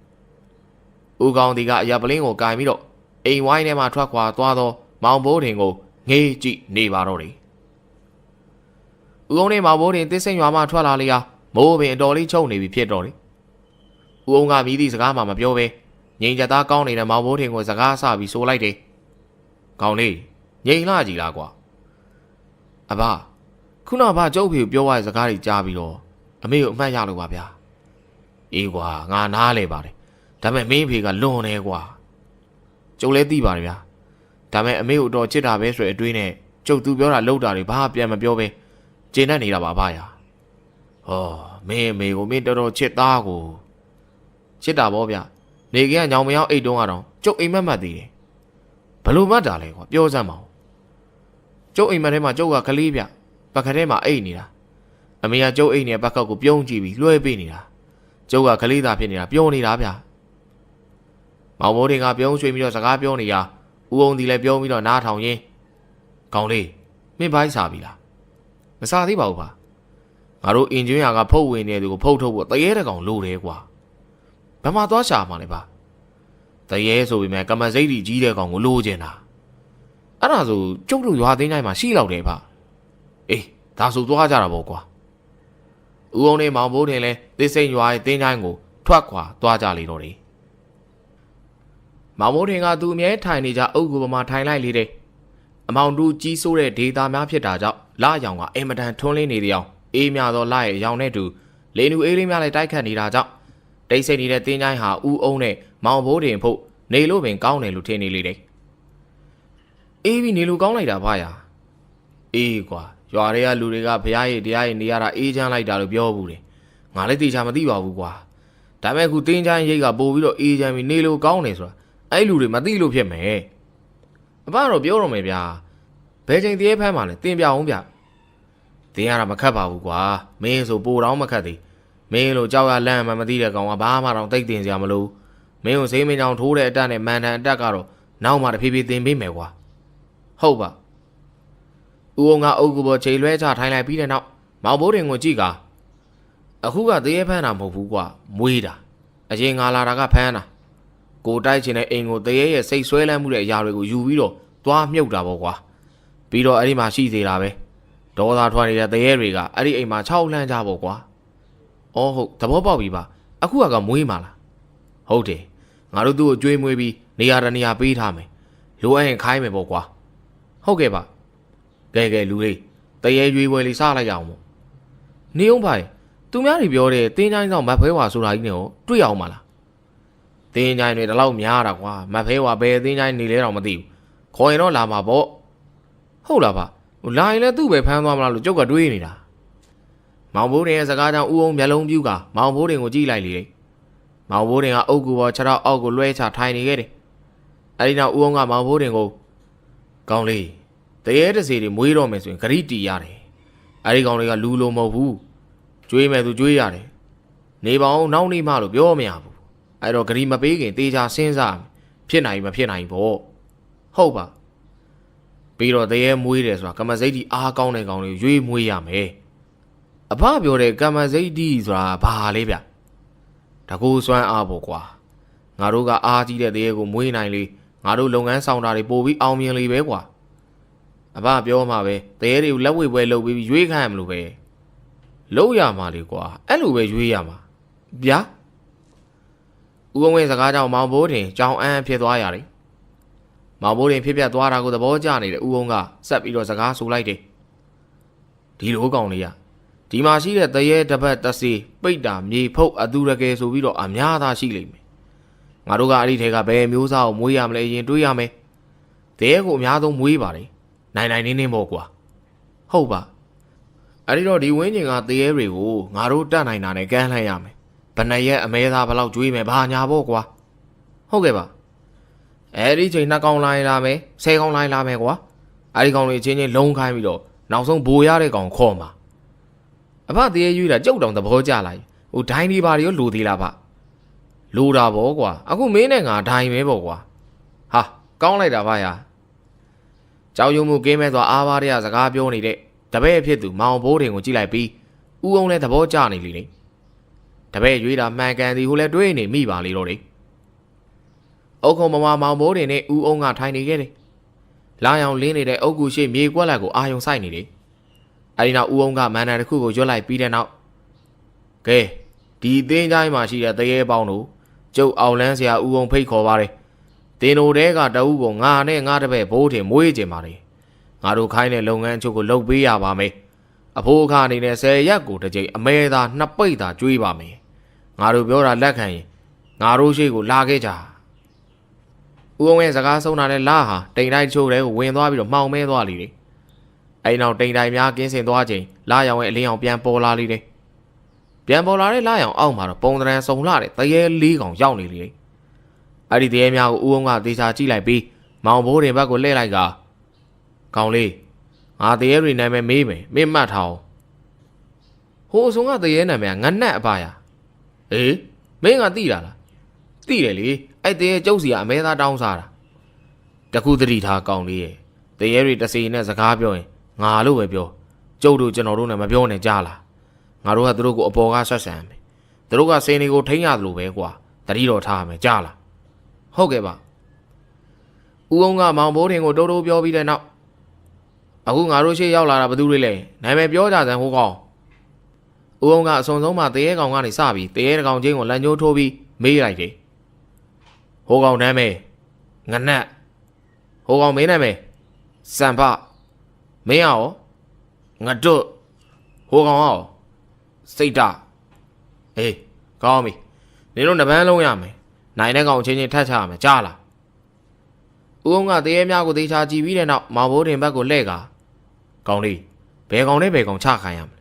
ဦးကောင်းဒီကအရာပလင်းကိုကင်ပြီးတော့အိမ်ဝိုင်းထဲမှာထွက်ခွာသွားတော့မောင်ဘိုးထင်ကိုငေးကြည့်နေပါတော့တယ်ဦးအောင်နဲ့မောင်ဘိုးထင်တစ်စိမ်ရွာမှထွက်လာလေရာမိုးပင်အတော်လေးချုပ်နေပြီဖြစ်တော့တယ်ဦးအောင်ကမြည်သည့်စကားမှမပြောပဲငိန်ကြသားကောင်းနေတဲ့မောင်ဘိုးထင်ကိုစကားဆပြီးဆိုလိုက်တယ်ကောင်းလေးငိန်လာကြည်လားကွာအဘခုနကကျုပ်ဖေကိုပြောရတဲ့စကားတွေကြားပြီးတော့အမေကိုအမှတ်ရလို့ပါဗျာအေးကွာငါနားလဲပါတယ်ဒါပေမဲ့မင်းဖေကလွန်နေကွာကျုပ်လည်းသိပါတယ်ဗျာဒါပေမဲ့အမေကိုတော့ချစ်တာပဲဆိုတဲ့အတွေးနဲ့ကျုပ်သူပြောတာလောက်တာတွေဘာပြန်မပြောပဲကျေနပ်နေတာပါဗျာဟောမင်းအမေကိုမင်းတော်တော်ချစ်သားကိုချစ်တာပေါ့ဗျာနေကညောင်မရောက်အိတ်တုံးကတော့ကျုပ်အိမ်မက်မှတ်သေးတယ်ဘလို့မှတ်တာလဲကွာပြောစမ်းပါဦးကျုပ်အိမ်မက်ထဲမှာကျုပ်ကကလေးဗျပကထဲမှာအိတ်နေတာအမေကကျုပ်အိတ်နဲ့ပကကိုပြုံးကြည့်ပြီးလွှဲပေးနေတာကျုပ်ကကလေးသားဖြစ်နေတာပြောနေတာဗျမောင်မိုးတွေကပြုံးရွှေ့ပြီးတော့စကားပြောနေရဦးအောင်ဒီလည်းပြုံးပြီးတော့နားထောင်ရင်းကောင်းလေးမင်းဘိုင်းစားပြီလားမစားသေးပါဘူးပါငါတို့အင်ဂျင်ယာကဖုတ်ဝင်နေသူကိုဖုတ်ထုတ်ဖို့တရေတကောင်လိုတယ်ကွာဘယ်မှာသွားရှာမှာလဲပါတရေဆိုပေမဲ့ကမစိတ်ကြီးတဲ့ကောင်ကိုလိုချင်တာအဲ့ဒါဆိုကျုပ်တို့ရွာသိန်းတိုင်းမှာရှိလောက်တယ်ပါအေးဒါဆိုသွားကြတာပေါ့ကွာဦးအောင်နဲ့မောင်ဘိုးထင်လဲသစ်စိန်ရွာရဲ့သိန်းတိုင်းကိုထွက်ခွာသွားကြလေတော့တယ်မောင်ဘိုးထင်ကသူအမြဲထိုင်နေကြအုပ်ကူပေါ်မှာထိုင်လိုက်လေတယ်အမောင်တူကြီးဆိုးတဲ့ဒေတာများဖြစ်တာကြောင့်လရောင်ကအင်မတန်ထွန်းလင်းနေတဲ့အအေးမြသောလရဲ့ရောင်နဲ့တူလေနူအေးလေးများလည်းတိုက်ခတ်နေတာကြောင့်တိတ်ဆိတ်နေတဲ့တင်းချိုင်းဟာဦးအောင်နဲ့မောင်ဘိုးတင်ဖို့နေလို့ပင်ကောင်းတယ်လို့ထင်နေလေတယ်အေးပြီးနေလို့ကောင်းလိုက်တာဗျာအေးကွာရွာတွေကလူတွေကဖျားရည်တရားရည်နေရတာအေးချမ်းလိုက်တာလို့ပြောဘူးတယ်ငါလည်းတေချာမသိပါဘူးကွာဒါပေမဲ့ခုတင်းချိုင်းရိတ်ကပို့ပြီးတော့အေးချမ်းပြီးနေလို့ကောင်းတယ်ဆိုတာအဲ့လူတွေမသိလို့ဖြစ်မယ်အဘတော့ပြောတော့မယ်ဗျာဘယ်ချိန်တည်းဖမ်းမှလဲတင်ပြအောင်ဗျတင်းရတာမခတ်ပါဘူးကွာမင်းဆိုပိုတော့မခတ်သေးမင်းလိုကြောက်ရလန့်မှမသိတဲ့ကောင်ကဘာမှတော့တိတ်တင်စရာမလိုမင်းကိုစိမ့်မင်းကြောင်ထိုးတဲ့အတက်နဲ့မန်တန်အတက်ကတော့နောက်မှတဖြည်းဖြည်းတင်ပေးမယ်ကွာဟုတ်ပါဦးအောင်ကအုပ်ကူပေါ်ချိန်လွဲချထိုင်လိုက်ပြီးတဲ့နောက်မောင်ဘိုးတင်ကိုကြည့်ကအခုကတရေဖမ်းတာမဟုတ်ဘူးကွာမွေးတာအရင်ငါလာတာကဖမ်းတာကိုတိုက်ချင်တဲ့အိမ်ကိုတရေရဲ့စိတ်ဆွဲလန်းမှုတဲ့အရာတွေကိုယူပြီးတော့သွားမြုပ်တာပေါ့ကွာပြီးတော့အဲ့ဒီမှာရှိသေးတာပဲဒေါသထွက်နေတဲ့တရေတွေကအဲ့ဒီအိမ်မှာ၆လှမ်းကြပေါ့ကွာအော်ဟုတ်သဘောပေါက်ပြီပါအခုကမွေးမှာလားဟုတ်တယ်ငါတို့သူ့ကိုကြွေးမွေးပြီးနေရာတနေရာပေးထားမယ်လိုအပ်ရင်ခိုင်းမယ်ပေါ့ကွာဟုတ်ကဲ့ပါကဲလူလေးတရေရွေးပွဲလေးစားလိုက်ရအောင်ပေါ့နေအောင်ပါသူများတွေပြောတဲ့တင်းချိုင်းဆောင်မတ်ဖဲဝါဆိုတာကြီးနဲ့ကိုတွေ့အောင်ပါလားတင်းချိုင်းတွေတလောက်များတာကွာမတ်ဖဲဝါဘယ်တင်းချိုင်းနေလဲတော့မသိဘူးခေါ်ရင်တော့လာမှာပေါ့ဟုတ်လားပါလာရင်လည်းသူ့ပဲဖမ်းသွားမလားလို့ကြုတ်ကတွေးနေတာမောင်ဘိုးတင်ရဲ့စကားကြောင့်ဦးအောင်မျက်လုံးပြူးကမောင်ဘိုးတင်ကိုကြည့်လိုက်လေမောင်ဘိုးတင်ကအုပ်ကူပေါ်ခြေထောက်အောက်ကိုလွှဲချထိုင်နေခဲ့တယ်အဲဒီနောက်ဦးအောင်ကမောင်ဘိုးတင်ကိုကောင်းလေးတရေတစီတွေမွေးတော့မယ်ဆိုရင်ဂရိတီရတယ်အဲဒီကောင်တွေကလူလိုမဟုတ်ဘူးကျွေးမယ်သူကျွေးရတယ်နေပါအောင်နောက်နေမှလို့ပြောမရဘူးအဲ့တော့ဂရိမပေးခင်တေချာစဉ်းစားဖြစ်နိုင်မဖြစ်နိုင်ပေါ့ဟုတ်ပါပြီးတော့တရေမွေးတယ်ဆိုတာကမစိတ်တီအားကောင်းတဲ့ကောင်တွေရွေးမွေးရမယ်အဖပြောတဲ့ကမစိတ်တီဆိုတာဘာလဲဗျတကူစွမ်းအားပေါ့ကွာငါတို့ကအားကြီးတဲ့တရေကိုမွေးနိုင်လေငါတို့လုပ်ငန်းဆောင်တာတွေပို့ပြီးအောင်မြင်လေပဲကွာအဖပြောမှာပဲတရေတွေကိုလက်ဝဲပွဲလုပ်ပြီးရွေးခိုင်းရမလို့ပဲလုပ်ရမှာလေကွာအဲ့လိုပဲရွေးရမှာဗျာဦးအောင်ရဲ့စကားကြောင့်မောင်ဘိုးတင်ကြောင်အန်းဖြစ်သွားရတယ်မောင်ဘိုးတင်ဖြစ်ပြသွားတာကိုသဘောကျနေတဲ့ဦးအောင်ကဆက်ပြီးတော့စကားဆိုလိုက်တယ်ဒီလိုကောင်လေးကဒီမှာရှိတဲ့တရေတပတ်တစီပိတ်တာမြေဖုတ်အသူရကယ်ဆိုပြီးတော့အများသားရှိလိမ့်မယ်ငါတို့ကအဲ့ဒီထဲကဘယ်မျိုးစားကိုမွေးရမလဲရင်တွေးရမယ်တရေကိုအများဆုံးမွေးပါတယ်နိုင်နေနေပေါ့ကွာဟုတ်ပါအဲ့ဒီတော့ဒီဝင်းကျင်ကတရေတွေကိုငါတို့တတ်နိုင်တာနဲ့ကမ်းလှမ်းရမယ်ဘယ်နှရက်အမဲသားဘလောက်ကျွေးမယ်ဘာညာပေါ့ကွာဟုတ်ကဲ့ပါ အဲဒီချိန်2ကောင်လိုက်လာမယ်10ကောင်လိုက်လာမယ်ကွာအဲဒီကောင်တွေချင်းချင်းလုံးခိုင်းပြီးတော့နောက်ဆုံးဘိုးရတဲ့ကောင်ခေါ်မှာအဖတရေရွေးတာကြောက်တောင်သဘောကျလိုက်ဟိုဒိုင်းဒီပါတွေရောလိုသေးလားဗျလိုတာဗောကွာအခုမင်းနဲ့ငါဒိုင်းပဲဗောကွာဟာကောင်းလိုက်တာဗျာကြောက်ရွံ့မှုကင်းမဲ့သွားအားပါးတဲ့စကားပြောနေတဲ့တပည့်ဖြစ်သူမောင်ဘိုးတင်ကိုကြည့်လိုက်ပြီးဦးအောင်လည်းသဘောကျနေလေတပည့်ရွေးတာမှန်ကန်သည်ဟိုလည်းတွေးနေမိပါလေတော့လေအုတ်ခုံမမမောင်ဘိုးတင်နဲ့ဦးအောင်ကထိုင်နေခဲ့တယ်လာရောင်လင်းနေတဲ့အုတ်ကူရှိမြေကွက်လက်ကိုအာယုံဆိုင်နေတယ်အဲဒီနောက်ဦးအောင်ကမန်နန်တစ်ခုကိုရွတ်လိုက်ပြီးတဲ့နောက်ကဲဒီအင်းချိုင်းမှာရှိတဲ့တရေပေါင်းတို့ကျုပ်အောင်လန်းဆရာဦးအောင်ဖိတ်ခေါ်ပါတယ်တင်တို့တဲကတအုပ်ကိုငါနဲ့ငါတပည့်ဘိုးတင်မွေးကြင်ပါတယ်ငါတို့ခိုင်းတဲ့လုပ်ငန်းချုပ်ကိုလုပ်ပေးရပါမယ်အဖိုးအခအနေနဲ့10ရက်ကိုတစ်ကြိမ်အမဲသာ2ပိတ်သာကျွေးပါမယ်ငါတို့ပြောတာလက်ခံရင်ငါတို့ရှိကိုလာခဲ့ကြဦးအောင်ရဲ့စကားဆုံးတာနဲ့လာဟာတိမ်တိုင်းချိုးတဲ့ကိုဝင်သွားပြီးတော့မှောင်မဲသွားလိမ့်တယ်အဲဒီနောက်တိမ်တိုင်းများကင်းစင်သွားချိန်လာရောင်ရဲ့အလင်းအောင်ပြန်ပေါ်လာလိမ့်တယ်ပြန်ပေါ်လာတဲ့လာရောင်အောက်မှာတော့ပုံသဏ္ဍာန်စုံလှတဲ့တရေ4ကောင်ရောက်နေလေအဲ့ဒီတရေများကိုဦးအောင်ကသေချာကြည့်လိုက်ပြီးမောင်ဘိုးတင်ဘက်ကိုလှည့်လိုက်ကကောင်လေးငါတရေတွေနာမည်မေးမယ်မင်းမှတ်ထားအောင်ဟိုအစုံကတရေနာမည်ငနက်အပါရအေးမင်းကသိတာလားသိတယ်လေအဲ့တရေကျုပ်စီကအမဲသားတောင်းစားတာတခုသတိထားကောင်လေးရဲ့တရေတွေတစီနဲ့စကားပြောရင်ငါလို့ပဲပြောကျုပ်တို့ကျွန်တော်တို့နဲ့မပြောနဲ့ကြားလားငါတို့ကသူတို့ကိုအပေါ်ကဆက်ဆံမယ်သူတို့ကစင်တွေကိုထိန်းရတယ်လို့ပဲကွာတတိတော်ထားမယ်ကြားလားဟုတ်ကဲ့ပါဦးအောင်ကမောင်ဘိုးတင်ကိုတိုးတိုးပြောပြီးတဲ့နောက်အခုငါတို့ရှေ့ရောက်လာတာဘယ်သူတွေလဲနာမည်ပြောကြစမ်းဟိုကောင်ဦးအောင်ကအစုံဆုံးမှတရေကောင်ကနေစပြီးတရေကောင်ချင်းကိုလမ်းညှိုးထိုးပြီးမေးလိုက်တယ်ဟိုကောင်နာမည်ငနက်ဟိုကောင်မင်းနာမည်စံဖမင်းရောငတွတ်ဟိုကောင်ရောစိတ်ဓာတ်အေးကောင်းပြီနင်တို့နှစ်ပန်းလုံးရမယ်နိုင်တဲ့ကောင်ချင်းချင်းထတ်ချရမယ်ကြားလားဦးအောင်ကတရေများကိုသေချာကြည့်ပြီးတဲ့နောက်မောင်ဘိုးတင်ဘက်ကိုလှည့်ကကောင်လေးဘယ်ကောင်နဲ့ဘယ်ကောင်ချခိုင်းရမလဲ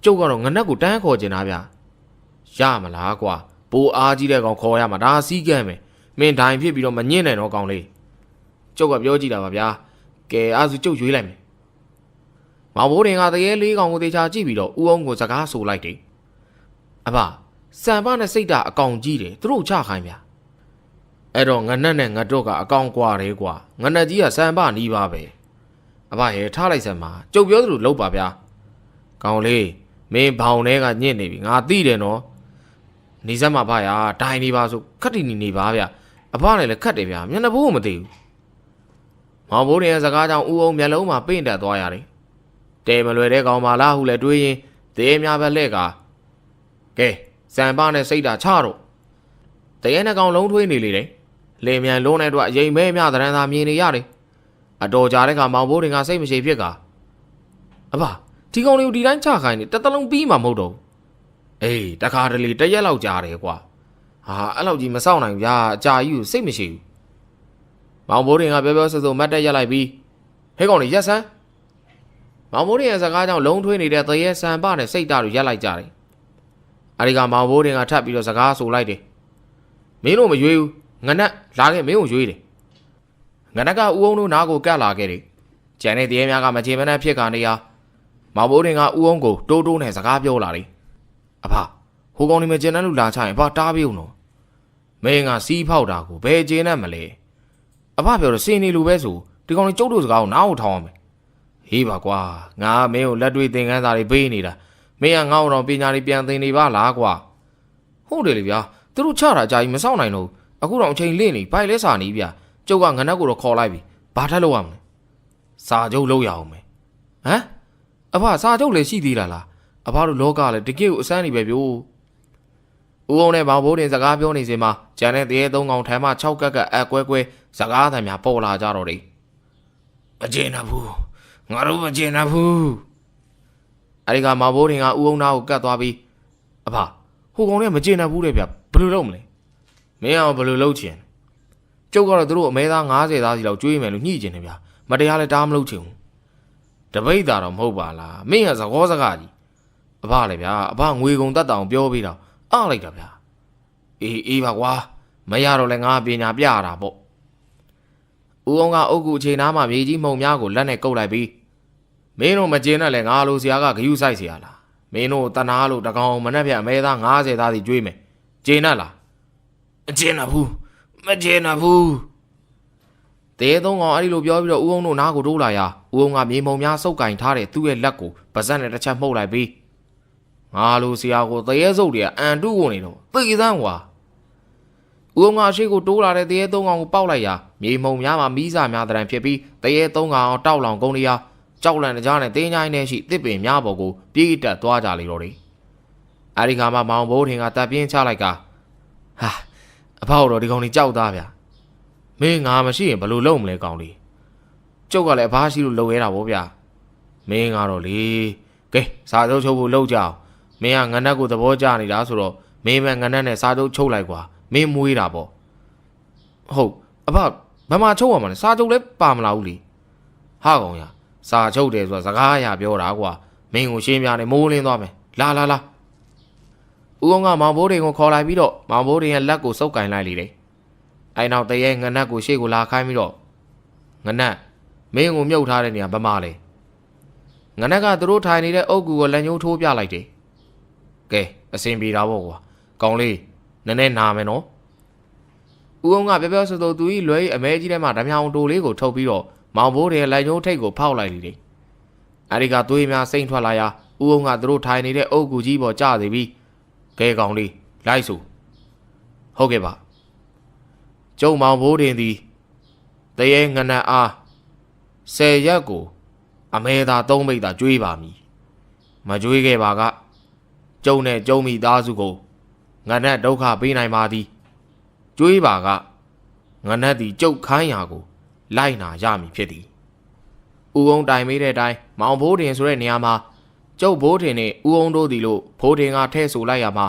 ကျုပ်ကတော့ငနက်ကိုတန်းခေါ်ကျင်တာဗျာရမလားကွာပိုးအားကြီးတဲ့ကောင်ခေါ်ရမှာဒါစီးကမ်းမယ်မင်းဒိုင်ဖြစ်ပြီးတော့မညင့်နိုင်တော့ကောင်လေးကျုပ်ကပြောကြည့်တာပါဗျာကဲအားစုကျုပ်ရွေးလိုက်မယ်မောင်ဘိုးတင်ကတရေ4ကောင်ကိုသေချာကြည့်ပြီးတော့ဦးအောင်ကိုစကားဆိုလိုက်တယ်အဖစံပနဲ့စိတ်ဓာတ်အကောင်ကြီးတယ်သူတို့ချခိုင်းဗျာအဲ့တော့ငနက်နဲ့ငတော့ကအကောင်ကွာတယ်ကွာငနက်ကြီးကစံပနီးပါပဲအဖရဲထားလိုက်စမ်းပါကျုပ်ပြောသလိုလုပ်ပါဗျာကောင်လေးမင်းဘောင်ထဲကညစ်နေပြီငါသိတယ်နော်နေစမ်းပါဖယာဒိုင်နေပါဆိုခက်တီနေပါဗျာအဖနဲ့လည်းခက်တယ်ဗျာမျက်နှာဘူးမသိဘူးမောင်ဘိုးတင်ရဲ့စကားကြောင့်ဦးအောင်မျက်လုံးမှာပိန့်တက်သွားရတယ်တဲမလွယ်တဲ့ကောင်ပါလားဟုလည်းတွေးရင်တရေများပဲလှဲ့ကကဲစံပနဲ့စိတ်ဓာတ်ချတော့တရေနှကောင်လုံးထွေးနေလေတယ်လေမြန်လုံးတဲ့အတွက်အရင်မဲမြသရန်သာမြင်နေရတယ်အတော်ကြာတဲ့ခါမောင်ဘိုးတင်ကစိတ်မရှိဖြစ်ကအဖဒီကောင်လေးကိုဒီတိုင်းချခိုင်းနေတစ်သလုံးပြီးမှမဟုတ်တော့အေးတခါတလေတရက်လောက်ကြာတယ်ကွာဟာအဲ့လောက်ကြီးမစောင့်နိုင်ဗျာအကြာကြီးကိုစိတ်မရှိဘူးမောင်ဘိုးတင်ကပြောပြောဆိုဆိုမတ်တက်ရက်လိုက်ပြီးဟဲ့ကောင်လေးရက်စမ်းမောင်ဘိုးတင်ရဲ့စကားကြောင့်လုံးထွေးနေတဲ့တရေစံပနဲ့စိတ်ဓာတ်တွေရက်လိုက်ကြတယ်အဲဒီကမောင်ဘိုးတင်ကထပ်ပြီးတော့စကားဆိုလိုက်တယ်မင်းတို့မရွေးဘူးငနက်လာခဲ့မင်းကိုရွေးတယ်ငနက်ကဦးအောင်တို့နားကိုကတ်လာခဲ့တယ်ကျန်တဲ့တရေများကမချေမနှက်ဖြစ်ကနေရမောင်ဘိုးတင်ကဦးအောင်ကိုတိုးတိုးနဲ့စကားပြောလာတယ်အဖဟိုကောင်ဒီမကျင်တဲ့လူလာချရင်အဖတားပြေဦးနော်မင်းကစီးဖောက်တာကိုဘယ်ကျင်နဲ့မလဲအဖပြောတော့စင်နေလူပဲဆိုဒီကောင်လေးကျုပ်တို့စကားကိုနားကိုထောင်းအောင်မယ်ဟေးပါကွာငါမင်းကိုလက်တွေ့သင်ခန်းစာတွေပေးနေတာမင်းကငါ့ကိုတော့ပညာတွေပြန်သင်နေပါလားကွာဟုတ်တယ်လေဗျာသူတို့ချတာအကြာကြီးမစောင့်နိုင်တော့အခုတော့အချိန်လင့်နေဘိုက်လဲစာနေဗျာကျုပ်ကငနက်ကိုတော့ခေါ်လိုက်ပြီဘာထက်လို့ရမလဲစာချုပ်လုပ်ရအောင်မယ်ဟမ်အဖစာချုပ်လည်းရှိသေးလားအဖတို့လောကလည်းတကယ့်ကိုအစမ်းနေပဲဗျို့ဦးအောင်နဲ့မောင်ဘိုးတင်စကားပြောနေစင်မှာကျန်တဲ့တရေ3ကောင်ထမ်းမှ6ကက်ကက်အကွဲကွဲစကားသံများပေါ်လာကြတော့တယ်မကျင်ဘူးငါတို့မကျင်ဘူးအဲဒီကမောင်ဘိုးတင်ကဦးအောင်နာကိုကတ်သွားပြီးအဖဟိုကောင်နဲ့မကျင်ဘူးတဲ့ဗျဘယ်လိုလုပ်မလဲမင်းအောင်ဘယ်လိုလုပ်ချင်ကျုပ်ကတော့သူတို့အမဲသား90သားစီလောက်ကျွေးမယ်လို့ညှိကျင်တယ်ဗျမတရားလည်းတားမလုပ်ချင်ဘူးတပိတ်တာတော့မဟုတ်ပါလားမင်းကသကောစကားကြီးအဖလည်းဗျာအဖငွေကုန်တတ်တောင်ပြောပြီးတော့အားလိုက်တာဗျာအေးပါကွာမရတော့လဲငါပညာပြရတာပေါ့ ဦးအောင်ကအုတ်ကူအခြေနားမှာမြေကြီးမှုံများကိုလက်နဲ့ကုပ်လိုက်ပြီးမင်းတို့မကျင်းနဲ့လဲငါလိုဆရာကဂယုဆိုင်เสียလားမင်းတို့တနာလို့တကောင်မနှက်ပြအမဲသား90သားစီကျွေးမယ်ကျင်းနဲ့လားမကျင်းတော့ဘူးမကျင်းတော့ဘူးတဲသုံးကောင်အဲ့ဒီလိုပြောပြီးတော့ဦးအောင်တို့နားကိုတိုးလာရာဦးအောင်ကမြေမှုံများစုပ်ကင်ထားတဲ့သူ့ရဲ့လက်ကိုပါဇက်နဲ့တစ်ချက်မှုတ်လိုက်ပြီးငါလိုဆရာကိုတရေစုပ်တွေကအန်တုကုန်နေတော့သိစမ်းကွာဦးအောင်ကအရှိကိုတိုးလာတဲ့တရေသုံးကောင်ကိုပေါက်လိုက်ရာမြေမှုံများမှာမီးစာများတရံဖြစ်ပြီးတရေသုံးကောင်တောက်လောင်ကုန်နေရာကြောက်လန့်ကြတဲ့တင်းချိုင်းနဲ့ရှိတစ်ပင်များပေါ်ကိုပြေးတက်သွားကြလေတော့တယ်အဲဒီခါမှမောင်ဘိုးထင်ကတပ်ပြင်းချလိုက်ကဟာအဖေတော်ဒီကောင်ကြီးကြောက်သားဗျာမင်းငါမရှိရင်ဘယ်လိုလုပ်မလဲကောင်လေးကျုပ်ကလည်းအဖားရှိလို့လုံရဲတာဗောဗျာမင်းကတော့လေကဲစာချုပ်ချုပ်ဖို့လုပ်ကြအောင်မင်းကငနက်ကိုသဘောကျနေတာဆိုတော့မင်းပဲငနက်နဲ့စာချုပ်ချုပ်လိုက်ကွာမင်းမွေးတာဗောဟုတ်အဖဘယ်မှာချုပ်ရမှာလဲစာချုပ်လည်းပါမလာဘူးလေဟာကောင်ရစာချုပ်တယ်ဆိုတာစကားအရာပြောတာကွာမင်းကိုရှင်းပြနေမိုးလင်းသွားမယ်လာဦးအောင်ကမောင်ဘိုးတွေကိုခေါ်လိုက်ပြီးတော့မောင်ဘိုးတွေရဲ့လက်ကိုစုပ်ကင်လိုက်လေတယ်အဲနောက်တရေငနက်ကိုရှေ့ကိုလာခိုင်းပြီးတော့ငနက်မင်းကိုမြုပ်ထားတဲ့နေရာဘယ်မှာလဲငနက်ကသူတို့ထိုင်နေတဲ့အုပ်ကူကိုလက်ညှိုးထိုးပြလိုက်တယ်ကဲအစင်ပြေတာပေါ့ကွာကောင်းလေးနည်းနည်းနာမယ်နော်ဦးအောင်ကပြောဆိုသူဤလွယ်အမဲကြီးထဲမှာဓမြောင်တိုလေးကိုထုတ်ပြီးတော့မောင်ဘိုးတွေလက်ညှိုးထိတ်ကိုဖောက်လိုက်လေတယ်အဲဒီကသွေးများစိမ့်ထွက်လာရာဦးအောင်ကသူတို့ထိုင်နေတဲ့အုပ်ကူကြီးပေါ်ကျသေးပြီးကဲကောင်းလေးလိုက်စို့ဟုတ်ကဲ့ပါကျုံမောင်ဘိုးတင်သည်တရေငနက်အား10ရက်ကိုအမဲသာ3မိတ်သာကျွေးပါမည်မကျွေးခဲ့ပါကကျုံနဲ့ကျုံမိသားစုကိုငနက်ဒုက္ခပေးနိုင်ပါသည်ကျွေးပါကငနက်သည်ကျုပ်ခိုင်းရာကိုလိုက်နာရမည်ဖြစ်သည်ဦးအောင်တိုင်မေးတဲ့အတိုင်းမောင်ဘိုးတင်ဆိုတဲ့နေရာမှာကျုပ်ဘိုးတင်နဲ့ဦးအောင်တို့သည်လို့ဘိုးတင်ကထဲ့ဆိုလိုက်ရမှာ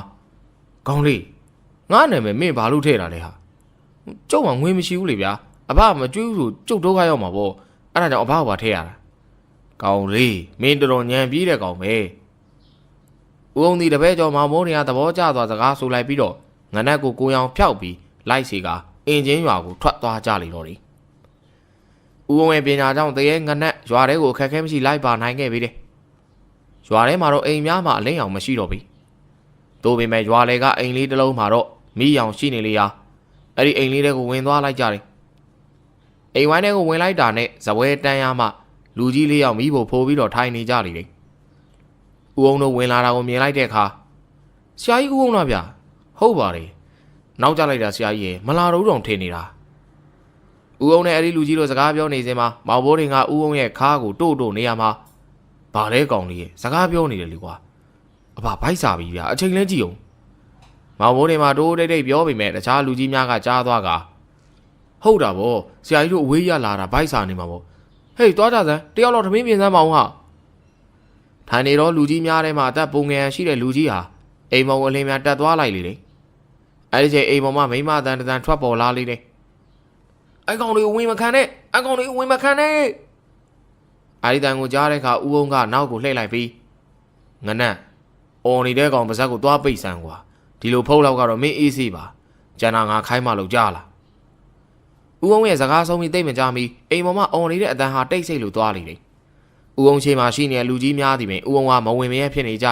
ကောင်းလေးငါနာမည်မင်းဘာလို့ထဲ့တာလဲဟာကျုပ်ကငွေမရှိဘူးလေဗျာအဘမကျွေးဘူးဆိုကျုပ်ဒုက္ခရောက်မှာပေါ့အဲ့ဒါကြောင့်အဘကပါထဲ့ရတာကောင်းလေးမင်းတော်ညံပြီးတဲ့ကောင်ပဲဦးအောင်ဒီတပည့်ကျော်မောင်ဘိုးတင်ကသဘောကျသွားစကားဆိုလိုက်ပြီးတော့ငနက်ကိုကိုရောင်ဖျောက်ပြီးလိုက်စီကအင်ဂျင်ရွာကိုထွက်သွားကြလေတော့တယ်ဦးအောင်ရဲ့ပညာကြောင့်တရေငနက်ရွာထဲကိုအခက်အခဲမရှိလိုက်ပါနိုင်ခဲ့ပြီတဲ့ရွာထဲမှာတော့အိမ်များမှာအလင်းရောင်မရှိတော့ပြီသို့ပေမဲ့ရွာလေကအိမ်လေးတစ်လုံးမှာတော့မီးရောင်ရှိနေလေရာအဲ့ဒီအိမ်လေးတွေကိုဝင်သွားလိုက်ကြတယ်အိမ်ဝိုင်းထဲကိုဝင်လိုက်တာနဲ့ဇပွဲတန်းရမှလူကြီးလေးယောက်မီးဖို့ဖိုးပြီးတော့ထိုင်နေကြလေတယ်ဦးအောင်တို့ဝင်လာတာကိုမြင်လိုက်တဲ့အခါဆရာကြီးဦးအောင်လားဗျဟုတ်ပါတယ်နောက်ကျလိုက်တာဆရာကြီးရေမလာတော့တောင်ထင်နေတာဦးအောင်နဲ့အဲ့ဒီလူကြီးတို့စကားပြောနေစဉ်မှာမောင်ဘိုးတွေကဦးအောင်ရဲ့ခါးကိုတို့နေရမှာဘာလဲကောင်လေးရဲ့စကားပြောနေတယ်လေကွာအဖဘိုက်စာပြီဗျာအချိန်လဲကြည့်အောင်မောင်ဘိုးတွေမှာတိုးတိတ်ပြောပေမဲ့တခြားလူကြီးများကကြားသွားကဟုတ်တာဗောဆရာကြီးတို့အဝေးရလာတာဘိုက်စာနေမှာဗောဟေးသွားကြစမ်းတယောက်တော့သမင်းပြင်စမ်းမအောင်ဟာထိုင်နေတော့လူကြီးများထဲမှာအသက်ပုံငယ်ရှိတဲ့လူကြီးဟာအိမ်မောင်အလင်းများတက်သွားလိုက်လေတယ်အဲ့ဒီချိန်အိမ်မောင်မမိမတန်တန်ထွက်ပေါ်လာလေတယ်အကောင်လေးဝင်မခံနဲ့အကောင်လေးဝင်မခံနဲ့အဲ့ဒီတန်ကိုကြားတဲ့အခါဦးအောင်ကနောက်ကိုလှည့်လိုက်ပြီးငနက်အော်နေတဲ့ကောင်ပါဇက်ကိုသွားပိတ်ဆန်းကွာဒီလိုဖုတ်လောက်ကတော့မင်းအေးစေးပါကျန်တာငါခိုင်းမလို့ကြားလားဦးအောင်ရဲ့စကားဆုံးပြီးသိမကြမီအိမ်ပေါ်မှာအော်နေတဲ့အတန်ဟာတိတ်ဆိတ်လို့သွားလေတယ်ဦးအောင်ချိန်မှာရှိနေတဲ့လူကြီးများသည်ပင်ဦးအောင်ကမဝင်မရဲဖြစ်နေက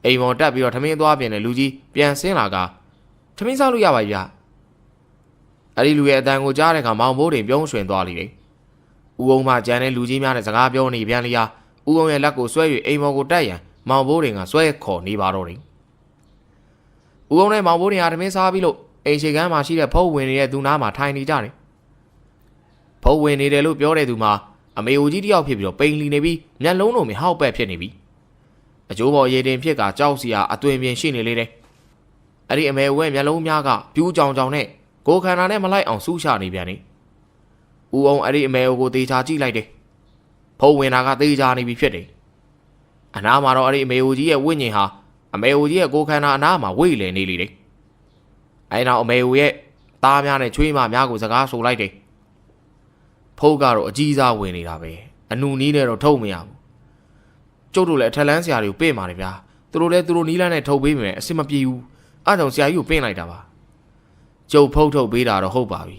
ြအိမ်ပေါ်တက်ပြီးတော့ထမင်းသွားပြင်တဲ့လူကြီးပြန်ဆင်းလာကထမင်းစားလို့ရပါဗျာအဲ့ဒီလူရဲ့အတန်ကိုကြားတဲ့အခါမောင်ဘိုးတွေပြုံးရွှင်သွားလေတယ်ဦးအောင်မှကြံတဲ့လူကြီးများနဲ့စကားပြောနေပြန်လျာဦးအောင်ရဲ့လက်ကိုဆွဲ၍အိမ်ပေါ်ကိုတက်ရန်မောင်ဘိုးတွေကဆွဲခေါ်နေပါတော့တယ်ဦးအောင်နဲ့မောင်ဘိုးတွေဟာထမင်းစားပြီးလို့အိမ်ရှိကမ်းမှာရှိတဲ့ဖုတ်ဝင်နေတဲ့သူနားမှာထိုင်နေကြတယ်ဖုတ်ဝင်နေတယ်လို့ပြောတဲ့သူမှာအမေဦးကြီးတယောက်ဖြစ်ပြီးတော့ပိန်လီနေပြီးမျက်လုံးတို့မှာဟောက်ပက်ဖြစ်နေပြီအကျိုးပေါ်ရေတင်ဖြစ်ကကြောက်စီဟာအသွင်ပြင်ရှိနေလေတယ်အဲ့ဒီအမေဦးရဲ့မျက်လုံးများကပြူးကြောင်ကြောင်နဲ့ကိုခန္ဓာနဲ့မလိုက်အောင်ဆူးချနေပြန်နေဦးအောင်အဲ့ဒီအမေဦးကိုတေချာကြည့်လိုက်တယ်ဖုတ်ဝင်တာကတေချာနေပြီဖြစ်တယ်အနားမှာတော့အဲ့ဒီအမေဦးကြီးရဲ့ဝိညာဉ်ဟာအမေဦးကြီးရဲ့ကိုခန္ဓာအနားမှာဝိလေနေလေတယ်အဲ့နောက်အမေဦးရဲ့သားများနဲ့ချွေးမများကိုစကားဆိုလိုက်တယ်ဖုတ်ကတော့အကြီးစားဝင်နေတာပဲအနုနီးနဲ့တော့ထုတ်မရဘူးကျုပ်တို့လည်းအထက်လန်းဆရာတွေကိုပြင်ပါတယ်ဗျာသူတို့လည်းသူတို့နီးလန်းနဲ့ထုတ်ပေးမယ်အစ်မပြေဘူးအားကြောင့်ဆရာကြီးကိုပြင်လိုက်တာပါကျုပ်ဖုတ်ထုတ်ပေးတာတော့ဟုတ်ပါပြီ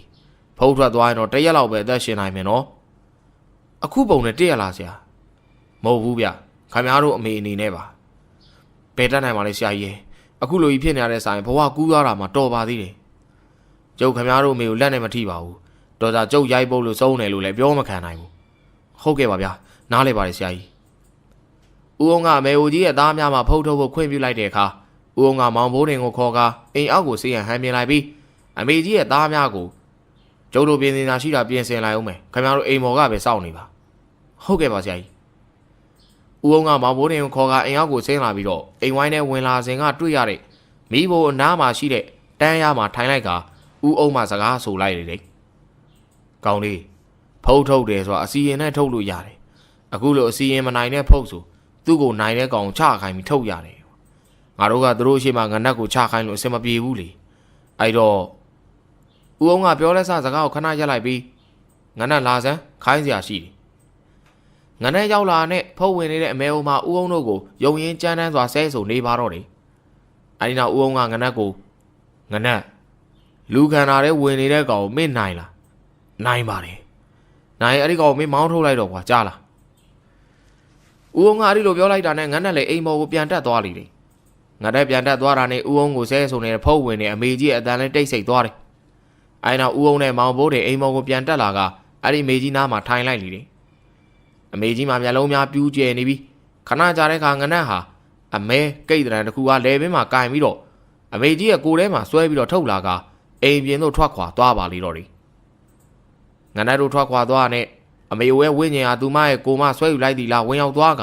ဖုတ်ထွက်သွားရင်တော့တရက်လောက်ပဲအသက်ရှင်နိုင်မယ်နော်အခုပုံနဲ့တည့်ရလားဆရာမဟုတ်ဘူးဗျခင်ဗျားတို့အမေအနေနဲ့ပါဘယ်တတ်နိုင်ပါလဲဆရာကြီးအခုလိုကြီးဖြစ်နေရတဲ့ဆိုင်ဘဝကူးသွားတာမှတော်ပါသေးတယ်ကျုပ်ခင်ဗျားတို့အမေကိုလက်နဲ့မထိပါဘူးတော်သာကျုပ်ရိုက်ပုတ်လို့စုံးတယ်လို့လည်းပြောမခံနိုင်ဘူးဟုတ်ကဲ့ပါဗျာနားလဲပါတယ်ဆရာကြီးဦးအောင်ကအမေဦးကြီးရဲ့သားများမှာဖုတ်ထုတ်ဖို့ခွင့်ပြုလိုက်တဲ့အခါဦးအောင်ကမောင်ဘိုးတင်ကိုခေါ်ကာအိမ်အောက်ကိုဆေးရန်ဟန်ပြလိုက်ပြီးအမေကြီးရဲ့သားများကိုကျုပ်တို့ပြင်ဆင်တာရှိတာပြင်ဆင်လိုက်အောင်မယ်ခင်ဗျားတို့အိမ်မော်ကပဲစောင့်နေပါဟုတ်ကဲ့ပါဆရာကြီးဦးအောင်ကမောင်ဘိုးတင်ကိုခေါ်ကာအိမ်အောက်ကိုဆင်းလာပြီးတော့အိမ်ဝိုင်းထဲဝင်လာစဉ်ကတွေ့ရတဲ့မိဘအနားမှာရှိတဲ့တန်းရမှာထိုင်လိုက်ကဦးအောင်မှစကားဆိုလိုက်တယ်ကောင်းလေးဖုတ်ထုတ်တယ်ဆိုတာအစီရင်နဲ့ထုတ်လို့ရတယ်အခုလိုအစီရင်မနိုင်တဲ့ဖုတ်ဆိုသူ့ကိုနိုင်တဲ့ကောင်ချခိုင်းပြီးထုတ်ရတယ်ငါတို့ကသူတို့ရှိမှငနက်ကိုချခိုင်းလို့အစင်မပြေဘူးလေအဲ့တော့ဦးအောင်ကပြောလက်စစကားကိုခဏရက်လိုက်ပြီးငနက်လာစမ်းခိုင်းစရာရှိတယ်ငနက်ရောက်လာနဲ့ဖုတ်ဝင်နေတဲ့အမဲအုံမှာဦးအောင်တို့ကိုယုံရင်ကြမ်းတမ်းစွာဆဲဆိုနေပါတော့တယ်အဲ့ဒီနောက်ဦးအောင်ကငနက်ကိုငနက်လူခန္ဓာထဲဝင်နေတဲ့ကောင်ကိုမင်းနိုင်လားနိုင်ပါတယ်နိုင်အဲ့ဒီကောင်ကိုမင်းမောင်းထုတ်လိုက်တော့ကွာကြားလားဦးအောင်ကအဲ့ဒီလိုပြောလိုက်တာနဲ့ငနက်လေအိမ်မော်ကိုပြန်တက်သွားလိမ့်တယ်ငါတက်ပြန်တက်သွားတာနဲ့ဦးအောင်ကိုဆဲဆိုနေတဲ့ဖုတ်ဝင်နေအမေကြီးရဲ့အတန်နဲ့တိတ်ဆိတ်သွားတယ်အဲ့နောက်ဦးအောင်နဲ့မောင်ဘိုးတွေအိမ်မော်ကိုပြန်တက်လာကအဲ့ဒီမေကြီးနားမှာထိုင်လိုက်လိမ့်တယ်အမေကြီးမှာမျက်လုံးများပြူးကျဲနေပြီးခဏကြာတဲ့အခါငနက်ဟာအမဲကိတ်တရံတစ်ခုကလဲပင်မှာကင်ပြီးတော့အမေကြီးရဲ့ကိုယ်ထဲမှာဆွဲပြီးတော့ထုတ်လာကအိမ်ပြင်သို့ထွက်ခွာသွားပါလိမ့်တော့တယ်ငနက်တို့ထွက်ခွာသွားနဲ့အမေဝဲဝိညာဉ်ဟာသူမရဲ့ကိုမဆွဲယူလိုက်သည်လားဝင်ရောက်သွားကအ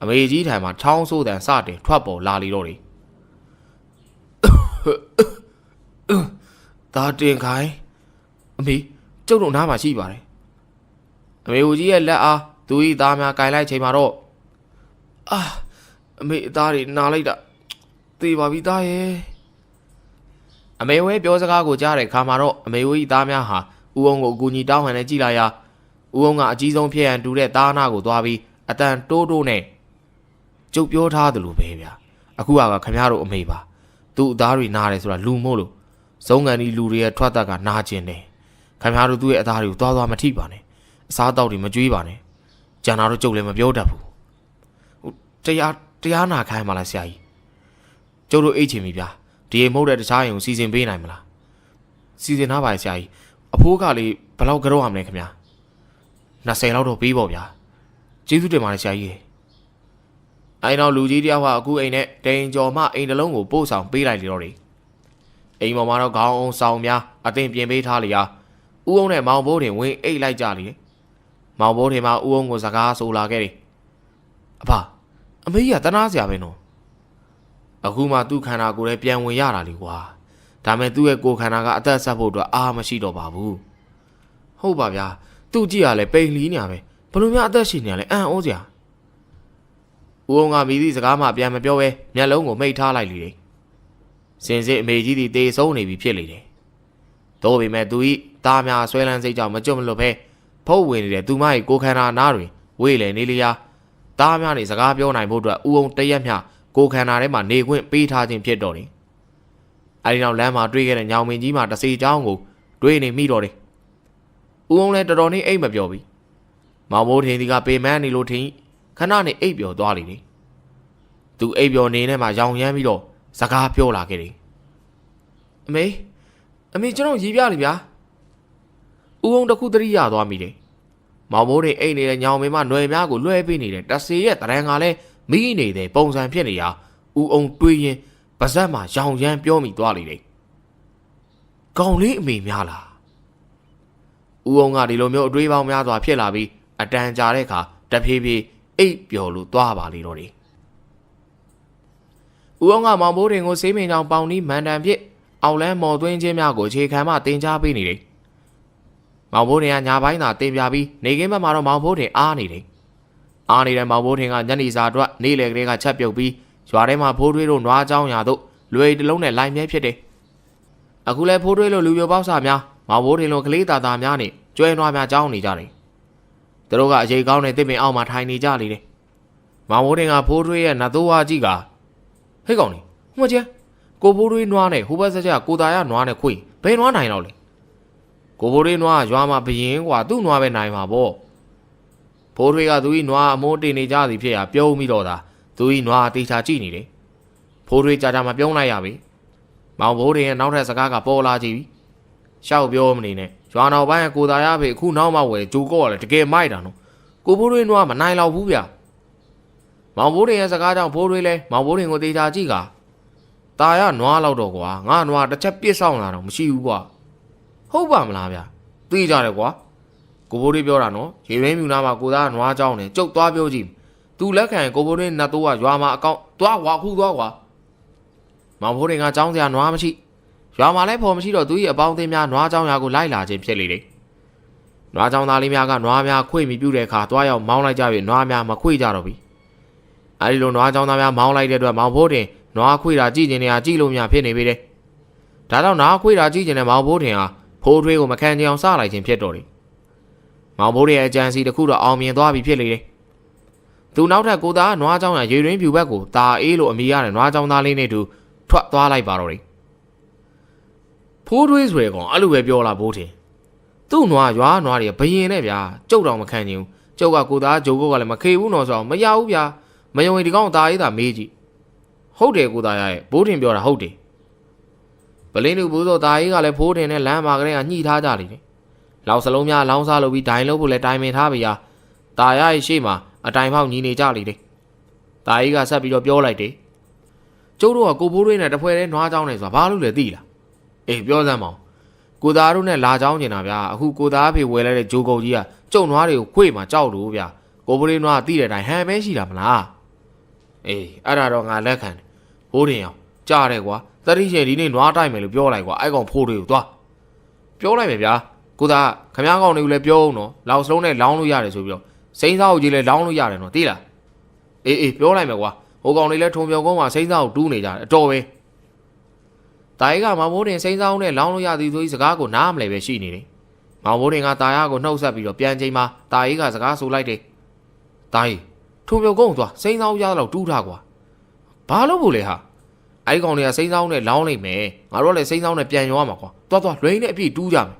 မေကြီးထံမှာချောင်းဆိုးတန်စတင်ထွက်ပေါ်လာလိမ့်တော့တယ်ဒါတင်ခိုင်းအမေကျုပ်တို့နားမှာရှိပါတယ်အမေဦးကြီးရဲ့လက်အားသူဤသားများကင်လိုက်ချိန်မှာတော့အမေအသားတွေနာလိုက်တာသေပါပြီသားရဲ့အမေဝဲပြောစကားကိုကြားတဲ့ခါမှာတော့အမေဦးဤသားများဟာဦးအောင်ကိုအကူကြီးတောင်းဟန်နဲ့ကြည်လာရာဦးအောင်ကအကြီးဆုံးဖြစ်ရန်တူတဲ့သားနာကိုသွားပြီးအတန်တိုးတိုးနဲ့ကျုပ်ပြောထားသလိုပဲဗျာအခုကခင်ဗျားတို့အမေပါသူ့အသားတွေနားတယ်ဆိုတာလူမို့လို့ဇုံကန်ဒီလူတွေရဲ့ထွက်သက်ကနာကျင်တယ်ခင်ဗျားတို့သူ့ရဲ့အသားတွေကိုသွားမထိပါနဲ့အစားအသောက်တွေမကြွေးပါနဲ့ကျန်တာတော့ကျုပ်လည်းမပြောတတ်ဘူးတရားနာခိုင်းပါလားဆရာကြီးကျုပ်တို့အိတ်ချင်ပြီဗျာဒီအိမ်မဟုတ်တဲ့တခြားအိမ်ကိုစီစဉ်ပေးနိုင်မလားစီစဉ်ထားပါရဲ့ဆရာကြီးအဖိုးကလေးဘယ်လောက်ကြောက်ရမလဲခင်ဗျာ20လောက်တော့ပေးပေါ့ဗျာကျေးဇူးတင်ပါတယ်ဆရာကြီးအဲနောက်လူကြီးတယောက်ကအခုအိမ်နဲ့တိန်ကျော်မှအိမ်တစ်လုံးကိုပို့ဆောင်ပေးလိုက်လေတော့တယ်အိမ်ပေါ်မှာတော့ခေါင်းအောင်ဆောင်များအသင်ပြင်ပေးထားလျာဦးအောင်နဲ့မောင်ဘိုးတင်ဝင်အိတ်လိုက်ကြလေမောင်ဘိုးတင်မှာဦးအောင်ကိုစကားဆိုလာခဲ့တယ်အဖအမေကြီးကတနာစရာပဲနော်အခုမှသူ့ခန္ဓာကိုယ်လည်းပြန်ဝင်ရတာလေကွာဒါမဲ့သူ့ရဲ့ကိုယ်ခန္ဓာကအသက်ဆက်ဖို့အတွက်အားမရှိတော့ပါဘူးဟုတ်ပါဗျာသူ့ကြည့်ရလဲပိန်လီးနေရပဲဘလို့များအသက်ရှင်နေရလဲအံ့ဩစရာဦးအောင်ကမိသည့်စကားမှပြန်မပြောပဲမျက်လုံးကိုမိတ်ထားလိုက်လေတယ်စင်စစ်အမေကြီးဒီတေဆုံးနေပြီဖြစ်လေတယ်တို့ပေမဲ့သူဤသားများဆွဲလန်းစိတ်ကြောင့်မကြွမလွတ်ပဲဖုတ်ဝင်နေတဲ့သူမရဲ့ကိုယ်ခန္ဓာနားတွင်ဝေးလေနေလျာသားများနေစကားပြောနိုင်ဖို့အတွက်ဦးအောင်တရက်မျှကိုယ်ခန္ဓာထဲမှာနေခွင့်ပေးထားခြင်းဖြစ်တော့တယ်အဲဒီနောက်လမ်းမှာတွေ့ခဲ့တဲ့ညောင်မင်းကြီးမှာတစီချောင်းကိုတွေ့နေမိတော့တယ်ဦးအောင်လည်းတော်တော်လေးအိတ်မပြောပြီမောင်မိုးထင်းဒီကပေမန်းနေလို့ထင်ခဏနဲ့အိတ်ပြောသွားလိမ့်တယ်သူအိတ်ပြောနေနဲ့မှရောင်ရမ်းပြီးတော့စကားပြောလာခဲ့တယ်အမေကျွန်တော်ရည်ပြလိဗျာဦးအောင်တခုတရိရသွားမိတယ်မောင်မိုးတွေအိတ်နေတဲ့ညောင်မင်းမຫນွယ်များကိုလွှဲပေးနေတဲ့တဆေရဲ့တရံကလည်းမိနေတဲ့ပုံစံဖြစ်နေရာဦးအောင်တွေးရင်ပါဇက်မှာရောင်ရမ်းပြောမိသွားလိမ့်တယ်ကောင်လေးအမေများလားဦးအောင်ကဒီလိုမျိုးအတွေးပေါင်းများစွာဖြစ်လာပြီးအတန်ကြာတဲ့အခါတဖြည်းဖြည်းအိတ်ပျော်လို့သွားပါလေတော့တယ်ဦးအောင်ကမောင်ဘိုးတင်ကိုဆေးမင်းကြောင်ပေါင်နီးမန်တန်ဖြစ်အောင်လန်းမော်သွင်းခြင်းများကိုခြေခံမှတင် जा ပေးနေတယ်မောင်ဘိုးတင်ကညာပိုင်းသာတင်ပြပြီးနေကင်းဘက်မှာတော့မောင်ဘိုးတင်အားနေတယ်အားနေတဲ့မောင်ဘိုးတင်ကညနေစာအတွက်နေ့လယ်ကလေးကချက်ပြုတ်ပြီးရွာထဲမှာဖိုးထွေးတို့နွားเจ้าရာတို့လွယ်တလုံးနဲ့လိုက်မြဲဖြစ်တယ်အခုလဲဖိုးထွေးလို့လူပြိုပေါက်စာများမောင်ဘိုးတင်လို့ကလေးသားများနဲ့ကျွဲနွားများเจ้าနေကြတယ်သူတို့ကအရေးကောင်းတဲ့တစ်ပင်အောက်မှာထိုင်နေကြလေတယ်မောင်ဘိုးတင်ကဖိုးထွေးရဲ့နတ်သိုးဝါကြီးကဟဲ့ကောင်လေးဟိုမကျကိုဖိုးထွေးနွားနဲ့ဟိုဘက်ဆက်ကျကိုသားရနွားနဲ့ခွေဘယ်နွားနိုင်တော့လဲ ကိုဘိုးလေးနွားရွာမှာဘရင်ကွာသူ့နွားပဲနိုင်မှာပေါ့ဖိုးထွေးကသူ၏နွားအမိုးတင်နေကြသည်ဖြစ်ရာပြုံးပြီးတော့သာသူ၏နွားတေချာကြည့်နေတယ်ဖိုးထွေးကြာမပြုံးလိုက်ရပြီမောင်ဘိုးတင်ရဲ့နောက်ထပ်စကားကပေါ်လာကြည့်ပြီရှောက်ပြောမနေနဲ့ရွာနောက်ပိုင်းကိုသားရဖေအခုနောက်မှဝယ်ဂျိုကော့ကလည်းတကယ်မိုက်တာနော်ကိုဘိုးထွေးနွားမနိုင်တော့ဘူးဗျမောင်ဘိုးတင်ရဲ့စကားကြောင့်ဖိုးထွေးလဲမောင်ဘိုးတင်ကိုတေချာကြည့်ကตาရနွားလောက်တော့ကွာငါနွားတစ်ချက်ပြစ်ဆောင်လာတော့မရှိဘူးကွာဟုတ်ပါမလားဗျသိကြတယ်ကွာကိုဘိုးလေးပြောတာနော်ရေရင်းမြူနာမှာကိုသားနွားကြောင်းနဲ့ကျုပ်သွားပြောကြည့်သူလက်ခံကိုဘိုးလေးနတ်တိုးကရွာမှာအကောင့်သွားကွာခုသွားကွာမောင်ဘိုးတွေကကြောင်းစရာနွားမရှိရွာမှာလည်းဖော်မရှိတော့သူ၏အပေါင်းအသင်းများနွားကြောင်းရာကိုလိုက်လာခြင်းဖြစ်လေတယ်နွားကြောင်းသားလေးများကနွားများခွေမိပြုတဲ့အခါသွားရောက်မောင်းလိုက်ကြပြီးနွားများမခွေကြတော့ဘူးအဲဒီလိုနွားကြောင်းသားများမောင်းလိုက်တဲ့အတွက်မောင်ဘိုးတင်နွားခွေတာကြည့်နေရကြည့်လို့များဖြစ်နေပြီတဲ့ဒါကြောင့်နွားခွေတာကြည့်နေတဲ့မောင်ဘိုးတင်ဟာဖိုးထွေးကိုမခံကြအောင်စလိုက်ခြင်းဖြစ်တော်တယ်မောင်ဘိုးရဲ့အကြံစီတစ်ခုတော့အောင်မြင်သွားပြီဖြစ်လေတယ်သူနောက်ထပ်ကိုသားနွားကြောင်းရရေရင်းဖြူဘက်ကိုตาအေးလို့အမိရတဲ့နွားကြောင်းသားလေးနဲ့တူထွက်သွားလိုက်ပါတော့တယ်ဖိုးထွေးဆိုရကောင်အဲ့လိုပဲပြောလာဘိုးတင်သူ့နွားရွာနွားတွေဘယင်နဲ့ဗျာကျုပ်တော်မခံချင်ဘူးကျုပ်ကကိုသားဂျိုကိုကလည်းမခေဘူးနော်ဆိုတော့မရဘူးဗျာမယုံရင်ဒီကောင်ตาအေးသာမေးကြည့်ဟုတ်တယ်ကိုသားရဲ့ဘိုးတင်ပြောတာဟုတ်တယ်ပလင်းလူဘိုးစောตาအေးကလည်းဖိုးတင်နဲ့လမ်းမှာကလေးကညှိထားကြလေတယ်လောက်စလုံးများလောင်းစားလုပ်ပြီးဒိုင်လုပ်ဖို့လဲတိုင်ပင်ထားပြီယာตาရရဲ့ရှေ့မှာအတိုင်ဖောက်ညီနေကြလေတယ်ตาအေးကဆက်ပြီးတော့ပြောလိုက်တယ်ကျုပ်တို့ကကိုဘိုးတွေနဲ့တဖွဲတဲ့နွားချောင်းနေဆိုတာဘာလို့လဲသိလားအေးပြောစမ်းပါဦးကိုသားတို့နဲ့လာချောင်းနေတာဗျာအခုကိုသားဖေဝယ်လိုက်တဲ့ဂျိုကုတ်ကြီးကကျုံနွားတွေကိုခွေ့မှာကြောက်လို့ဗျာကိုဘိုးတွေနွားသိတဲ့အတိုင်းဟန်ပဲရှိတာမလားအေးအဲ့ဒါတော့ငါလက်ခံတယ်ဘိုးတင်အောင်ကြားတယ်ကွာသတိရှင်ဒီနေ့နွားတိုက်မယ်လို့ပြောလိုက်ကွာအဲ့ကောင်ဖိုးတွေကိုသွားပြောလိုက်မယ်ဗျာကိုသားခမားကောင်တွေကိုလည်းပြောအောင်နော်လောက်စလုံးနဲ့လောင်းလို့ရတယ်ဆိုပြီးတော့စိမ့်စားကိုကြီးလည်းလောင်းလို့ရတယ်နော်သိလားအေးပြောလိုက်မယ်ကွာဟိုကောင်တွေလည်းထုံပြုံကုန်းမှာစိမ့်စားကိုတူးနေကြတယ်အတော်ပဲတာရီကမောင်ဘိုးတင်စိမ့်စားအောင်နဲ့လောင်းလို့ရသည်ဆိုပြီးစကားကိုနားမလဲပဲရှိနေတယ်မောင်ဘိုးတင်ကတာရကိုနှုတ်ဆက်ပြီးတော့ပြန်ချိန်မှာတာရီကစကားဆိုလိုက်တယ်တာရီထုံပြုံကုန်းသွားစိမ့်စားအောင်ရတော့တူးထားကွာဘာလို့ဖို့လဲဟာအဲ့ကောင်တွေကစိမ့်စားအောင်နဲ့လောင်းလိုက်မယ်ငါတို့လည်းစိမ့်စားအောင်နဲ့ပြန်ရောရမှာကွာသွားလွိန်းနဲ့အပြည့်တူးကြမယ်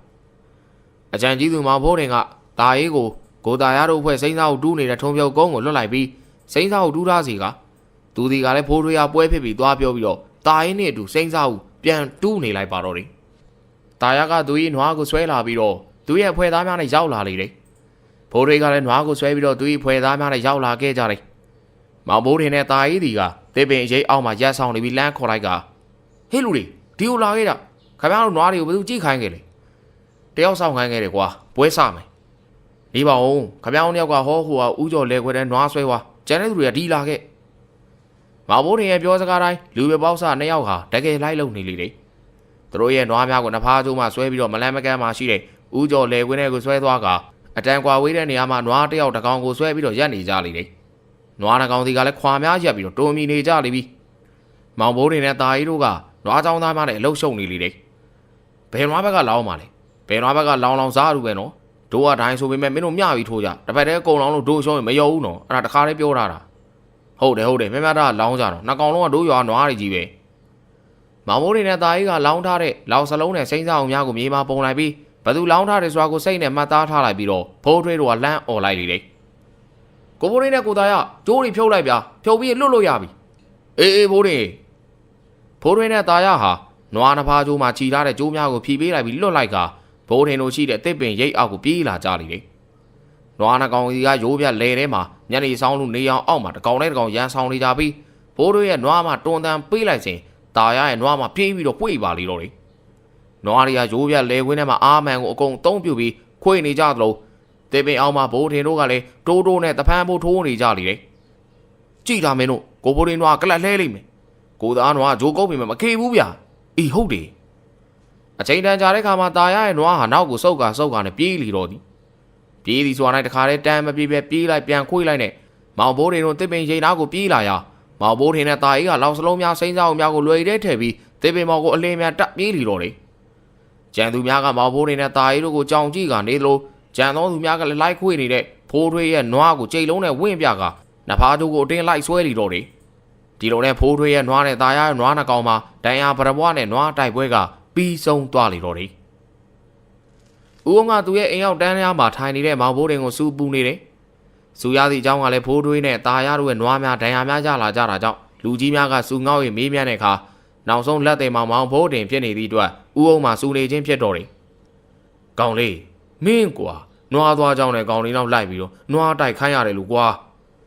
အကြံကြီးသူမောင်ဘိုးတင်ကတာရီကိုတာရတို့ဖွဲ့စိမ့်စားကိုတူးနေတဲ့ထုံပြုံကုန်းကိုလွတ်လိုက်ပြီးစိမ့်စားကိုတူးထားစီကသူဒီကလည်းဖိုးထွေးရပွဲဖြစ်ပြီးသွားပြောပြီးတော့တာရင်းနဲ့အတူစိမ့်စားကိုပြန်တူးနေလိုက်ပါတော့တယ်တာရကသူ၏နွားကိုဆွဲလာပြီးတော့သူရဲ့ဖွဲသားများနဲ့ရောက်လာလေတယ်ဖိုးထွေးကလည်းနွားကိုဆွဲပြီးတော့သူ၏ဖွဲသားများနဲ့ရောက်လာခဲ့ကြတယ်မောင်ဘိုးတင်နဲ့တာရီဒီကသေပင်အရေးအောက်မှာရက်ဆောင်နေပြီးလမ်းခေါ်လိုက်ကဟေးလူတွေဒီကိုလာခဲ့တာခင်ဗျားတို့နွားတွေကိုဘယ်သူကြည့်ခိုင်းခဲ့လဲတယောက်ဆောင်ခိုင်းခဲ့တယ်ကွာပွဲစမယ်ဒီပါဦးခင်ဗျားတို့ယောက်ကဟောဟိုကဥကျော်လဲခွဲတဲ့နွားဆွဲသွားကျန်တဲ့သူတွေကဒီလာခဲ့မောင်ဘိုးတင်ရဲ့ပြောစကားတိုင်းလူပဲပေါက်စားနှစ်ယောက်ဟာတကယ်လိုက်လုံနေလေတယ်သူတို့ရဲ့နွားများကိုနှဖားကျိုးမှဆွဲပြီးတော့မလန်းမကန်းမှရှိတဲ့ဥကျော်လဲခွဲတဲ့ကိုဆွဲသွားကအတန်ကွာဝေးတဲ့နေရာမှာနွားတစ်ယောက်တကောင်ကိုဆွဲပြီးတော့ရက်နေကြလေတယ်နွားတစ်ကောင်စီကလည်းခွာများရက်ပြီးတော့တုံမီနေကြလေပြီမောင်ဘိုးတင်နဲ့တာရီတို့ကနွားချောင်းသားများနဲ့အလုရှုံနေလေတယ်ဘယ်နွားဘက်ကလောင်းပါလဲဘယ်နွားဘက်ကလောင်းစားလူပဲနော်တို့ကဒိုင်းဆိုပေမဲ့မင်းတို့မျှပြီးထိုးကြတစ်ဖက်တည်းကုံလောင်းလို့တို့ရှုံးရင်မရောဘူးနော်အဲ့ဒါတခါလေးပြောထားတာဟုတ်တယ်မြမတာလောင်းကြတော့နှစ်ကောင်လုံးကတို့ရွာနွားတွေကြီးပဲမောင်မိုးတွေနဲ့တာကြီးကလောင်းထားတဲ့လောက်စလုံးနဲ့စိမ့်စားအောင်များကိုမြေမှာပုံလိုက်ပြီးဘသူလောင်းထားတယ်ဆိုတာကိုစိတ်နဲ့မှတ်သားထားလိုက်ပြီးတော့ဖိုးထွေးတို့ကလမ်းអော်လိုက်လေတယ်ကိုဘိုးလေးနဲ့ကိုသားရကျိုးတွေဖြုတ်လိုက်ဗျာဖြုတ်ပြီးလွတ်လို့ရပြီအေးဘိုးတွေဖိုးထွေးနဲ့တာရဟာနွားနှစ်ဖားကျိုးမှာခြီထားတဲ့ကျိုးများကိုဖြီးပေးလိုက်ပြီးလွတ်လိုက်ကဘိုးထင်တို့ရှိတဲ့တစ်ပင်ရိတ်အောက်ကိုပြေးလာကြလေတယ်နွားနှကောင်ကြီးကရိုးပြလဲထဲမှာညနေဆောင်လို့နေအောင်အောက်မှာတကောင်နဲ့တကောင်ရန်ဆောင်နေကြပြီးဘိုးတို့ရဲ့နွားမှာတွန်တန်ပေးလိုက်စဉ်တာရရဲ့နွားမှာပြေးပြီးတော့ပွေပါလေတော့တယ်နွားတွေကရိုးပြလဲခွင်းထဲမှာအာမန်ကိုအကုန်တုံးပြပြီးခွေနေကြသလိုတေပင်အောင်မှာဘိုးထင်တို့ကလည်းတိုးနဲ့တဖန်ဖို့ထိုးနေကြလေတယ်ကြည်လာမင်းတို့ကိုဘိုးတွေနွားကလတ်လှဲလိမ့်မယ်ကိုသားနွားဂျိုးကုတ်ပြီမခေဘူးဗျာအေးဟုတ်တယ်အချိန်တန်ကြာတဲ့ခါမှာတာရရဲ့နွားဟာနောက်ကိုစုပ်ကာနဲ့ပြေးလီတော့သည်ပြေးသည်ဆိုတာနဲ့တခါတည်းတန်းမပြေးပဲပြေးလိုက်ပြန်ခွေးလိုက်နဲ့မောင်ဘိုးတွေတို့တစ်ပင်ရိတ်နာကိုပြေးလာရမောင်ဘိုးထင်တဲ့တာကြီးကလောက်စလုံးများစိမ့်စားအောင်များကိုလွယ်တဲ့ထည့်ပြီးတစ်ပင်မောင်ကိုအလင်းများတက်ပြေးလီတော့တယ်ကြံသူများကမောင်ဘိုးတွေနဲ့တာကြီးတို့ကိုကြောင်ကြည့်ကနေလို့ကြံသောသူများကလည်းလိုက်ခွေနေတဲ့ဖိုးထွေးရဲ့နွားကိုကြိတ်လုံးနဲ့ဝင့်ပြကနဖားကျိုးကိုအတင်းလိုက်ဆွဲလီတော့တယ်ဒီလိုနဲ့ဖိုးထွေးရဲ့နွားနဲ့တာရရဲ့နွားနှကောင်မှာဒိုင်ယာပရဘွားနဲ့နွားတိုက်ပွဲကပြီးဆုံးသွားလီတော့တယ် ဦးအောင်ကသူ့ရဲ့အိမ်ရောက်တန်းလျားမှာထိုင်နေတဲ့မောင်ဘိုးတင်ကိုစူပူနေတယ်။စူရသည့်အကြောင်းကလည်းဖိုးထွေးနဲ့ตาရတို့ရဲ့နွားများဒဏ်ရာများကြလာကြတာကြောင့်လူကြီးများကစူငေါ့၍မေးမြန်းတဲ့အခါနောက်ဆုံးလက်သေးမောင်ဘိုးတင်ဖြစ်နေသည့်အတွက်ဦးအောင်မှစူနေခြင်းဖြစ်တော်တယ်။ကောင်းလေးမင်းကွာနွားသွားကြောင်းနဲ့ကောင်းလေးနောက်လိုက်ပြီးတော့နွားတိုက်ခိုင်းရတယ်လို့ကွာ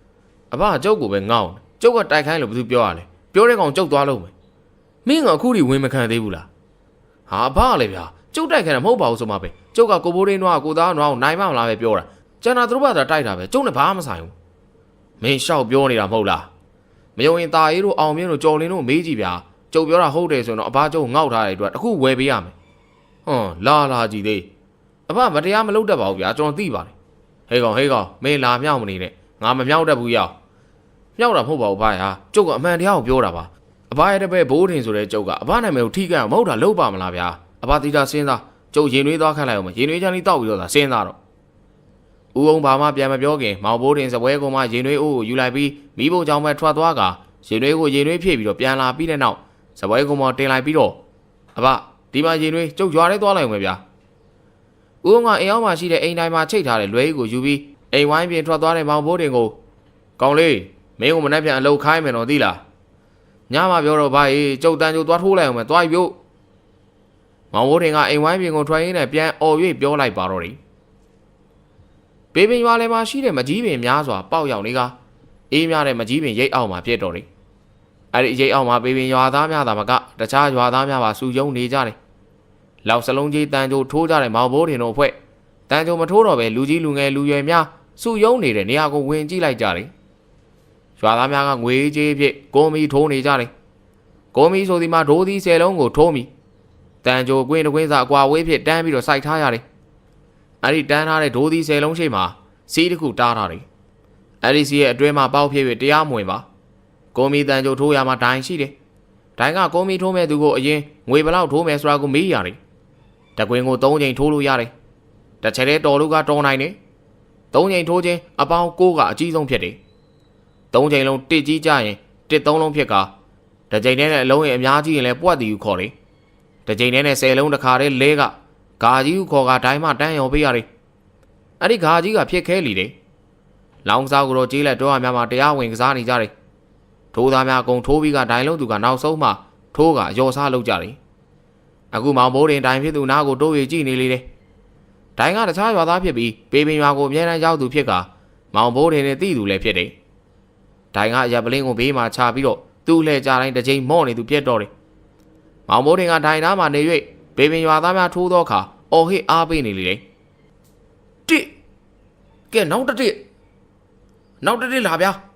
။အဘကျုပ်ကိုပဲငေါ့ကျုပ်ကတိုက်ခိုင်းလို့ဘာလို့ပြောရလဲ။ပြောတဲ့ကောင်ကျုပ်သွားလို့မယ်။မင်းကအခုထိဝင်မခံသေးဘူးလား။ဟာအဘလည်းဗျာကျုပ်တိုက်ခိုင်းတာမဟုတ်ပါဘူးဆိုမှပဲကျုပ်ကကိုဘိုးလေးနွားကိုသားနွားကိုနိုင်မမလားပဲပြောတာကျန်တာသူတို့ဘာသာတိုက်တာပဲကျုပ်နဲ့ဘာမှမဆိုင်ဘူးမင်းရှောက်ပြောနေတာမဟုတ်လားမယုံရင်ตาရေးတို့အောင်မြင့်တို့ကြော်လင်းတို့မေးကြည့်ဗျာကျုပ်ပြောတာဟုတ်တယ်ဆိုတော့အဘကျုပ်ငေါ့ထားတဲ့အတွက်အခုဝယ်ပေးရမယ်ဟွန်းလာကြည့်သေးအဘမတရားမလုပ်တတ်ပါဘူးဗျာကျွန်တော်သိပါတယ်ဟေးကောင်မင်းလာမြောက်မနေနဲ့ငါမမြောက်တတ်ဘူးရောက်မြောက်တာမဟုတ်ပါဘူးဗျာကျုပ်ကအမှန်တရားကိုပြောတာပါအဘရဲ့တပည့်ဘိုးထင်ဆိုတဲ့ကျုပ်ကအဘနာမည်ကိုထိခိုက်အောင်မဟုတ်တာလုပ်ပါမလားဗျာအဘတိတာစဉ်းစားကျုပ်ရင်နှွေးသွားခန့်လိုက်အောင်မရင်နှွေးချမ်းလေးတောက်ပြီးတော့သာစဉ်းစားတော့ဦးအောင်ဘာမှပြန်မပြောခင်မောင်ဘိုးတင်စပွဲကုန်းမှရင်နှွေးအိုးကိုယူလိုက်ပြီးမိဖို့ကြောင့်ပဲထွက်သွားကရင်နှွေးကိုရင်နှွေးဖြည့်ပြီးတော့ပြန်လာပြီးတဲ့နောက်စပွဲကုန်းမှာတင်လိုက်ပြီးတော့အဘဒီမှာရင်နှွေးကျုပ်ရွာထဲသွားလိုက်အောင်ပဲဗျာဦးအောင်ကအိမ်အောင်မှရှိတဲ့အိမ်တိုင်းမှာချိတ်ထားတဲ့လွဲကိုယူပြီးအိမ်ဝိုင်းပြင်ထွက်သွားတဲ့မောင်ဘိုးတင်ကိုကောင်းလေးမင်းကိုမနှက်ပြန်အလုပ်ခိုင်းမယ်တော့သိလားညမှပြောတော့ဘာကြီးကျုပ်တန်းကျုပ်သွားထိုးလိုက်အောင်ပဲသွားပြုတ်မောင်ဘိုးတင်ကအိမ်ဝိုင်းပြင်ကိုထွက်ရင်းနဲ့ပြန်အော်၍ပြောလိုက်ပါတော့တယ်ဘေးပင်ရွာလည်းမှာရှိတဲ့မကြီးပင်များစွာပေါက်ရောက်နေကအေးများတဲ့မကြီးပင်ရိတ်အောက်မှာဖြစ်တော်တယ်အဲ့ဒီရိတ်အောက်မှာဘေးပင်ရွာသားများသာမကတခြားရွာသားများပါစုယုံနေကြတယ်လောက်စလုံးကြီးတန်ကြိုထိုးကြတဲ့မောင်ဘိုးတင်တို့အဖွဲ့တန်ကြိုမထိုးတော့ပဲလူကြီးလူငယ်လူရွယ်များစုယုံနေတဲ့နေရာကိုဝင်ကြည့်လိုက်ကြတယ်ရွာသားများကငွေကြေးဖြစ်ကိုမီထိုးနေကြတယ်ကိုမီဆိုဒီမှာဒိုးသီး10လုံးကိုထိုးမိတန်ကြိုကွင်းတကွင်းစာအကွာဝေးဖြစ်တန်းပြီးတော့စိုက်ထားရတယ်အဲ့ဒီတန်းထားတဲ့ဒိုးသီး10လုံးရှိမှစီးတစ်ခုတားထားတယ်အဲ့ဒီစီးရဲ့အတွဲမှာပေါက်ဖြစ်ပြီးတရားမဝင်ပါကိုမီတန်ကြိုထိုးရမှာဒိုင်ရှိတယ်ဒိုင်ကကိုမီထိုးမဲ့သူကိုအရင်ငွေဘလောက်ထိုးမယ်ဆိုတာကိုမေးရတယ်တကွင်းကို3ချိန်ထိုးလို့ရတယ်တစ်ချက်တည်းတော်လို့ကတော်နိုင်တယ်3ချိန်ထိုးခြင်းအပေါင်း6ကအကြီးဆုံးဖြစ်တယ်3ချိန်လုံးတစ်ကြီးကြရင်တစ်3လုံးဖြစ်ကတစ်ချိန်နဲ့အလုံးရဲ့အများကြီးရင်လည်းပွက်တီကိုခေါ်တယ်တစ်ချိန်နဲ့10လုံးတစ်ခါတည်းလဲကဂါကြီးကိုခေါ်ကဒိုင်းမှတန်းရော်ပေးရတယ်အဲ့ဒီဂါကြီးကဖြစ်ခဲလီတယ်လောင်းစားကိုတော့ကြေးလက်တော့အများမှာတရားဝင်ကစားနေကြတယ်ထိုးသားများအကုန်ထိုးပြီးကဒိုင်းလုံးသူကနောက်ဆုံးမှထိုးကအယောစားလုပ်ကြတယ်အခုမောင်ဘိုးတင်ဒိုင်းဖြစ်သူနားကိုတိုးရကြည့်နေလေတယ်ဒိုင်းကတခြားရွာသားဖြစ်ပြီးပေပင်ရွာကိုအမြဲတမ်းရောက်သူဖြစ်ကမောင်ဘိုးတင်နဲ့တိသူလည်းဖြစ်တယ်ဒိုင်းကရပ်ပလင်းကိုဘေးမှာချပြီးတော့သူ့လှည့်ကြတိုင်းတစ်ချိန်မော့နေသူပြက်တော့တယ်မောင်ဘိုးတင်ကဒိုင်းသားမှာနေ၍ဘေပင်ရွာသားများထိုးသောအခါအော်ဟစ်အားပေးနေလေတယ်တိကဲနောက်တစ်လာဗျာ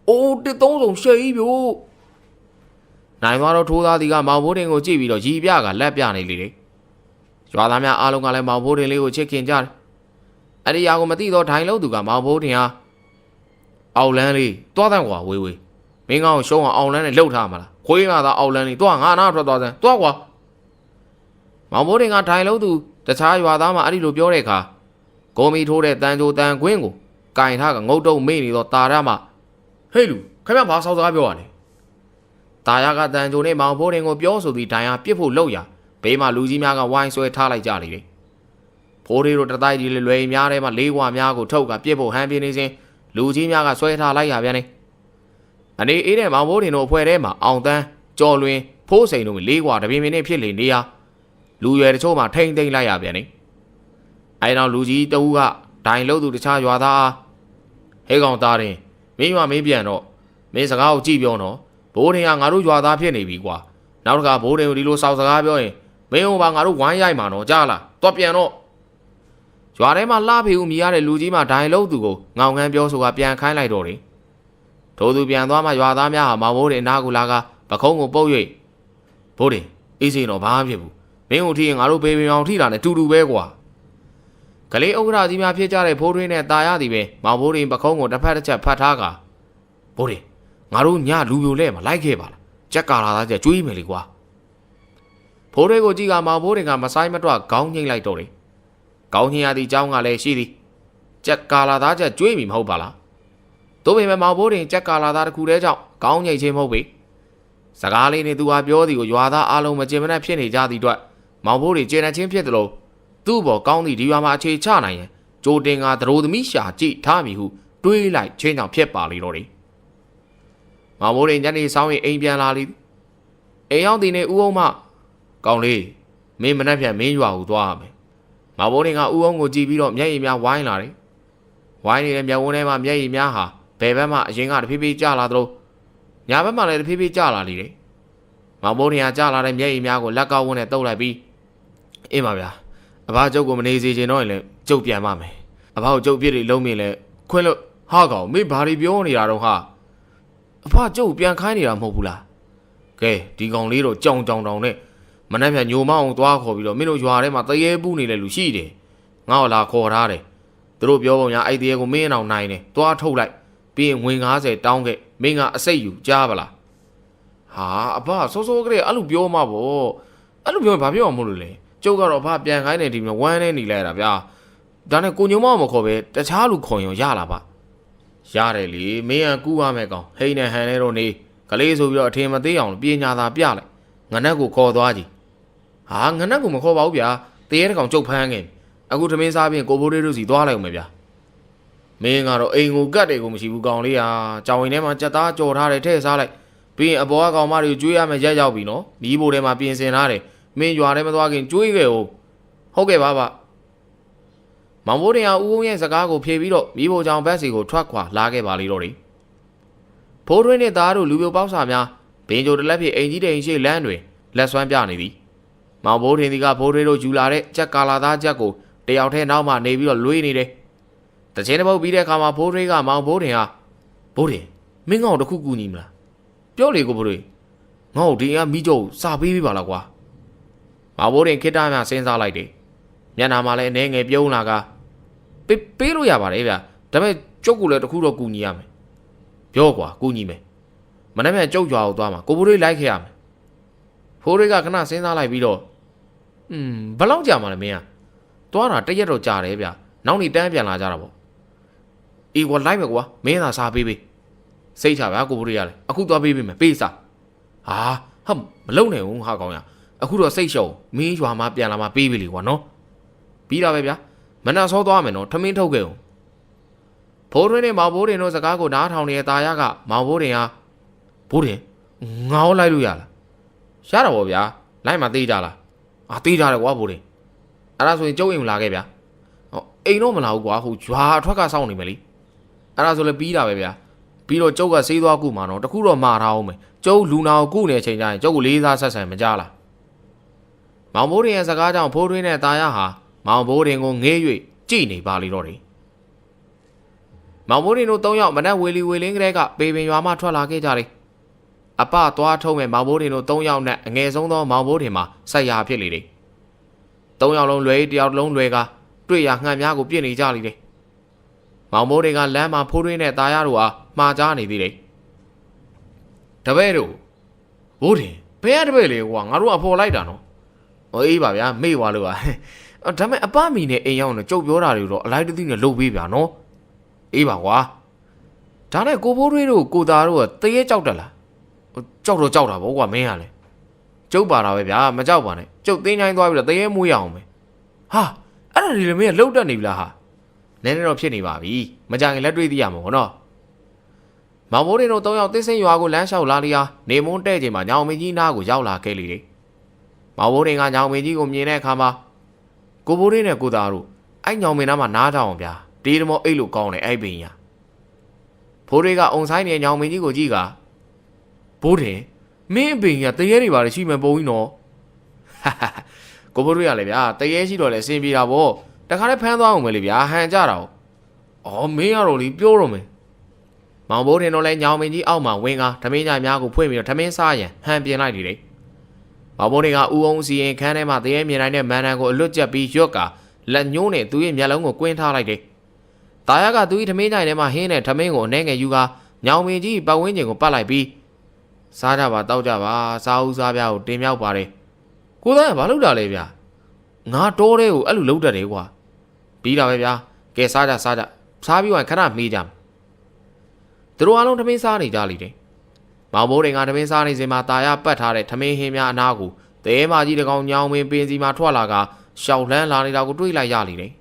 အိုးတစ်သုံးစုံရှေ့ကြီးပြို့နိုင်သွားတော့ထိုးသားသည်ကမောင်ဘိုးတင်ကိုကြည့်ပြီးတော့ရီပြကလက်ပြနေလေတယ်ရွာသားများအားလုံးကလည်းမောင်ဘိုးတင်လေးကိုချစ်ခင်ကြတယ်အဲ့ဒီຢာကိုမသိတော့ဒိုင်းလုံးသူကမောင်ဘိုးတင်ဟာအောက်လန်းလေးတွားတန်းကွာဝေးမင်းကောင်ရှုံးအောင်အောက်လန်းနဲ့လှုပ်ထားမှာလားခွေးကသာအောက်လန်းလေးတွားငါနာထွက်သွားစမ်းတွားကွာမောင်ဘိုးတင်ကဒိုင်းလုံးသူတခြားရွာသားမှအဲ့ဒီလိုပြောတဲ့အခါကိုမီထိုးတဲ့တန်ကြိုတန်ကွင်းကိုကင်ထားကငုတ်တုံမေ့နေတော့တာရမှဟေးလူခင်ဗျဘာဆောက်စကားပြောရလဲတာရကတန်ကြိုနဲ့မောင်ဘိုးတင်ကိုပြောဆိုပြီးဒိုင်းဟာပြစ်ဖို့လှုပ်ရဘေးမှာလူကြီးများကဝိုင်းဆွဲထားလိုက်ကြလေတယ်ဖိုးရီတို့တတိုက်ကြီးလွယ်များထဲမှာလေးကွာများကိုထုတ်ကပြစ်ဖို့ဟန်ပြနေစဉ်လူကြီးများကဆွဲထားလိုက်ရပြန်နေအနေအေးတဲ့မောင်ဘိုးတင်တို့အဖွဲ့ထဲမှာအောင်တန်းကြော်လွင်ဖိုးစိန်တို့လေးကွာတပြင်းပြင်းနဲ့ဖြစ်လေနေရလူရွယ်တချို့မှထိမ့်သိမ့်လိုက်ရပြန်နေအဲနောက်လူကြီးတဦးကဒိုင်လို့သူတခြားရွာသားဟဲကောင်သားတင်မင်းရွာမင်းပြန်တော့မင်းစကားကိုကြည့်ပြောတော့ဘိုးတင်ကငါတို့ရွာသားဖြစ်နေပြီကွာနောက်တစ်ခါဘိုးတင်ကိုဒီလိုစောက်စကားပြောရင်မင်းဟိုပါငါတို့ဝိုင်းရိုက်မှာတော့ကြားလားတော့ပြန်တော့ရွာထဲမှာလှဖေဦးမြည်ရတဲ့လူကြီးမှဒိုင်လို့သူကိုငောင်ခမ်းပြောဆိုကပြန်ခိုင်းလိုက်တော့တယ်ထိုသူပြန်သွားမှရွာသားများဟာမောင်ဘိုးတင်အနားကိုလာကပခုံးကိုပုတ်၍ဘိုးတင်အေးစိတော့ဘာမှဖြစ်ဘူးမင်းတို့ထိရင်ငါတို့ဘေးပင်အောင်ထိတာနဲ့တူတူပဲကွာကလေးဥက္ကရာကြီးများဖြစ်ကြတဲ့ဖိုးထွေးနဲ့ตาရသည်ပဲမောင်ဘိုးတင်ပခုံးကိုတစ်ဖက်တစ်ချက်ဖတ်ထားကဘိုးတင်ငါတို့ညလူပြိုလဲမှာလိုက်ခဲ့ပါလားကြက်ကာလာသားကျကျွေးမယ်လေကွာဖိုးထွေးကိုကြည့်ကမောင်ဘိုးတင်ကမဆိုင်မတွခေါင်းငိမ့်လိုက်တော့တယ်ခေါင်းညင်ရသည့်အကြောင်းကလည်းရှိသည်ကြက်ကာလာသားကျကျွေးမိမဟုတ်ပါလားတို့ပေမဲ့မောင်ဘိုးတင်ကြက်ကာလာသားတစ်ခုတည်းကြောင့်ခေါင်းငိမ့်ခြင်းမဟုတ်ပေစကားလေးနဲ့သူဟာပြောသည်ကိုရွာသားအားလုံးမကျင်မနှက်ဖြစ်နေကြသည့်အတွက်မောင်ဘိုးတင်ကျေနပ်ခြင်းဖြစ်သလို သူ့ဘော်ကောင်းသည့်ဒီရွာမှာအခြေချနိုင်ရန်ကြိုတင်ကသရိုသမီးရှာကြည့်ထားပြီဟုတွေးလိုက်ချင်းကြောင့်ဖြစ်ပါလေတော့တယ်မောင်မိုးရင်ညနေဆောင်ရင်အိမ်ပြန်လာလိအိမ်ရောက်သည်နဲ့ဦးအောင်မကောင်းလေးမင်းမနှက်ပြန်မင်းရွာကိုသွားရမယ်မောင်မိုးရင်ကဦးအောင်ကိုကြည့်ပြီးတော့မျက်ရည်များဝိုင်းလာတယ်ဝိုင်းနေတဲ့မျက်ဝန်းထဲမှာမျက်ရည်များဟာဘယ်ဘက်မှအရင်ကတဖြည်းဖြည်းကျလာသလိုညာဘက်မှလည်းတဖြည်းဖြည်းကျလာလေတယ်မောင်မိုးရင်ကကျလာတဲ့မျက်ရည်များကိုလက်ကောက်ဝန်းနဲ့တုပ်လိုက်ပြီးအေးပါဗျာအဘကျုပ်ကိုမနေစေချင်တော့ရင်လည်းကျုပ်ပြန်ပါမယ်အဘကိုကျုပ်ပြစ်တွေလုံးမြင်လဲခွင့်လို့ဟာကောင်မင်းဘာတွေပြောနေတာတော့ဟာအဖကျုပ်ပြန်ခိုင်းနေတာမဟုတ်ဘူးလားကဲဒီကောင်လေးတော့ကြောင်တောင်နဲ့မနှက်ဖြန်ညိုမအောင်သွားခေါ်ပြီးတော့မင်းတို့ရွာထဲမှာတရေပူးနေတဲ့လူရှိတယ်ငါ့ကိုလာခေါ်ထားတယ်သူတို့ပြောပုံညာအဲ့တရေကိုမင်းအောင်နိုင်တယ်သွားထုတ်လိုက်ပြီးရင်ငွေ90တောင်းခဲ့မင်းကအစိတ်ယူကြားပါလားဟာအဖစိုးစိုးကလေးအဲ့လိုပြောမှာပေါ့အဲ့လိုပြောရင်ဘာပြောအောင်မလို့လဲကျုပ်ကတော့အဖပြန်ခိုင်းတယ်ဒီမှာဝမ်းနေနေလိုက်တာဗျာဒါနဲ့ကိုညုံမအောင်မခေါ်ပဲတခြားလူခေါ်ရင်ရလာပါရတယ်လေမင်းကကူးရမယ်ကောင်ဟိန်းနဲ့ဟန်နဲ့တော့နေကလေးဆိုပြီးတော့အထင်မသေးအောင်ပညာသာပြလိုက်ငနက်ကိုခေါ်သွားကြည့်ဟာငနက်ကိုမခေါ်ပါဘူးဗျာတရေတကောင်ကျုပ်ဖမ်းခဲ့အခုသမင်းစားပြီးကိုဘိုးလေးတို့စီသွားလိုက်အောင်မယ်ဗျာမင်းကတော့အိမ်ကိုကတ်တယ်ကိုမရှိဘူးကောင်လေးဟာကြောင်ရင်ထဲမှာကြက်သားကြော်ထားတယ်ထည့်စားလိုက်ပြီးရင်အပေါ်ကကောင်မတွေကိုကျွေးရမယ်ရက်ရောက်ပြီနော်မီးဘိုထဲမှာပြင်ဆင်ထားတယ်မင်းရွာထဲမသွားခင်ကျွေးခဲ့ဟုတ်ကဲ့ပါမောင်ဘိုးတင်အောင်ဦးဦးရဲ့စကားကိုဖြေပြီးတော့မိဖို့ကြောင့်ဘက်စီကိုထွက်ခွာလာခဲ့ပါလေတော့တယ်ဖိုးတွင်းနဲ့သားတို့လူပြိုပေါက်စာများဘင်းကြိုတလက်ဖြစ်အိမ်ကြီးတိမ်ရှိလမ်းတွင်လက်ဆွမ်းပြနေသည်မောင်ဘိုးတင်ဒီကဖိုးတွင်းတို့ယူလာတဲ့ကြက်ကာလာသားကြက်ကိုတယောက်ထဲနောက်မှနေပြီးတော့လွေးနေတယ်တချင်းတစ်ပုတ်ပြီးတဲ့အခါမှာဖိုးတွင်းကမောင်ဘိုးတင်ဟာဘိုးတင်မင်းငေါ့တခုကူညီမလားပြောလေကိုဘိုးတွင်းငေါ့ဒီကမိကျုပ်စာပေးပေးပါလားကွာမောင်ဘိုးတင်ခိတ္တများစဉ်းစားလိုက်တယ်မျက်နှာမှာလည်းအနေငယ်ပြုံးလာကပေးလို့ရပါတယ်ဗျဒါပေမဲ့ကျုပ်ကလည်းတခုတော့ကူညီရမယ်ပြောကွာကူညီမယ်မနေ့ကကျုပ်ရွာကိုသွားမှာကိုဘိုးလေးလိုက်ခဲ့ရမယ်ဖိုးလေးကခဏစဉ်းစားလိုက်ပြီးတော့ဘယ်လောက်ကြာမှာလဲမင်းကသွားတာတရက်တော့ကြာတယ်ဗျနောက်နေ့တန်းပြန်လာကြတာပေါ့အေးကွာလိုက်မယ်ကွာမင်းသာစားပေးစိတ်ချဗျာကိုဘိုးလေးရတယ်အခုသွားပေးမယ်ပေးစားဟာမလုံနိုင်ဘူးဟာကောင်ရအခုတော့စိတ်ရှုံမင်းရွာမှာပြန်လာမှာပေးပြီလေကွာနော်ပြီးတာပဲဗျာမနှဆောသွားမယ်နော်ထမင်းထုတ်ခဲ့အောင်ဖိုးတွင်းနဲ့မောင်ဘိုးတင်တို့စကားကိုနားထောင်နေတဲ့တာရကမောင်ဘိုးတင်ဟာဘိုးတင်ငါ့ကိုလိုက်လို့ရလားရတာပေါ့ဗျာလိုက်မှသေးကြလားသေးကြတယ်ကွာဘိုးတင်အဲ့ဒါဆိုရင်ကျုပ်အိမ်လာခဲ့ဗျာအိမ်တော့မလာဘူးကွာဟိုရွာအထွက်ကစောင့်နေမယ်လေအဲ့ဒါဆိုလည်းပြီးတာပဲဗျာပြီးတော့ကျုပ်ကစေးသွားကုမှာတော့တခုတော့မှားထားအောင်မယ်ကျုပ်လူနာကိုကုနေတဲ့အချိန်ကျရင်ကျုပ်ကိုလေးစားဆက်ဆံမကြလားမောင်ဘိုးတင်ရဲ့စကားကြောင့်ဖိုးတွင်းနဲ့တာရဟာမောင်ဘိုးတင်ကိုငေး၍ကြည်နေပါလေတော့တယ်မောင်ဘိုးတင်တို့၃ယောက်မနက်ဝေလီဝေလင်းကလေးကပေပင်ရွာမှထွက်လာခဲ့ကြတယ်အပသွားထုံးမဲ့မောင်ဘိုးတင်တို့၃ယောက်နဲ့အငယ်ဆုံးသောမောင်ဘိုးတင်မှာဆက်ရဖြစ်လေတယ်၃ယောက်လုံးလွယ်တယောက်လုံးလွယ်ကတွေ့ရငှက်များကိုပြစ်နေကြလေတယ်မောင်ဘိုးတင်ကလမ်းမှာဖိုးတွင်းနဲ့တာရတို့ဟာမှားကြားနေသေးတယ်တပည့်တို့ဘိုးတင်ဘယ်ရတပည့်လေကွာငါတို့အဖော်လိုက်တာနော်အေးပါဗျာမေ့သွားလို့ပါဒါမဲ့အပမီနဲ့အိမ်ရောက်နေကြုတ်ပြောတာတွေတော့အလိုက်တသိနဲ့လုပ်ပေးဗျာနော်အေးပါကွာဒါနဲ့ကိုဘိုးတွေးတို့ကိုသားတို့ကတရေကြောက်တယ်လားကြောက်တော့ကြောက်တာဗောကွာမင်းကလည်းကျုပ်ပါတာပဲဗျာမကြောက်ပါနဲ့ကျုပ်တင်းချိုင်းသွားပြီးတော့တရေမွေးရအောင်ပဲဟာအဲ့ဒါဒီလေမင်းကလှုပ်တက်နေပြီလားဟာနည်းနည်းတော့ဖြစ်နေပါပြီမကြခင်လက်တွေ့သိရမှာဗောနော်မောင်ဘိုးတွေတို့၃ယောက်တင်းစင်းရွာကိုလမ်းလျှောက်လာလျာနေမုန်းတဲ့ချိန်မှာညောင်မင်းကြီးနားကိုရောက်လာခဲ့လေတယ်မောင်ဘိုးတွေကညောင်မင်းကြီးကိုမြင်တဲ့အခါမှာကိုဘိုးလေးနဲ့ကိုသားတို့အဲ့ညောင်မင်းသားမှာနားထောင်အောင်ဗျာတေးတမောအိတ်လို့ကောင်းတယ်အဲ့ပင်ရဖိုးတွေကအုံဆိုင်နေညောင်မင်းကြီးကိုကြည့်ကဘိုးတယ်မင်းအပင်ရတရေတွေပါလေရှိမှပုံကြီးနော်ကိုဘိုးတွေကလည်းဗျာတရေရှိတော့လေအစင်ပြေတာဗောတခါလည်းဖမ်းသွားအောင်ပဲလေဗျာဟန်ကြတာဩမင်းကတော့လေပြောတော့မယ်မောင်ဘိုးတင်တော့လဲညောင်မင်းကြီးအောက်မှာဝင်ကဓမင်းကြိုင်များကိုဖွင့်ပြီးတော့ဓမင်းစားရန်ဟန်ပြင်လိုက်နေတယ်မောင်ဘိုးတွေကဥအောင်စီရင်ခန်းထဲမှာတရေမြင်တိုင်းတဲ့မန်တန်ကိုအလွတ်ကျက်ပြီးရွက်ကလက်ညှိုးနဲ့သူ့ရဲ့မျက်လုံးကိုကွင်းထားလိုက်တယ်။တာရကသူ့ရဲ့ဓမင်းကြိုင်ထဲမှာဟင်းနဲ့ဓမင်းကိုအနှဲငယ်ယူကညောင်မင်းကြီးပတ်ဝန်းကျင်ကိုပတ်လိုက်ပြီးစားကြပါတောက်ကြပါစားဦးစားပြားကိုတင်မြောက်ပါတယ်။ကိုသားကဘာလုပ်တာလဲဗျာ။ငါတောထဲကိုအဲ့လိုလုပ်တတ်တယ်ကွာ။ပြီးတာပဲဗျာ။ကဲစားကြစားပြီးဝင်ခဏမေးကြမယ်။သူတို့အားလုံးဓမင်းစားနေကြလိမ့်တယ်။မောင်ဘိုးတွေကဓမင်းစားနေစဉ်မှာတာရပတ်ထားတဲ့ဓမင်းဟင်းများအနားကိုတဲမကြီးတကောင်ညောင်မင်းပင်စီမှာထွက်လာက ရှောက်လှမ်းလာနေတာကိုတွေးလိုက်ရလေတယ်။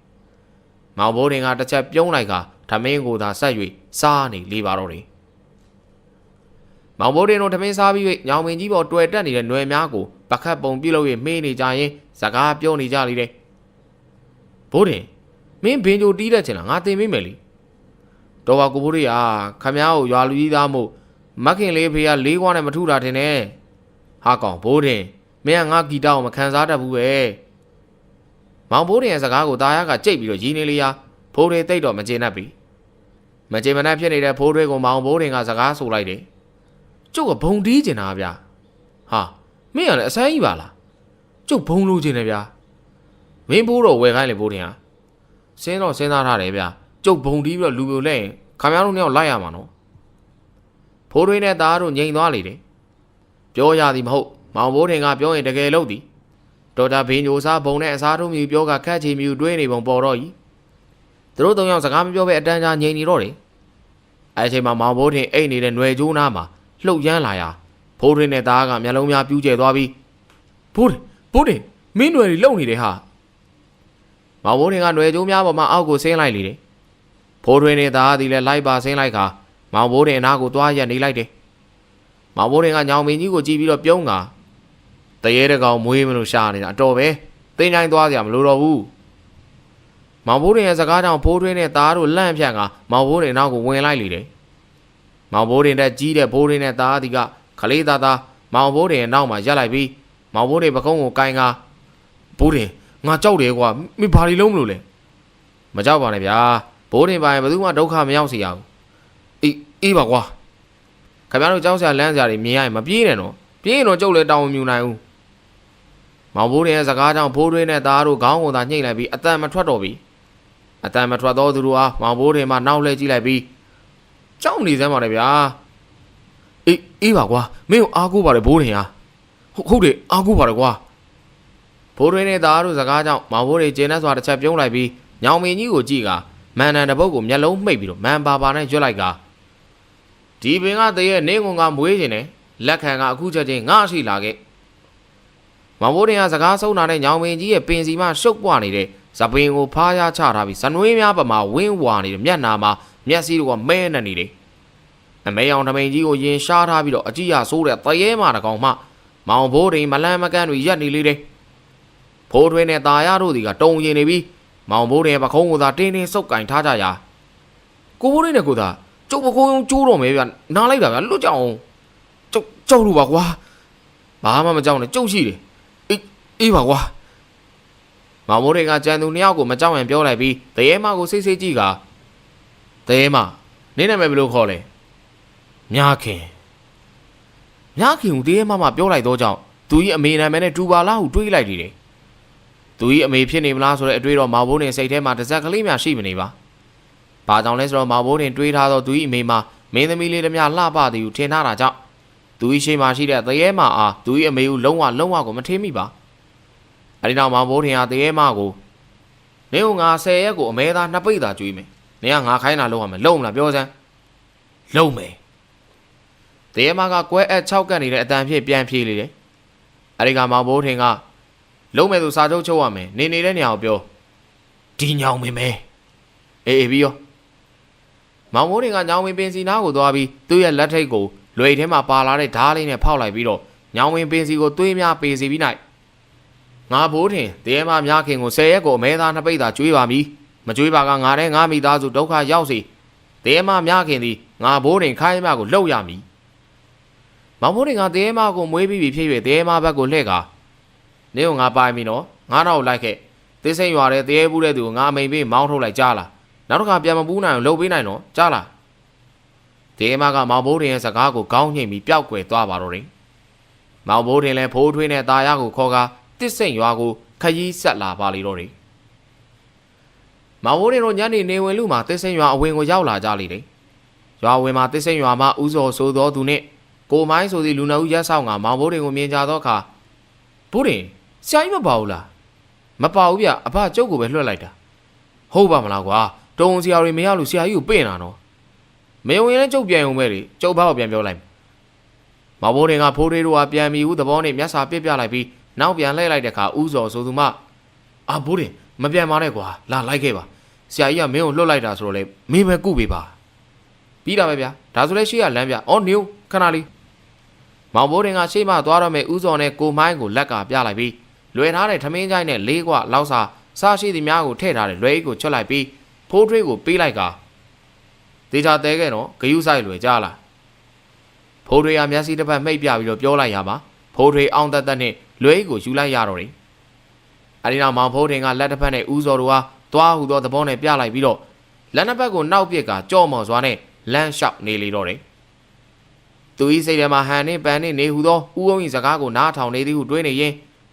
မောင်ဘိုးတင်ကတစ်ချက်ပြုံးလိုက်ကထမင်းကိုသာဆက်၍စားနေလေပါတော့တယ်။မောင်ဘိုးတင်တို့ထမင်းစားပြီး၍ညောင်မင်းကြီးပေါ်တွေ့တက်နေတဲ့ຫນွယ်များကိုပကတ်ပုံပြုတ်လို့၍မေးနေကြရင်စကားပြောနေကြလေတယ်။ဘိုးတင်မင်းဘင်ဂျိုတီးတဲ့ချင်လားငါတင်ပေးမယ်လေ။တော်ပါကိုဘိုးတွေကခမည်းကိုရွာလူကြီးသားမို့မခင်လေးဖေကလေးခွားနဲ့မထုတာတင်နဲ့။ဟာကောင်ဘိုးတင်မင်းကငါဂီတကိုမခံစားတတ်ဘူးပဲ။မောင်ဘိုးတင်ရဲ့စကားကိုတာယာကကြိတ်ပြီးတော့ရင်းနေလေရာဖိုးတွေတိတ်တော့မကျေနပ်ပြီ။မကျေမနပ်ဖြစ်နေတဲ့ဖိုးတွေကိုမောင်ဘိုးတင်ကစကားဆိုလိုက်တယ်။ကျုပ်ကဘုံတီးကျင်တာဗျာ။ဟာမင်းကလည်းအဆန်းကြီးပါလား။ကျုပ်ဘုံလိုချင်တယ်ဗျာ။မင်းဘိုးတော့ဝယ်ခိုင်းလေဘိုးတင်ဟာ။စဉ်းတော့စဉ်းစားထားတယ်ဗျာ။ကျုပ်ဘုံတီးပြီးတော့လူပြိုလဲရင်ခမရတို့နှစ်ယောက်လိုက်ရမှာနော်။ဖိုးတွေနဲ့သားတို့ငြိမ်သွားလေတယ်။ပြောရသည်မဟုတ်မောင်ဘိုးတင်ကပြောရင်တကယ်လို့သည်ဒေါက်တာဘင်းညိုစားဘုံနဲ့အစားထိုးမြူပြောကခက်ချီမြူတွေးနေပုံပေါ်တော့ဤသူတို့သုံးယောက်စကားမပြောဘဲအတန်းကြားငြိမ်နေတော့တယ်အဲအချိန်မှာမောင်ဘိုးတင်အိတ်နေတဲ့ຫນွယ်ကျိုးနားမှာလှုပ်ရမ်းလာရာဖိုးတွင်းနဲ့သားကမျက်လုံးများပြူးကျဲသွားပြီးဘိုးတင်မင်းຫນွယ်တွေလုံနေတယ်ဟာမောင်ဘိုးတင်ကຫນွယ်ကျိုးများပေါ်မှာအောက်ကိုဆင်းလိုက်လေတယ်ဖိုးတွင်းနဲ့သားသည်လည်းလိုက်ပါဆင်းလိုက်ခါမောင်ဘိုးတင်အနားကိုသွားရက်နေလိုက်တယ်မောင်ဘိုးတင်ကညောင်မင်းကြီးကိုကြည့်ပြီးတော့ပြုံးကတရေတကောင်မွေးမလို့ရှာနေတာအတော်ပဲတင်းတိုင်းသွားစရာမလိုတော့ဘူးမောင်ဘိုးတင်ရဲ့စကားကြောင့်ဖိုးတွင်းနဲ့သားတို့လန့်ဖြန့်ကမောင်ဘိုးတင်နောက်ကိုဝင်လိုက်လေတယ်မောင်ဘိုးတင်တဲ့ကြီးတဲ့ဘိုးတွင်းနဲ့သားဒီကခလေးသားမောင်ဘိုးတင်ရဲ့နောက်မှာရက်လိုက်ပြီးမောင်ဘိုးတင်ပကုံးကိုကိုင်းကဘိုးတင်ငါကြောက်တယ်ကွာမင်းဘာတွေလုံးမလို့လဲမကြောက်ပါနဲ့ဗျာဘိုးတင်ပါရင်ဘယ်သူမှဒုက္ခမရောက်စေရဘူးအေးပါကွာခင်ဗျားတို့ကြောက်စရာလန့်စရာတွေမြင်ရရင်မပြေးနဲ့နော်ပြေးရင်တော့ကြုတ်လဲတောင်းမြူနိုင်ဘူးမောင်ဘိုးတင်ရဲ့စကားကြောင့်ဖိုးတွင်းနဲ့သားတို့ခေါင်းကိုသာညှိလိုက်ပြီးအတန်မထွက်တော့ပြီအတန်မထွက်တော့သူတို့ဟာမောင်ဘိုးတင်မှနောက်လှည့်ကြည့်လိုက်ပြီးကြောက်နေစမ်းပါလေဗျာအေးပါကွာမင်းကိုအားကိုးပါတယ်ဘိုးတင်ဟာဟုတ်တယ်အားကိုးပါတယ်ကွာဖိုးတွင်းနဲ့သားတို့စကားကြောင့်မောင်ဘိုးတင်ကျင်းနဲ့စွာတစ်ချက်ပြုံးလိုက်ပြီးညောင်မင်းကြီးကိုကြည့်ကမန်နန်တပုတ်ကိုမျက်လုံးမှိတ်ပြီးတော့မန်ပါနဲ့ရွတ်လိုက်ကဒီပင်ကတည်းရဲ့နင်းကုန်ကမွေးခြင်းနဲ့လက်ခံကအခုချက်ချင်းငါရှိလာခဲ့မောင်ဘိုးတင်ကစကားဆုံးတာနဲ့ညောင်မင်းကြီးရဲ့ပင်စီမှရှုပ်ပွားနေတဲ့ဇပင်ကိုဖားရချထားပြီးဇနွေးများပမာဝင်းဝါနေတဲ့မျက်နာမှာမျက်စိတို့ကမဲနေနေတယ်အမေအောင်ထမိန်ကြီးကိုရင်ရှားထားပြီးတော့အကြည့်ရဆိုးတဲ့တရေမာတကောင်မှမောင်ဘိုးတင်မလန်းမကန်းတွေရက်နေလေတယ်ဖိုးထွင်းနဲ့ตาရတို့ဒီကတုံရင်နေပြီးမောင်ဘိုးတင်ပခုံးကိုသာတင်းတင်းစုပ်ကင်ထားကြရာကိုဘိုးတင်နဲ့ကိုသာကျုပ်ပခုံးကျိုးတော့မယ်ဗျနားလိုက်တာဗျလွတ်ကြအောင်ကြောက်လို့ပါကွာဘာမှမကြောက်နဲ့ကျုပ်ရှိတယ်အေးပါကွာမောင်မိုးတွေကကြံသူနှစ်ယောက်ကိုမကြောက်ရင်ပြောလိုက်ပြီးတရေမကိုစိတ်စိတ်ကြည့်ကတရေမနင်းနာမည်ဘယ်လိုခေါ်လဲမြခင်ကိုတရေမပြောလိုက်တော့ကြောင့်သူကြီးအမေနာမည်နဲ့တူပါလားဟုတွေးလိုက်တယ်သူကြီးအမေဖြစ်နေမလားဆိုတဲ့အတွေးတော့မောင်ဘိုးတင်စိတ်ထဲမှာတစ်စက်ကလေးများရှိမနေပါဘာကြောင့်လဲဆိုတော့မောင်ဘိုးတင်တွေးထားတော့သူကြီးအမေမှာမင်းသမီးလေးတည်းများလှပသည်ဟုထင်ထားတာကြောင့်သူကြီးရှိမှရှိတဲ့တရေမအားသူကြီးအမေကိုလုံးဝကိုမထင်မိပါအဲဒီနောက်မောင်ဘိုးတင်ဟာတရေမကိုနင်းကငါ10ရက်ကိုအမဲသား2ပိတ်သာကျွေးမယ်နင်းကငါခိုင်းတာလုံးရမယ်လုံးမလားပြောစမ်းလုံးမယ်တရေမကကွဲအပ်6ကတ်နေတဲ့အတန်ဖြစ်ပြန်ဖြေးလေတယ်အဲဒီကမောင်ဘိုးတင်ကလုံးမယ်သူစာချုပ်ချုပ်ရမယ်နေနေတဲ့နေရာကိုပြောဒီညောင်မင်းမဲအေးပြီးရောမောင်ဘိုးတင်ကညောင်မင်းပင်စီနားကိုသွားပြီးသူ့ရဲ့လက်ထိတ်ကိုလွယ်ထဲမှာပါလာတဲ့ဓားလေးနဲ့ဖောက်လိုက်ပြီးတော့ညောင်မင်းပင်စီကိုသွေးများပေစီပြီးနိုင်ငါဘိုးတင်တရေမများခင်ကို10ရက်ကိုအမဲသား2ပိတ်သာကျွေးပါမည်မကျွေးပါကငါနဲ့ငါမိသားစုဒုက္ခရောက်စေတရေမများခင်သည်ငါဘိုးတင်ခိုင်းမကိုလှုပ်ရမည်မောင်ဘိုးတင်ကတရေမကိုမွေးပြီးဖြစ်၍တရေမဘက်ကိုလှည့်ကာနေကိုငါပိုင်ပြီနော်ငါတော့လိုက်ခဲ့သိစိမ့်ရွာတဲ့တရေဘူးတဲ့သူကိုငါအမိန်ပေးမောင်းထုတ်လိုက်ကြားလားနောက်တစ်ခါပြန်မပူးနိုင်အောင်လှုပ်ပေးနိုင်တော့ကြားလားတရေမကမောင်ဘိုးတင်ရဲ့စကားကိုကောင်းညှိပြီးပျောက်ကွယ်သွားပါတော့တယ်မောင်ဘိုးတင်လည်းဖိုးထွေးနဲ့ตาရကိုခေါ်ကာတစ်စိမ့်ရွာကိုခရီးဆက်လာပါလေတော့တယ်မောင်ဘိုးတင်တို့ညနေနေဝင်လူမှာတစ်စိမ့်ရွာအဝင်ကိုရောက်လာကြလေတယ်ရွာဝင်မှာတစ်စိမ့်ရွာမှာဥစော်ဆိုသောသူနဲ့ကိုမိုင်းဆိုသည့်လူနှုတ်ရက်ဆောင်ကမောင်ဘိုးတင်ကိုမြင်ကြသောအခါဘိုးတင်ဆရာကြီးမပါဘူးလားမပါဘူးဗျအဖကျုပ်ကိုပဲလွှတ်လိုက်တာဟုတ်ပါမလားကွာတုံဆရာတွေမရလို့ဆရာကြီးကိုပင့်တာနော်မယုံရင်လည်းကျုပ်ပြန်ုံပဲလေကျုပ်ဘာကိုပြန်ပြောလိုက်မောင်ဘိုးတင်ကဖိုးတွေးတို့ကပြန်ပြီးဦးသဘောနဲ့မျက်စာပစ်ပြလိုက်ပြီးနောက်ပြန်လှည့်လိုက်တဲ့အခါဥစော်ဆိုသူမ အာဘိုးတင်မပြန်ပါနဲ့ကွာလာလိုက်ခဲ့ပါဆရာကြီးကမင်းကိုလွတ်လိုက်တာဆိုတော့လေမင်းပဲကုပေးပါပြီးတာပဲဗျာဒါဆိုလဲရှေ့ကလမ်းပြအော်နေခဏလေးမောင်ဘိုးတင်ကရှေ့မှသွားတော့မယ်ဦးစော်နဲ့ကိုမိုင်းကိုလက်ကပြလိုက်ပြီးလွယ်ထားတဲ့ထမင်းချိုင်းနဲ့လေးကွလောက်စာစားရှိသည်များကိုထည့်ထားတဲ့လွယ်အိတ်ကိုချွတ်လိုက်ပြီးဖိုးထွေးကိုပေးလိုက်ကဒေချာတဲခဲ့တော့ဂယုဆိုင်လွယ်ကြလာဖိုးထွေးကမျက်စိတစ်ဖက်မှိတ်ပြပြီးတော့ပြောလိုက်ရမှာဖိုးထွေးအောင်တက်နဲ့လွယ်အိတ်ကိုယူလိုက်ရတော့တယ်အဲဒီနောက်မောင်ဖိုးတင်ကလက်တစ်ဖက်နဲ့ဦးစော်တို့ဟာသွားဟူသောသဘောနဲ့ပြလိုက်ပြီးတော့လက်နှစ်ဖက်ကိုနောက်ပစ်ကကြော့မော်စွာနဲ့လမ်းလျှောက်နေလေတော့တယ်သူဤစိတ်ထဲမှာဟန်နဲ့ပန်နဲ့နေဟူသောဦးအောင်၏စကားကိုနားထောင်နေသည်ဟုတွေးနေရင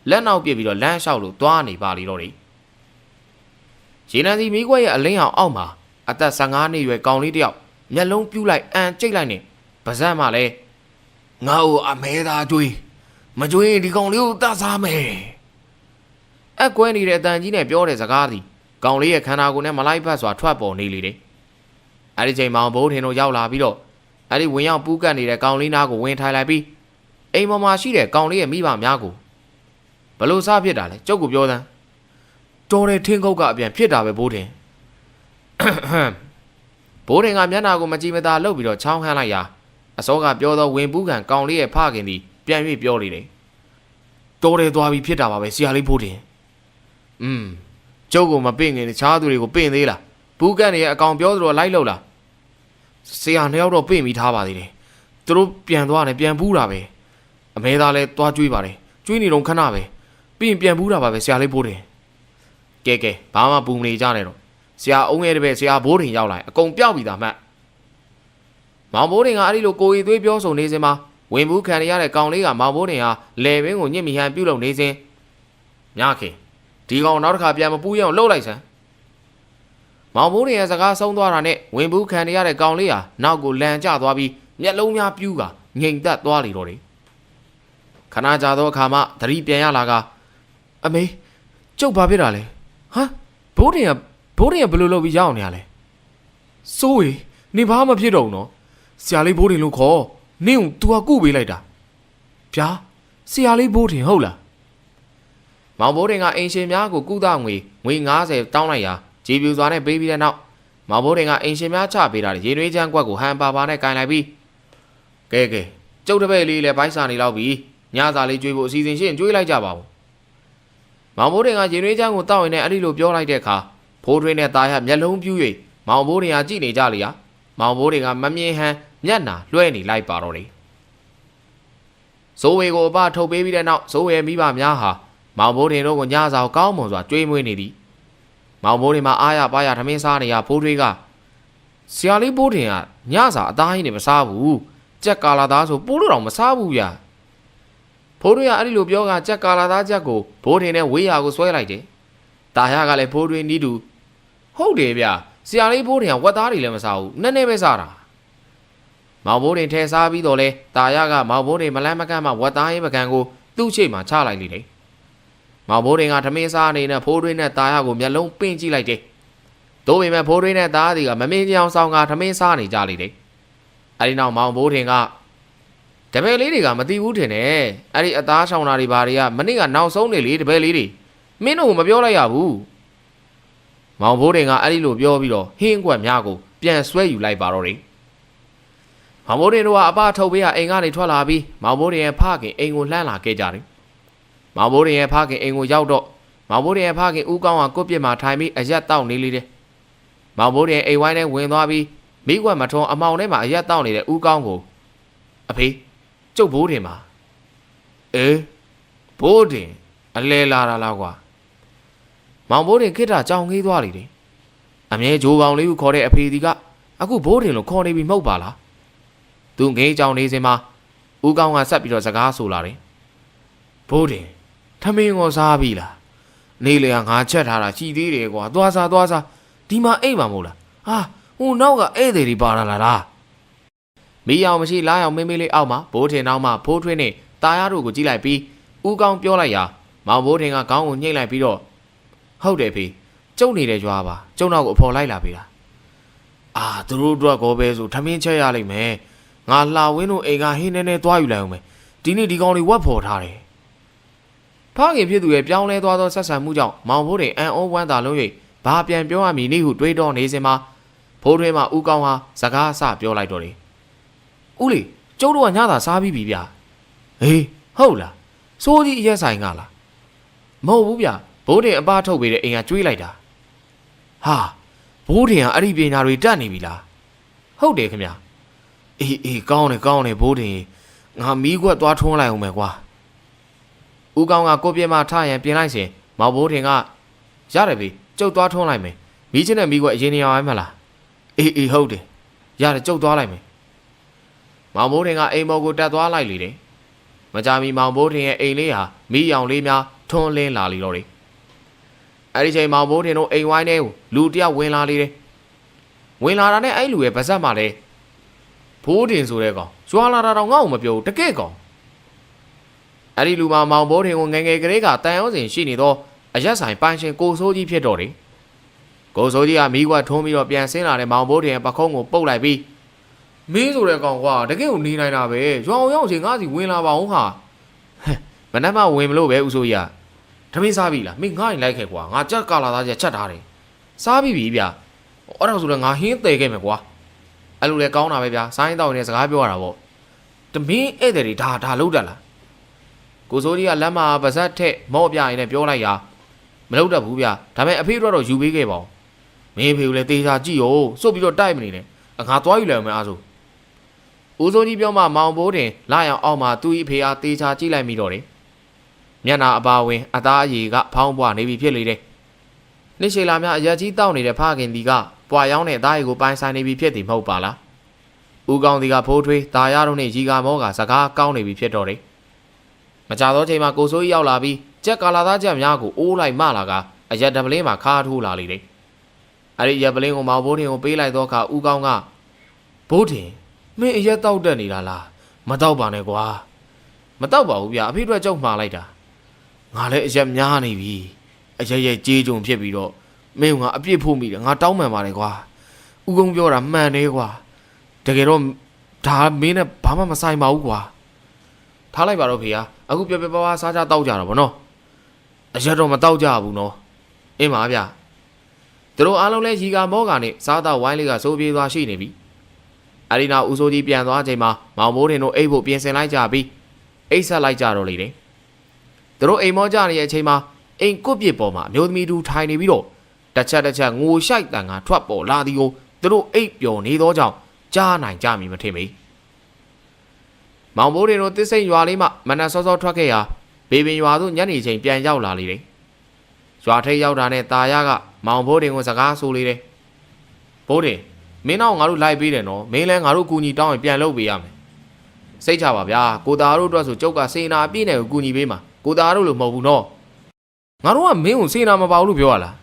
်လက်နောက်ပစ်ပြီးတော့လမ်းလျှောက်လို့သွားနေပါလေတော့တယ်ရေနံစီမီးခွက်ရဲ့အလင်းအောင်အောက်မှာအသက်15နှစ်ရွယ်ကောင်လေးတယောက်မျက်လုံးပြူးလိုက်အန်ကျိတ်လိုက်နေပါဇက်မှလည်းငါ့ကိုအမဲသားကျွေးမကျွေးရင်ဒီကောင်လေးကိုတတ်စားမယ်အကွဲနေတဲ့အတန်ကြီးနဲ့ပြောတဲ့စကားသည်ကောင်လေးရဲ့ခန္ဓာကိုယ်နဲ့မလိုက်ဖက်စွာထွက်ပေါ်နေလေတယ်အဲဒီချိန်မောင်ဘိုးထင်တို့ရောက်လာပြီးတော့အဲဒီဝင်ရောက်ပူးကတ်နေတဲ့ကောင်လေးနားကိုဝင်ထိုင်လိုက်ပြီးအိမ်ပေါ်မှာရှိတဲ့ကောင်လေးရဲ့မိဘများကိုဘလို့စားဖြစ်တာလဲကျုပ်ကပြောသမ်းတော်တဲ့ထင်းခုတ်ကအပြန်ဖြစ်တာပဲဘိုးထင်ဘိုးထင်ကမျက်နှာကိုမကြည်မသာလှုပ်ပြီးတော့ချောင်းဟန်းလိုက်ရာအစောကပြောသောဝင်ပူးကန်ကောင်လေးရဲ့ဖခင်သည်ပြန်၍ပြောလေတယ်တော်တယ်သွားပြီးဖြစ်တာပါပဲဆရာလေးဘိုးထင်ကျုပ်ကမပင့်ခင်တခြားသူတွေကိုပင့်သေးလားပူးကန်ရဲ့အကောင်ပြောသလိုလိုက်လို့လားဆရာနှစ်ယောက်တော့ပင့်ပြီးထားပါသေးတယ်သူတို့ပြန်သွားတယ်ပြန်ပူးတာပဲအမဲသားလဲသွားကြွေးပါတယ်ကြွေးနေတော့ခဏပဲပြီးရင်ပြန်ပူးတာပါပဲဆရာလေးဘိုးထင်ကဲဘာမှပူမနေကြနဲ့တော့ဆရာအုံးရဲ့တပည့်ဆရာဘိုးထင်ရောက်လာအကုန်ပြောက်ပြီးသားမှတ်မောင်ဘိုးထင်ကအဲ့ဒီလိုကိုရီသွေးပြောဆိုနေစင်မှာဝင်ဘူးခံရတဲ့ကောင်လေးကမောင်ဘိုးထင်ဟာလယ်ဘင်းကိုညစ်မိဟန်ပြုတ်လုံနေစင်ညခင်ဒီကောင်နောက်တစ်ခါပြန်မပူးရအောင်လှုပ်လိုက်စမ်းမောင်ဘိုးထင်ရဲ့စကားဆုံးသွားတာနဲ့ဝင်ဘူးခံရတဲ့ကောင်လေးဟာနောက်ကိုလန်ကျသွားပြီးမျက်လုံးများပြူးကငိမ်သက်သွားလေတော့တယ်ခဏကြာသောအခါမှသတိပြန်ရလာကအမေကျုပ်ဘာဖြစ်တာလဲဟမ်ဘိုးတင်ကဘယ်လိုလုပ်ပြီးရောက်နေရလဲစိုးရီနေဘာမှဖြစ်တော့ဘူးနော်ဆရာလေးဘိုးတင်လို့ခေါ်နင့်ကို तू ကကုပေးလိုက်တာဗျာဆရာလေးဘိုးတင်ဟုတ်လားမောင်ဘိုးတင်ကအိမ်ရှင်များကိုကုသငွေ90တောင်းလိုက်ရာကြည်ပြူစွာနဲ့ပေးပြီးတဲ့နောက်မောင်ဘိုးတင်ကအိမ်ရှင်များချပေးတာရေနွေးချမ်းကွက်ကိုဟန်ပါနဲ့ကင်လိုက်ပြီးကဲကျုပ်တပည့်လေးလည်းဘိုက်စာနေလောက်ပြီညစာလေးကျွေးဖို့အစီအစဉ်ရှင်းကျွေးလိုက်ကြပါဦးမောင်ဘိုးတင်ကရေနွေးချမ်းကိုတောက်ရင်လည်းအဲ့ဒီလိုပြောလိုက်တဲ့အခါဖိုးထွေးနဲ့သားရမျက်လုံးပြူး၍မောင်ဘိုးတင်ကကြည့်နေကြလေရာမောင်ဘိုးတင်ကမမြင်ဟန်မျက်နှာလွှဲနေလိုက်ပါတော့တယ်ဇိုးဝေကိုအပထုတ်ပေးပြီးတဲ့နောက်ဇိုးဝေမိဘများဟာမောင်ဘိုးတင်တို့ကိုညစာကိုကောင်းမွန်စွာကြွေးမွေးနေသည်မောင်ဘိုးတင်မှာအားရပါရထမင်းစားနေရဖိုးထွေးကဆရာလေးဘိုးတင်ကညစာအသားဟင်းတွေမစားဘူးကြက်ကာလာသားဆိုပိုးလို့တော့မစားဘူးဗျာဖိုးထွေးကအဲ့ဒီလိုပြောကကြက်ကာလာသားချက်ကိုဘိုးတင်နဲ့ဝေးရာကိုဆွဲလိုက်တယ်တာရကလည်းဖိုးထွေးနီးတူဟုတ်တယ်ဗျာဆရာလေးဘိုးတင်ကဝက်သားတွေလည်းမစားဘူးနည်းနည်းပဲစားတာမောင်ဘိုးတင်ထဲစားပြီးတော့လဲတာရကမောင်ဘိုးတင်မလန်းမကန့်မှဝက်သားရေးပကံကိုသူ့ချိတ်မှာချလိုက်လေတယ်မောင်ဘိုးတင်ကထမင်းစားနေတဲ့ဖိုးထွေးနဲ့တာရကိုမျက်လုံးပင့်ကြည့်လိုက်တယ်။သို့ပေမဲ့ဖိုးထွေးနဲ့တာရသည်ကမမင်းကြောင်ဆောင်ကထမင်းစားနေကြလေတယ်။အဲဒီနောက်မောင်ဘိုးတင်ကတပည့်လေးတွေကမသိဘူးထင်တယ်။အဲဒီအသားဆောင်တာတွေဘာတွေကမနေ့ကနောက်ဆုံးနေလေတပည့်လေးတွေမင်းတို့ကမပြောလိုက်ရဘူး။မောင်ဘိုးတင်ကအဲဒီလိုပြောပြီးတော့ဟင်းကွက်များကိုပြန်ဆွဲယူလိုက်ပါတော့တယ်။မောင်ဘိုးတင်တို့ကအပထုတ်ပေးရအိမ်ကနေထွက်လာပြီးမောင်ဘိုးတင်ရဲ့ဖခင်အိမ်ကိုလှမ်းလာခဲ့ကြတယ်မောင်ဘိုးရင်ရဲ့ဖခင်အိမ်ကိုရောက်တော့မောင်ဘိုးရင်ရဲ့ဖခင်ဦးကောင်းကကိုယ့်ပြစ်မှာထိုင်ပြီးအရက်တောက်နေလေတယ်။မောင်ဘိုးရင်အိမ်ဝိုင်းထဲဝင်သွားပြီးမိကွက်မထွန်းအမောင်ထဲမှာအရက်တောက်နေတဲ့ဦးကောင်းကိုအဖေကျုပ်ဘိုးတင်ပါအေးဘိုးတင်အလဲလာတာလားကွာမောင်ဘိုးတင်ခိတ္တကြောင်ငေးသွားလေတယ်။အမြဲဂျိုးကောင်လေးကိုခေါ်တဲ့အဖေဒီကအခုဘိုးတင်လို့ခေါ်နေပြီမဟုတ်ပါလား။သူငေးကြောင်နေစင်မှာဦးကောင်းကဆက်ပြီးတော့စကားဆိုလာတယ်။ဘိုးတင်ထမင်းကိုစားပြီလားနေလေကငါချက်ထားတာရှိသေးတယ်ကွာသွားစားဒီမှာအိမ်မှာမဟုတ်လားဟာဟိုနောက်ကဧည့်သည်တွေပါလာလားမီးအောင်မရှိလားအောင်မင်းလေးအောက်မှာဘိုးထင်နောက်မှာဖိုးထွေးနဲ့တာရတို့ကိုကြည့်လိုက်ပြီးဦးကောင်းပြောလိုက်ရာမောင်ဘိုးထင်ကခေါင်းကိုညှိလိုက်ပြီးတော့ဟုတ်တယ်ဖေကျုံနေတဲ့ကြွားပါကျုံနောက်ကိုအဖော်လိုက်လာပြီလားသူတို့အတွက်ကောပဲဆိုထမင်းချက်ရလိမ့်မယ်ငါလှဝင်းတို့အိမ်ကဟင်းနေသွားယူလိုက်အောင်မယ်ဒီနေ့ဒီကောင်လေးဝက်ဖော်ထားတယ် ဖခင်ဖြစ်သူရဲ့ပြောင်းလဲသွားသောဆက်ဆံမှုကြောင့်မောင်ဘိုးတင်အန်အောဝမ်းသာလုံး၍ဘာပြန်ပြောရမည်နည်းဟုတွေးတောနေစဉ်မှာဖိုးထွေးမှဦးကောင်းဟာစကားအစပြောလိုက်တော့တယ်။ဦးလေးကျုပ်တို့ကညသာစားပြီးပြီဗျာ။ဟေးဟုတ်လား။စိုးကြီးအရက်ဆိုင်ကလား။မဟုတ်ဘူးဗျာ။ဘိုးတင်အပထုတ်ပေးတဲ့အိမ်ကကျွေးလိုက်တာ။ဟာဘိုးတင်ကအဲ့ဒီပညာတွေတတ်နေပြီလား။ဟုတ်တယ်ခင်ဗျာ။အေးကောင်းတယ်ဘိုးတင်ငါမီးခွက်သွားထွန်းလိုက်အောင်မယ်ကွာ။ဦးကောင်းကကိုပြင်းမထရန်ပြင်လိုက်စဉ်မောင်ဘိုးတင်ကရတယ်ပြီကျုပ်သွားထွန်းလိုက်မယ်။မီးချင်းနဲ့မီးခွက်အရင်နေအောင်မလား။အေးဟုတ်တယ်ရတယ်ကျုပ်သွားလိုက်မယ်မောင်ဘိုးတင်ကအိမ်မော်ကိုတက်သွားလိုက်လေတယ်မကြမီမောင်ဘိုးတင်ရဲ့အိမ်လေးဟာမီးရောင်လေးများထွန်းလင်းလာလေတော့တယ်အဲ့ဒီချိန်မောင်ဘိုးတင်တို့အိမ်ဝိုင်းထဲကိုလူတယောက်ဝင်လာလေတယ်ဝင်လာတာနဲ့အဲ့လူရဲ့ဗဇက်မှာလဲဘိုးတင်ဆိုတဲ့ကောင်ရွာလာတာတော့ငါ့ကိုမပြောဘူးတကယ့်ကောင်အဲ့ဒီလူမှာမောင်ဘိုးတင်ကိုငယ်ငယ်ကလေးကတန်ရုံးစင်ရှိနေတော့အရက်ဆိုင်ပိုင်ရှင်ကိုစိုးကြီးဖြစ်တော့တယ်ကိုစိုးကြီးကမီးခွက်ထုံးပြီးတော့ပြန်ဆင်းလာတဲ့မောင်ဘိုးတင်ရဲ့ပခုံးကိုပုတ်လိုက်ပြီးမင်းဆိုတဲ့ကောင်ကွာတကယ်ကိုနေနိုင်တာပဲရွာအောင်ရောက်ချင်းငါစီဝင်လာပါအောင်ဟာမနက်မှဝင်မလို့ပဲဦးစိုးကြီးကတမင်းစားပြီလားမင်းငါ့ရင်လိုက်ခဲ့ကွာငါကြက်ကာလာသားချက်ထားတယ်စားပြီဗျာအဲ့ဒါဆိုလည်းငါဟင်းသေးခဲ့မယ်ကွာအဲ့လိုလဲကောင်းတာပဲဗျာဆိုင်းတောင်းနေစကားပြောရတာပေါ့တမင်းဧည့်သည်တွေဒါလုံးတက်လားကိုစိုးကြီးကလက်မပါဇက်ထက်မော့ပြရင်လည်းပြောလိုက်ရမလုပ်တတ်ဘူးဗျာဒါပေမဲ့အဖေတို့တော့ယူပေးခဲ့ပါဦးမင်းဖေကိုလည်းတေချာကြည့်ရောစုပ်ပြီးတော့တိုက်မနေနဲ့ငါသွားယူလိုက်မယ်အားဆိုဦးစိုးကြီးပြောမှမောင်ဘိုးတင်လာရောက်အောက်မှာသူ့အဖေအားတေချာကြည့်လိုက်မိတော့တယ်မျက်နာအပါဝင်အသားအရည်ကဖောင်းပွားနေပြီဖြစ်လေတယ်နှစ်ရှည်လာများအရက်ကြီးတောက်နေတဲ့ဖခင်ဒီကပွာရောင်းတဲ့အသားရည်ကိုပိုင်ဆိုင်နေပြီဖြစ်တယ်မဟုတ်ပါလားဦးကောင်းဒီကဖိုးထွေးတာရတို့နဲ့ရီကာမောကစကားကောင်းနေပြီဖြစ်တော့တယ်မကြတော့ချိန်မှာကိုစိုးကြီးရောက်လာပြီးကြက်ကာလာသားကြက်များကိုအိုးလိုက်မလာကအရက်တပလင်းမှာခါထိုးလာလေတယ်အဲ့ဒီရက်ပလင်းကိုမောင်ဘိုးတင်ကိုပေးလိုက်တော့ခါဦးကောင်းကဘိုးတင်မင်းအရက်တောက်တက်နေတာလားမတောက်ပါနဲ့ကွာမတောက်ပါဘူးဗျအဖေတို့ကြောက်မှားလိုက်တာငါလည်းအရက်များနေပြီအရက်ရဲ့ကြေးကြုံဖြစ်ပြီးတော့မင်းကငါအပြစ်ဖို့မိတယ်ငါတောင်းမှန်ပါတယ်ကွာဦးကုန်းပြောတာမှန်တယ်ကွာတကယ်တော့ဒါမင်းနဲ့ဘာမှမဆိုင်ပါဘူးကွာထားလိုက်ပါတော့ဖေဟာအခုပြပြပါစားကြတောက်ကြတော့ဗောနော်အရက်တော့မတောက်ကြဘူးနော်အင်းပါဗျသူတို့အားလုံးလဲရီကာမောကနေစားတော့ဝိုင်းလေးကစိုးပြေးသွားရှိနေပြီအရီနာဦးစိုးကြီးပြန်သွားချိန်မှာမောင်မိုးတင်တို့အိတ်ဖို့ပြင်ဆင်လိုက်ကြပြီးအိတ်ဆက်လိုက်ကြတော့လေတယ်သူတို့အိမ်မောကြနေတဲ့အချိန်မှာအိမ်ကွတ်ပြစ်ပေါ်မှာအမျိုးသမီးတူထိုင်နေပြီးတော့တစ်ချက်ငိုရှိုက်တန်ကထွက်ပေါ်လာသည်ကိုသူတို့အိတ်ပျော်နေသောကြောင့်ကြားနိုင်ကြမည်မထင်ပေမောင်မိုးတင်တို့တစ်စိတ်ရွာလေးမှမနက်စောစောထွက်ခဲ့ရာဘေပင်ရွာသို့ညနေချိန်ပြန်ရောက်လာလေတယ်ရွာထိပ်ရောက်တာနဲ့တာရကမောင်ဘိုးတင်ကိုစကားဆိုလေတယ်ဘိုးတင်မင်းတော့ငါတို့လိုက်ပေးတယ်နော်မင်းလည်းငါတို့ကူညီတောင်းရင်ပြန်လုပ်ပေးရမယ်စိတ်ချပါဗျာကိုသားတို့အတွက်ဆိုကျုပ်ကစေနာအပြည့်နဲ့ကိုကူညီပေးမှာကိုသားတို့လို့မဟုတ်ဘူးနော်ငါတို့ကမင်းကိုစေနာမပါဘူးလို့ပြောရလား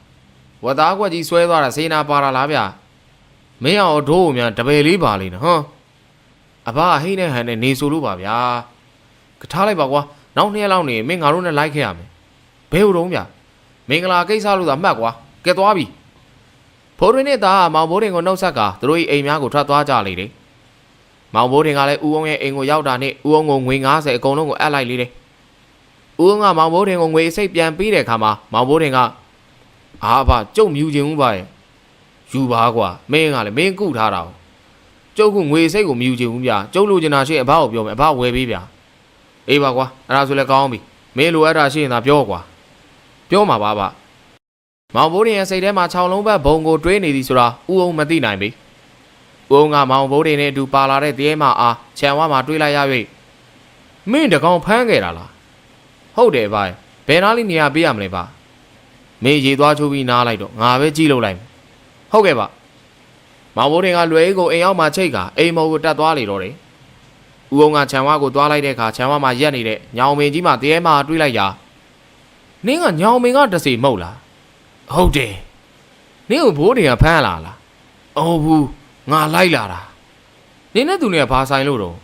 ဝတ်သားကွက်ကြီးဆွဲသွားတာစေနာပါတာလားဗျာမင်းအောင်ဒိုးကိုများတပယ်လေးပါလိမ့်နော်ဟမ်အဘဟိနဲ့ဟန်နဲ့နေဆိုလို့ပါဗျာကထားလိုက်ပါကွာနောက်2ရက်လောက်နေမင်းငါတို့နဲ့လိုက်ခဲ့ရမယ်ဘယ်လိုတုံးဗျာမင်္ဂလာကိစ္စလို့သာမှတ်ကွာကဲသွားပြီဖိုးရင်းနဲ့သားမောင်ဘိုးတင်ကိုနှုတ်ဆက်ကသူတို့၏အိမ်များကိုထွက်သွားကြလေတယ်မောင်ဘိုးတင်ကလည်းဦးအောင်ရဲ့အိမ်ကိုရောက်တာနဲ့ဦးအောင်ကိုငွေ90အကုန်လုံးကိုအပ်လိုက်လေတယ်ဦးအောင်ကမောင်ဘိုးတင်ကိုငွေအစိတ်ပြန်ပေးတဲ့အခါမှာမောင်ဘိုးတင်ကအာဖကျုပ်မြူခြင်းဦးပါရဲ့ယူပါကွာမင်းကလည်းမင်းကုထားတာကျုပ်ကငွေအစိတ်ကိုမြူခြင်းဦးဗျာကျုပ်လိုချင်တာရှိရင်အဘကိုပြောမယ်အဘဝယ်ပေးဗျာအေးပါကွာအဲ့ဒါဆိုလည်းကောင်းပြီမင်းလိုအပ်တာရှိရင်သာပြောကွာပြောမှာပါဗျမောင်ဘိုးတင်ရဲ့စိတ်ထဲမှာ6လုံးဘက်ဘုံကိုတွေးနေသည်ဆိုတာဦးအောင်မသိနိုင်ပြီဦးအောင်ကမောင်ဘိုးတင်နဲ့အတူပါလာတဲ့တရေမအားခြံဝါမှာတွေးလိုက်ရ၍မင်းတကောင်ဖမ်းခဲ့တာလားဟုတ်တယ်ဗျဘယ်နားလေးနေရာပေးရမလဲဗျမင်းရေသွားချိုးပြီးနားလိုက်တော့ငါပဲကြည့်လို့လိုက်ဟုတ်ကဲ့ဗျမောင်ဘိုးတင်ကလွယ်ကိုအိမ်အောင်မှာချိတ်ကအိမ်မော်ကိုတက်သွားလေတော့တယ်ဦးအောင်ကခြံဝါကိုသွားလိုက်တဲ့အခါခြံဝါမှာရက်နေတဲ့ညောင်မင်းကြီးမှတရေမတွေးလိုက်ရာနင်းကညောင်မင်းကတစီမဟုတ်လားဟုတ်တယ်နင်းကိုဘိုးတွေကဖမ်းလာလားအော်ဘူးငါလိုက်လာတာနင်းနဲ့သူနဲ့ဘာဆိုင်လို့တော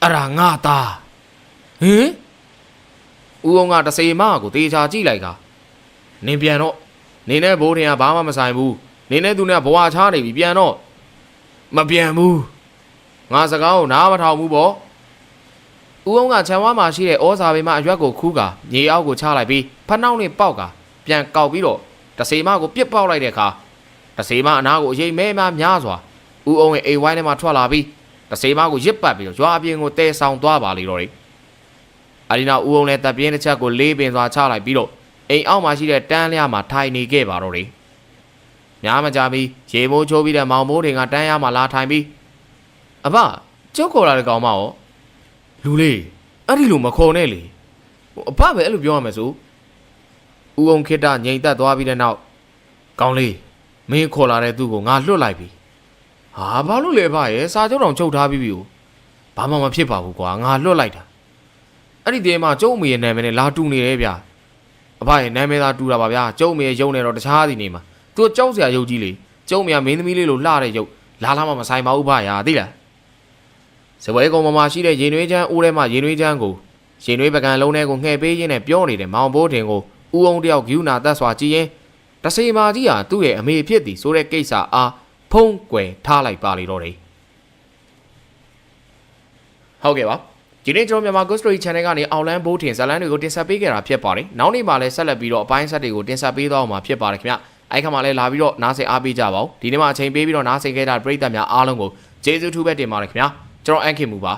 ့အဲ့ဒါငါသားဟင်ဦးအောင်ကတစေမကိုတေချာကြည့်လိုက်ကနင်းပြန်တော့နင်းနဲ့ဘိုးတွေကဘာမှမဆိုင်ဘူးနင်းနဲ့သူနဲ့ဘဝချားနေပြီပြန်တော့မပြန်ဘူးငါစကားကိုနားမထောင်ဘူးပေါ့ ဦးအောင်ကခြံဝါမှာရှိတဲ့ဩဇာပေမအရွက်ကိုခူးကာမြေအောက်ကိုချလိုက်ပြီးဖနှောင်းနဲ့ပေါက်ကပြန်ကောက်ပြီးတော့တဆေမကိုပြစ်ပေါက်လိုက်တဲ့အခါတဆေမအနာကိုအရေးမဲများစွာဦးအောင်ရဲ့အိမ်ဝိုင်းထဲမှာထွက်လာပြီးတဆေမကိုရစ်ပတ်ပြီးတော့ရွာအပြင်ကိုတဲဆောင်သွားပါလေတော့တယ်အဒီနောက်ဦးအောင်လည်းတပ်ပြင်းတစ်ချက်ကိုလေးပင်စွာချလိုက်ပြီးတော့အိမ်အောက်မှာရှိတဲ့တန်းလျားမှာထိုင်နေခဲ့ပါတော့တယ်များမကြပြီးရေမိုးချိုးပြီးတဲ့မောင်မိုးတွေကတန်းရမှာလာထိုင်ပြီးအဖကျုပ်ခေါ်လာတဲ့ကောင်မရောလူလေးအဲ့ဒီလိုမခေါ်နဲ့လေအဖပဲအဲ့လိုပြောရမယ်ဆိုဦးအောင်ခိတ္တငြိမ်သက်သွားပြီးတဲ့နောက်ကောင်းလေးမင်းခေါ်လာတဲ့သူ့ကိုငါလွတ်လိုက်ပြီဟာဘာလို့လဲဖရဲ့စာချုပ်တော်ချုပ်ထားပြီးပြီကိုဘာမှမဖြစ်ပါဘူးကွာငါလွတ်လိုက်တာအဲ့ဒီတည်းမှာကျုံအမေရဲ့နာမည်နဲ့လာတူနေတယ်ဗျအဖရဲ့နာမည်သာတူတာပါဗျာကျုံအမေရဲ့ရုံနဲ့တော့တခြားစီနေမှာသူကြောက်စရာရုပ်ကြီးလေကျုံအမေကမင်းသမီးလေးလိုလှတဲ့ရုပ်လာမှမဆိုင်ပါဘူးဖရာသိလားစပွဲကုံပေါ်မှာရှိတဲ့ရင်နွေးချမ်းအိုးထဲမှာရင်နွေးချမ်းကိုရင်နွေးပကံလုံးထဲကိုငှဲ့ပေးရင်းနဲ့ပြောနေတဲ့မောင်ဘိုးတင်ကိုဦးအောင်တယောက်ဂယူနာတက်စွာကြည့်ရင်တဆေမာကြီးဟာသူ့ရဲ့အမေဖြစ်သည်ဆိုတဲ့ကိစ္စအားဖုံးကွယ်ထားလိုက်ပါလေတော့တယ်ဟုတ်ကဲ့ပါဒီနေ့ကျွန်တော်မြန်မာ Ghost Story Channel ကနေအောင်လန်းဘိုးတင်ဇာတ်လမ်းတွေကိုတင်ဆက်ပေးခဲ့တာဖြစ်ပါတယ်နောက်နေ့မှလည်းဆက်လက်ပြီးတော့အပိုင်းဆက်တွေကိုတင်ဆက်ပေးသွားအောင်မှာဖြစ်ပါတယ်ခင်ဗျအဲ့ခါမှလည်းလာပြီးတော့နားဆင်အားပေးကြပါဦးဒီနေ့မှအချိန်ပေးပြီးတော့နားဆင်ခဲ့တဲ့ပရိသတ်များအားလုံးကိုကျေးဇူးထူးပဲတင်ပါတယ်ခင်ဗျာကျွန်တော်အန်ခင်မူပါ